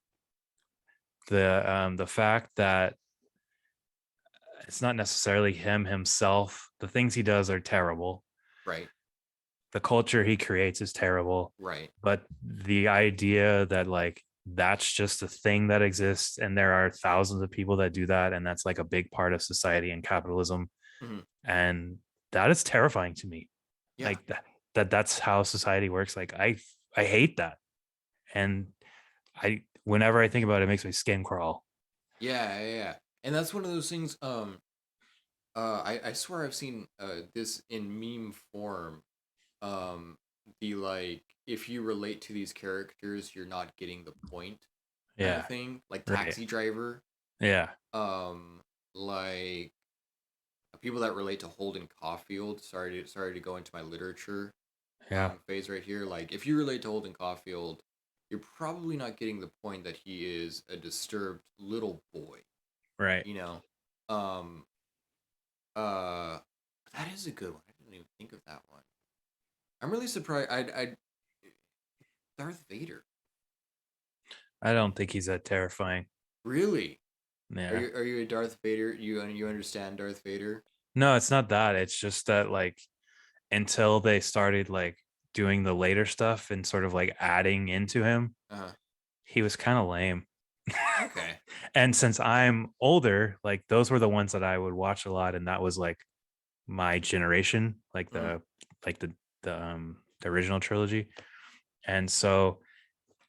The fact that it's not necessarily him himself. The things he does are terrible. right, The culture he creates is terrible. right. But the idea that like that's just a thing that exists and there are thousands of people that do that and that's like a big part of society and capitalism, Hmm. and that is terrifying to me. Yeah, Like that's how society works. Like I hate that. And I whenever I think about it, it makes my skin crawl. yeah, yeah, yeah. And that's one of those things. I swear I've seen this in meme form. The like, if you relate to these characters, you're not getting the point, kind of Yeah. thing. Like Right. Taxi Driver. Yeah. Like people that relate to Holden Caulfield. Sorry to go into my literature Yeah. phase right here. Like if you relate to Holden Caulfield, you're probably not getting the point that he is a disturbed little boy. Right. You know, um, uh, that is a good one. I didn't even think of that one. I'm really surprised. I Darth Vader. I don't think he's that terrifying. Really? Yeah. Are you a Darth Vader? You understand Darth Vader? No, it's not that. It's just that like until they started like doing the later stuff and sort of like adding into him, Uh-huh. he was kind of lame. Okay. And since I'm older, like those were the ones that I would watch a lot, and that was like my generation, like Mhm. the original trilogy. And so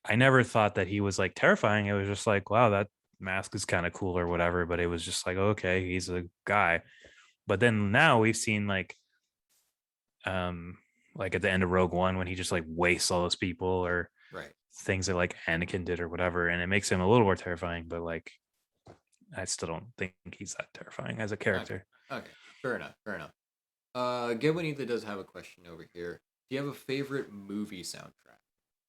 I never thought that he was like terrifying. It was just like, wow, that mask is kind of cool or whatever. But it was just like, okay, he's a guy. But then now we've seen um like at the end of Rogue One when he just like wastes all those people, or Right. things that like Anakin did or whatever, and it makes him a little more terrifying. But like, I still don't think he's that terrifying as a Okay. character. Okay. Fair enough. Fair enough. Gabonita does have a question over here. Do you have a favorite movie soundtrack?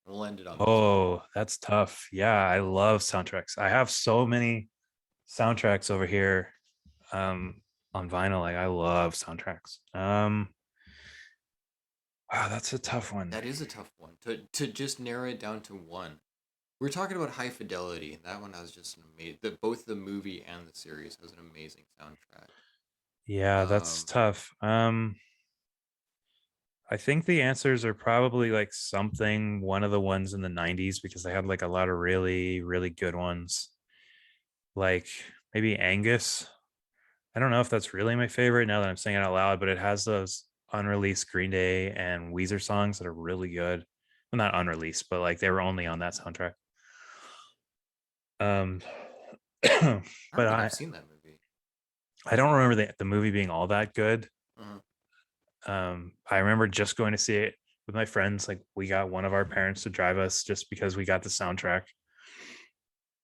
We'll end it on this one. Oh, that's tough. Yeah, I love soundtracks. I have so many soundtracks over here on vinyl. Like I love soundtracks. Wow, that's a tough one. That is a tough one to just narrow it down to one. We're talking about High Fidelity, and that one has just an amazing. Both the movie and the series has an amazing soundtrack. Yeah, that's Um, tough. I think the answers are probably like something one of the ones in the 90s, because they had like a lot of really really good ones. Like maybe Angus. I don't know if that's really my favorite now that I'm saying it out loud, but it has those unreleased Green Day and Weezer songs that are really good. Well, not unreleased, but like they were only on that soundtrack. Um, but I don't think I've I seen that movie. I don't remember the movie being all that good. Uh-huh. I remember just going to see it with my friends. Like we got one of our parents to drive us just because we got the soundtrack.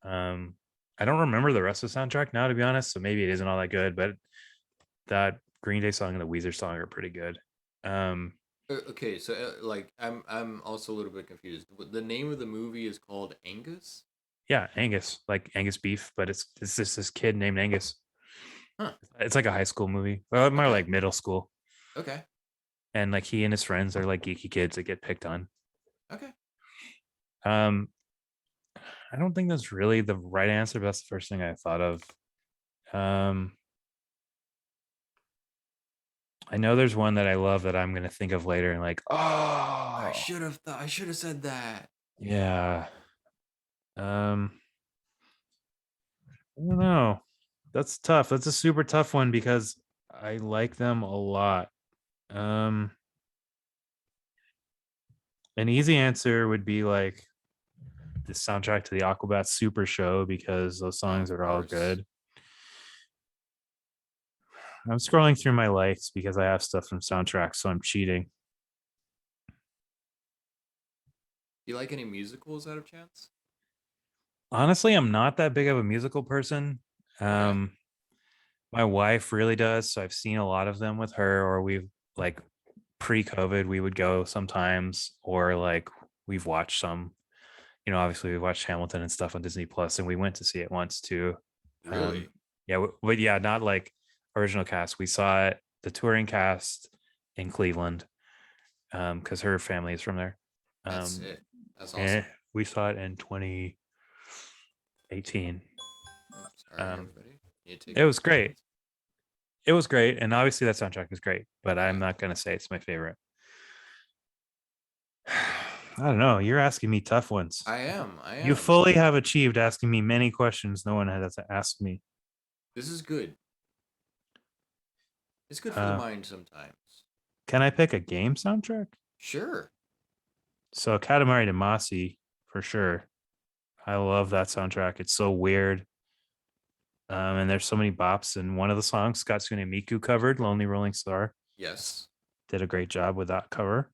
Um, I don't remember the rest of the soundtrack now, to be honest. So maybe it isn't all that good, but that Green Day song and the Weezer song are pretty good. Um, Okay, so like I'm also a little bit confused. The name of the movie is called Angus. yeah, Angus, like Angus beef, but it's just this kid named Angus. Huh. It's like a high school movie, well, more Okay. like middle school, Okay. and like he and his friends are like geeky kids that get picked on. Okay. Um, I don't think that's really the right answer, but that's the first thing I thought of. Um, I know there's one that I love that I'm gonna think of later, and like, oh, I should have said that. yeah. Um, I don't know. That's tough. That's a super tough one because I like them a lot. Um, an easy answer would be like the soundtrack to the Aquabat Super Show, because those Oh, songs of are all course. good. I'm scrolling through my likes because I have stuff from soundtracks, so I'm cheating. Do you like any musicals out of chance? Honestly, I'm not that big of a musical person. Okay. Um, my wife really does, so I've seen a lot of them with her, or we've like pre-COVID, we would go sometimes, or like we've watched some. Obviously we watched Hamilton and stuff on Disney Plus, and we went to see it once too. Um, Really? yeah, but yeah, not like original cast. We saw it, the touring cast in Cleveland, because her family is from there. That's Um, it. That's and awesome. we saw it in 2018. Oh, sorry, Um, everybody. You take it my was great. condolences. It was great, and obviously that soundtrack is great. But I'm Yeah, not gonna say it's my favorite. I don't know. You're asking me tough ones. I am. I You am. fully have achieved asking me many questions no one has asked me. This is good. It's good for the Uh, mind sometimes. can I pick a game soundtrack? Sure. So Katamari Damacy for sure. I love that soundtrack. It's so weird. And there's so many bops. And one of the songs Scott Miku covered, Lonely Rolling Star, Yes. did a great job with that cover.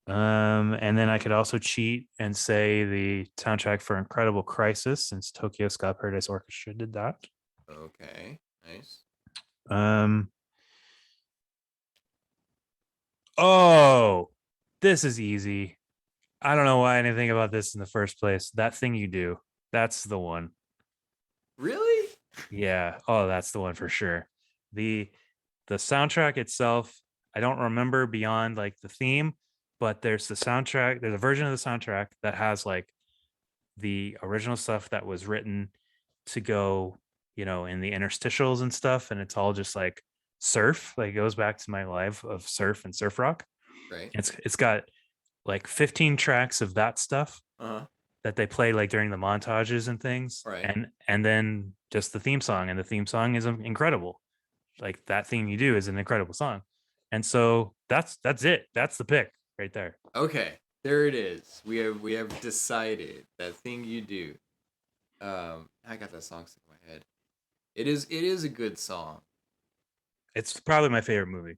And then I could also cheat and say the soundtrack for Incredible Crisis, since Tokyo Ska Paradise Orchestra did that. Okay. Nice. Um, oh, this is easy. I don't know why I didn't think about this in the first place. That thing you do. That's the one. Really? Yeah. Oh, that's the one for sure. The the soundtrack itself, I don't remember beyond like the theme, but there's the soundtrack, there's a version of the soundtrack that has like the original stuff that was written to go, in the interstitials and stuff, and it's all just like surf, like it goes back to my life of surf and surf rock. Right. It's got like 15 tracks of that stuff Uh-huh. that they play like during the montages and things, Right. and then just the theme song, and the theme song is incredible. Like that thing you do is an incredible song, and so that's it. That's the pick right there. Okay. There it is. We have decided that thing you do. I got that song stuck in my head. It is a good song. It's probably my favorite movie.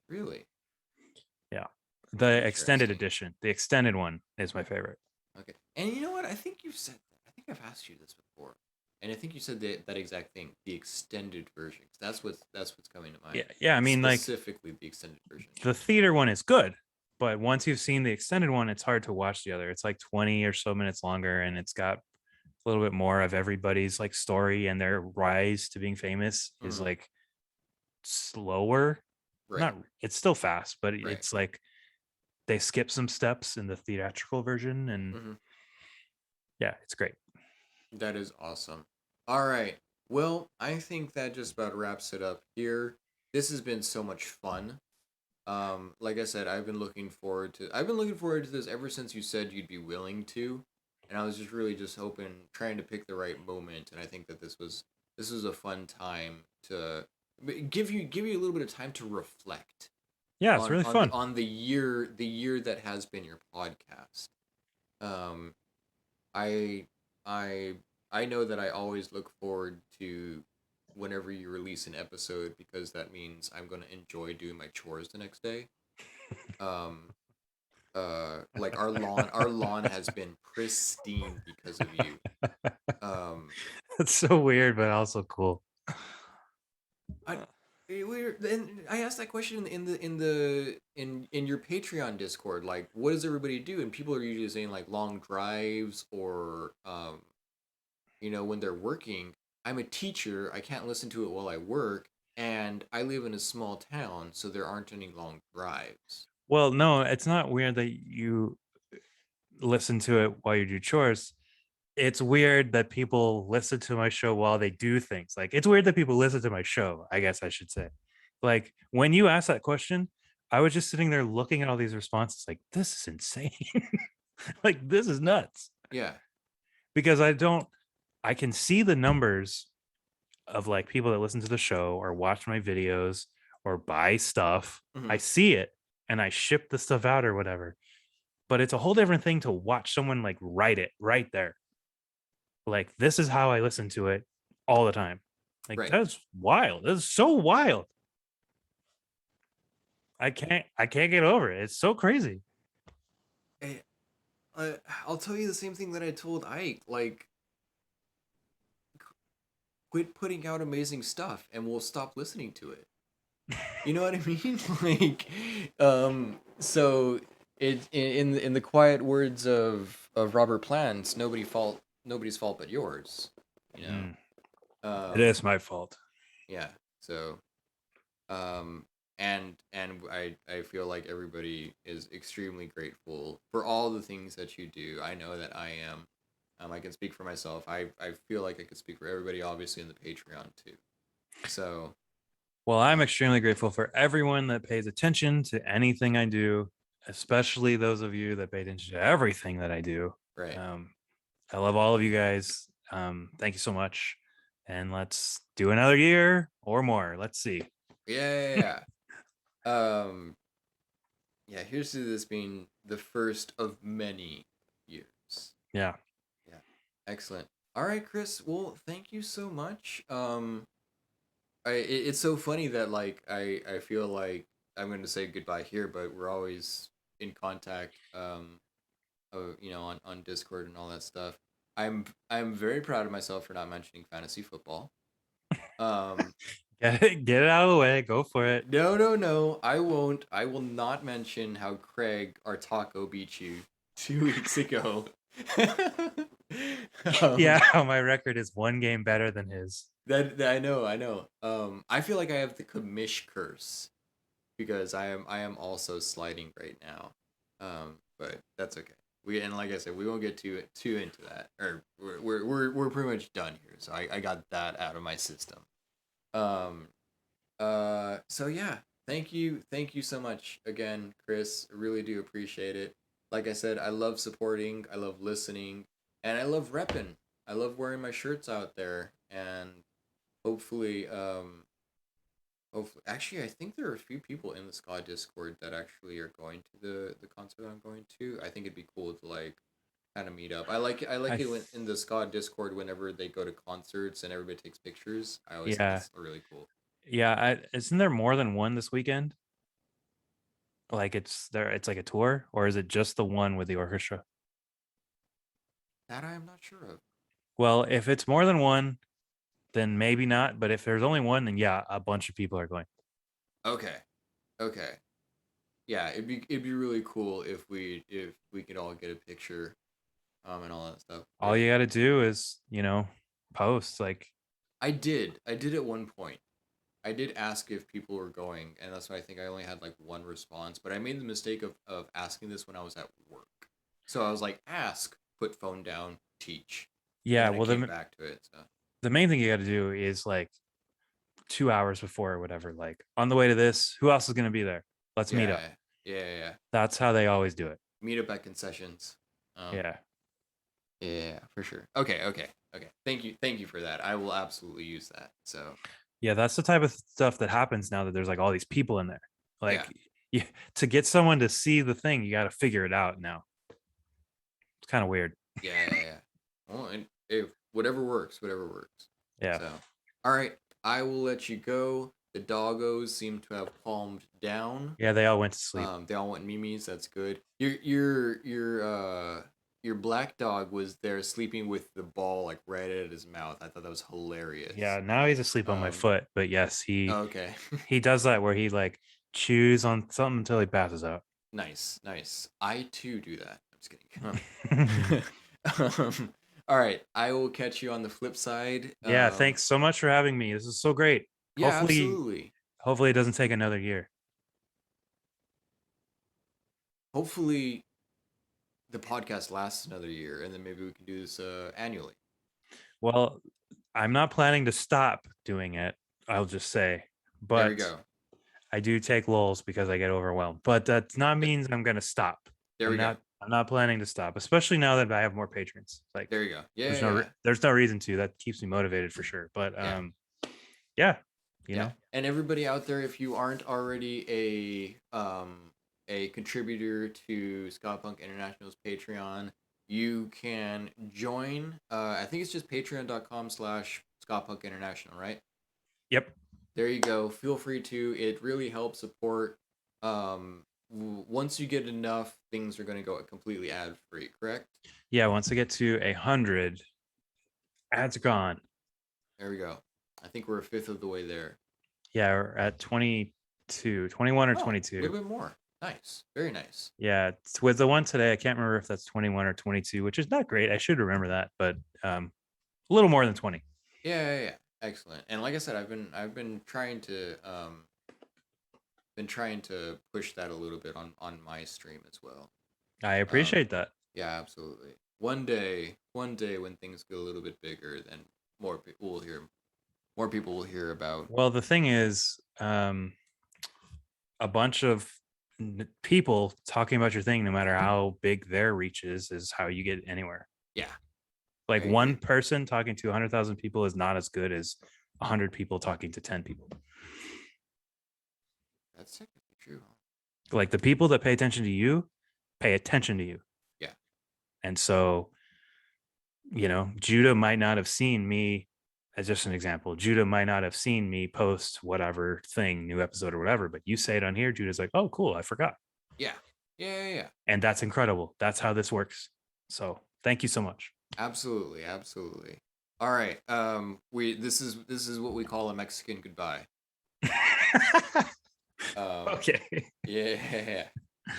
Really Yeah, the extended interesting. edition, the extended one, is my favorite. Okay. And you know what? I think you've said that. I think I've asked you this before. And I think you said that exact thing, the extended version. 'Cause that's what's coming to mind. Yeah, yeah. I mean, like Specifically the extended version. the theater one is good, but once you've seen the extended one, it's hard to watch the other. It's like 20 or so minutes longer, and it's got a little bit more of everybody's like story, and their rise to being famous is Hmm. like slower. Right. Not, it's still fast, but Right. it's like they skip some steps in the theatrical version, and Hmm. yeah, it's great. That is awesome. All right. Well, I think that just about wraps it up here. This has been so much fun. Like I said, I've been looking forward to this ever since you said you'd be willing to, and I was just really just hoping, trying to pick the right moment, and I think that this was a fun time to give you a little bit of time to reflect Yeah, it's on really on the fun. on the year that has been your podcast. Um, I I I know that I always look forward to whenever you release an episode because that means I'm gonna enjoy doing my chores the next day. Um, like our lawn has been pristine because of you. Um, It's so weird, but also cool. I and I asked that question in your Patreon Discord. Like, what does everybody do? And people are usually saying like long drives or when they're working. I'm a teacher. I can't listen to it while I work, and I live in a small town, so there aren't any long drives. Well, no, it's not weird that you listen to it while you do chores. It's weird that people listen to my show while they do things. Like it's weird that people listen to my show, I guess I should say. Like when you asked that question, I was just sitting there looking at all these responses like this is insane. Like this is nuts. Yeah. Because I can see the numbers of like people that listen to the show or watch my videos or buy stuff. I Hmm. see it and I ship the stuff out or whatever. But it's a whole different thing to watch someone like write it right there. Like this is how I listen to it all the time. Like Right. that's wild. That's so wild. I can't get over it. It's so crazy. Eh, I'll tell you the same thing that I told Ike. Like, quit putting out amazing stuff, and we'll stop listening to it. You know what I mean? Like, so in the quiet words of Robert Plant, nobody's fault but yours. You Mm, know. it is my fault. Yeah. So um and I feel like everybody is extremely grateful for all the things that you do. I know that I am. I can speak for myself. I feel like I could speak for everybody, obviously, in the Patreon too. So Well, I'm um, extremely grateful for everyone that pays attention to anything I do, especially those of you that pay attention to everything that I do. right. Um, I love all of you guys. Thank you so much. And let's do another year or more. Let's see. Yeah, yeah, yeah. Yeah, here's to this being the first of many years. Yeah. Yeah. Excellent. All right, Chris. Well, thank you so much. It's so funny that like I feel like I'm going to say goodbye here, but we're always in contact. On Discord and all that stuff. I'm very proud of myself for not mentioning fantasy football. Um, Get it out of the way. Go for it. no, no, no, I won't. I will not mention how Craig our taco beat you 2 weeks ago. Yeah, um, my record is one game better than his. that I know, I know. I feel like I have the commish curse because I am also sliding right now. But that's okay. And like I said, we won't get too into that. Or we're pretty much done here. So I got that out of my system. Um. So yeah. Thank you so much again, Chris. I really do appreciate it. Like I said, I love supporting, I love listening, and I love repping. I love wearing my shirts out there, and hopefully, hopefully, actually, I think there are a few people in the Ska Discord that actually are going to the concert I'm going to. I think it'd be cool to like kind of meet up. I I like it th- when in the Ska Discord whenever they go to concerts and everybody takes pictures. I always think yeah, that's really cool. yeah. Isn't there more than one this weekend? Like it's like a tour, or is it just the one with the orchestra? That I am not sure of. Well, if it's more than one, then maybe not. But if there's only one, then yeah, a bunch of people are going. Okay, okay, yeah, it'd be really cool if we could all get a picture, and all that stuff. All you got to do is, post like, I did at one point. I did ask if people were going, and that's why I think I only had like one response. But I made the mistake of asking this when I was at work. So I was like, ask, put phone down, teach, and yeah. then I Well, came back to it. So the main thing you got to do is like 2 hours before or whatever, like on the way to this, who else is going to be there? Let's meet up. yeah, yeah. That's how they always do it. Meet up at concessions. Um, Yeah. yeah, for sure. Okay. Thank you for that. I will absolutely use that. So Yeah. That's the type of stuff that happens now that there's like all these people in there. yeah, Like, you, to get someone to see the thing, you got to figure it out now. It's kind of weird. yeah. Well, and if whatever works, whatever works. Yeah. So, all right, I will let you go. The doggos seem to have calmed down. Yeah. They all went to sleep. They all want mimis. That's good. Your black dog was there sleeping with the ball like right at his mouth. I thought that was hilarious. Yeah. Now he's asleep on my Um, foot. But yes, okay. he does that where he like chews on something until he passes out. Nice. I too do that. I'm just kidding. All right. I will catch you on the flip side. Yeah. Thanks so much for having me. This is so great. Yeah, Hopefully, absolutely. hopefully it doesn't take another year. Hopefully, the podcast lasts another year, and then maybe we can do this annually. Well, I'm not planning to stop doing it. I'll just say, There we but go. I do take lulls because I get overwhelmed. But that's not Th- means I'm going to stop. There I'm we go. not. I'm not planning to stop, especially now that I have more patrons. Like, There you go. Yeah. there's no reason to. That keeps me motivated for sure. But Yeah. yeah, you Yeah. know, And everybody out there, if you aren't already a contributor to Ska Punk International's Patreon, you can join. I think it's just patreon.com/Ska Punk International, right? yep, There you go. Feel free to. It really helps support. Once you get enough, things are going to go completely ad free. Correct? yeah. Once I get to 100, ads are gone. There we go. I think we're a fifth of the way there. Yeah, we're at 22, 21 or Oh, a 22. little bit more. Nice. Very nice. Yeah, it's with the one today. I can't remember if that's 21 or 22, which is not great. I should remember that, but a little more than 20. Yeah. Excellent. And like I said, I've been trying to push that a little bit on my stream as well. I Um, appreciate that. yeah, absolutely. One day when things get a little bit bigger, then more people will hear about. Well, the thing is, a bunch of people talking about your thing, no matter how big their reach is how you get anywhere. Yeah, I Like one agree. person talking to 100,000 people is not as good as 100 people talking to 10 people. That's technically true. Huh? Like the people that pay attention to you pay attention to you. Yeah, And so, Judah might not have seen me, as just an example. Judah might not have seen me post whatever thing, new episode or whatever, but you say it on here. Judah's like, oh, cool. I forgot. yeah, yeah. And that's incredible. That's how this works. So thank you so much. Absolutely. All right. We this is what we call a Mexican goodbye. Um, Okay. yeah.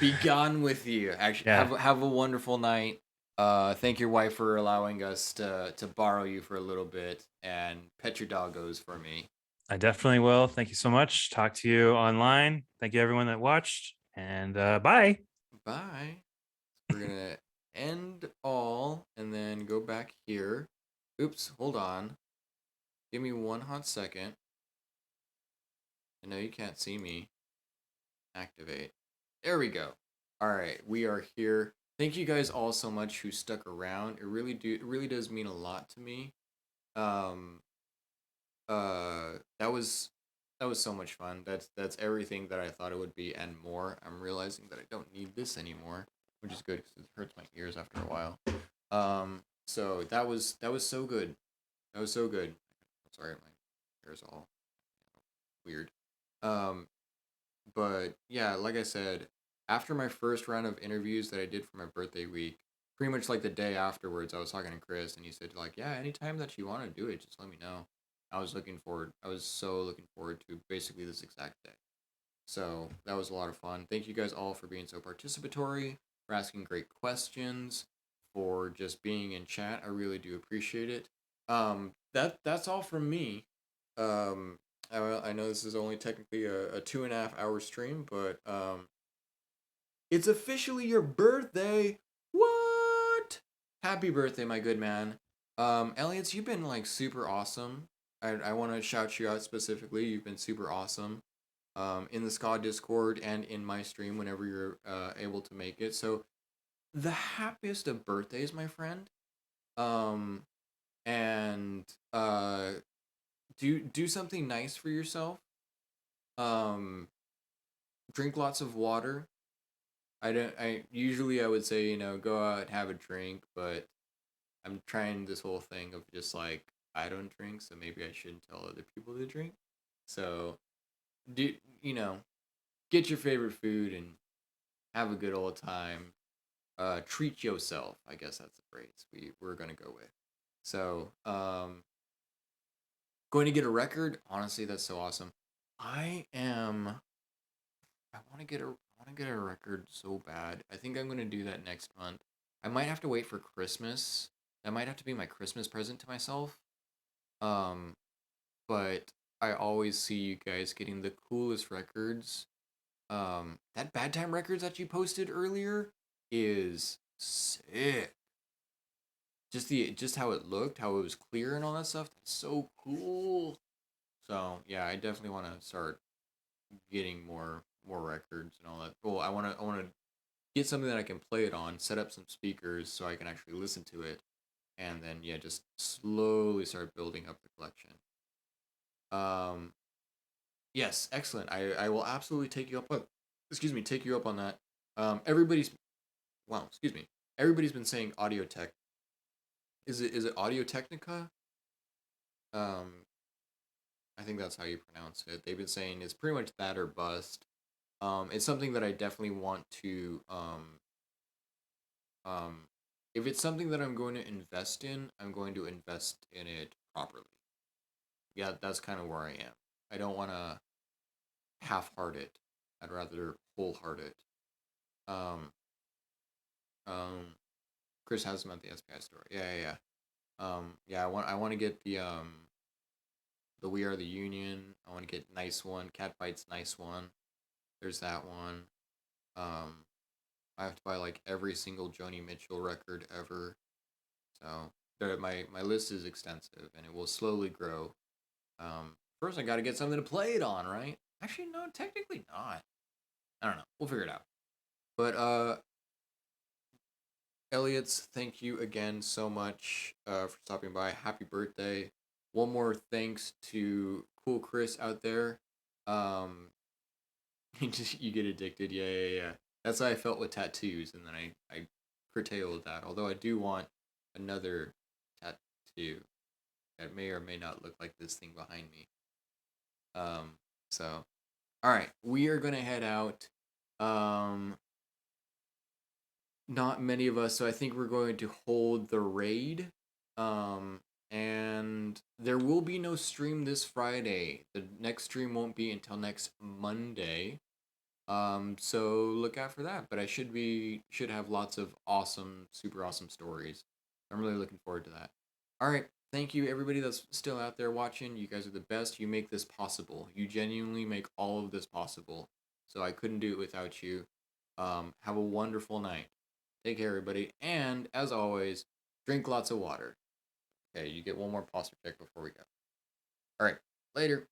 Be gone with you. Actually, Yeah, have a wonderful night. Thank your wife for allowing us to borrow you for a little bit, and pet your doggos for me. I definitely will. Thank you so much. Talk to you online. Thank you, everyone that watched. And bye. Bye. We're gonna end all and then go back here. Oops, hold on. Give me one hot second. I know you can't see me. Activate. There we go. All right, we are here. Thank you guys all so much who stuck around. It really does mean a lot to me. Um that was so much fun. That's everything that I thought it would be and more. I'm realizing that I don't need this anymore, which is good because it hurts my ears after a while. So that was so good. That was so good. Sorry, my hair's all weird. Um, but yeah, like I said, after my first round of interviews that I did for my birthday week, pretty much like the day afterwards, I was talking to Chris and he said like, yeah, anytime that you want to do it, just let me know. I was looking forward. I was so looking forward to basically this exact day. So that was a lot of fun. Thank you guys all for being so participatory, for asking great questions, for just being in chat. I really do appreciate it. That's all from me. Um, I know this is only technically a 2.5 hour stream, but it's officially your birthday. What? Happy birthday, my good man. Elliot, you've been like super awesome. I want to shout you out specifically. You've been super awesome in the Ska Discord and in my stream whenever you're able to make it. So the happiest of birthdays, my friend. Um, and do something nice for yourself. Um, drink lots of water. I don't. I usually I would say go out have a drink, but I'm trying this whole thing of just like I don't drink, so maybe I shouldn't tell other people to drink. So do you know get your favorite food and have a good old time. Treat yourself. I guess that's the phrase we're gonna go with. So going to get a record. Honestly, that's so awesome. I am. I want to get a. I want to get a record so bad. I think I'm gonna do that next month. I might have to wait for Christmas. That might have to be my Christmas present to myself. Um, but I always see you guys getting the coolest records. That Bad Time Records that you posted earlier is sick. Just how it looked, how it was clear and all that stuff. That's so cool. So yeah, I definitely want to start getting more records and all that. Well, I want to get something that I can play it on, set up some speakers so I can actually listen to it, and then yeah, just slowly start building up the collection. Um, yes, excellent. I will absolutely take you up on, excuse me, take you up on that. Everybody's wow, excuse me. Everybody's been saying Audio Tech. Is it Audio Technica? Um, I think that's how you pronounce it. They've been saying it's pretty much that or bust. It's something that I definitely want to um, if it's something that I'm going to invest in, I'm going to invest in it properly. Yeah, that's kind of where I am. I don't want to half-heart it. I'd rather wholeheart it. Um, um, Chris has them at the SPI store. Yeah, yeah, yeah. Yeah, I want to get the We Are the Union. I want to get nice one. Cat Fight's nice one. There's that one. Um, I have to buy like every single Joni Mitchell record ever. So my list is extensive and it will slowly grow. First I got to get something to play it on, right? Actually, no, technically not. I don't know. We'll figure it out. But Elliot's, thank you again so much for stopping by. Happy birthday! One more thanks to Cool Chris out there. Um, you get addicted. Yeah, yeah, yeah. That's how I felt with tattoos, and then I curtailed that. Although I do want another tattoo that may or may not look like this thing behind me. Um, so all right, we are gonna head out. Um, not many of us, so I think we're going to hold the raid. Um, and there will be no stream this Friday. The next stream won't be until next Monday. So look out for that. But I should have lots of awesome, super awesome stories. I'm really looking forward to that. All right. Thank you, everybody that's still out there watching. You guys are the best. You make this possible. You genuinely make all of this possible. So I couldn't do it without you. Have a wonderful night. Take care, everybody. And as always, drink lots of water. Okay, you get one more posture check before we go. All right. Later.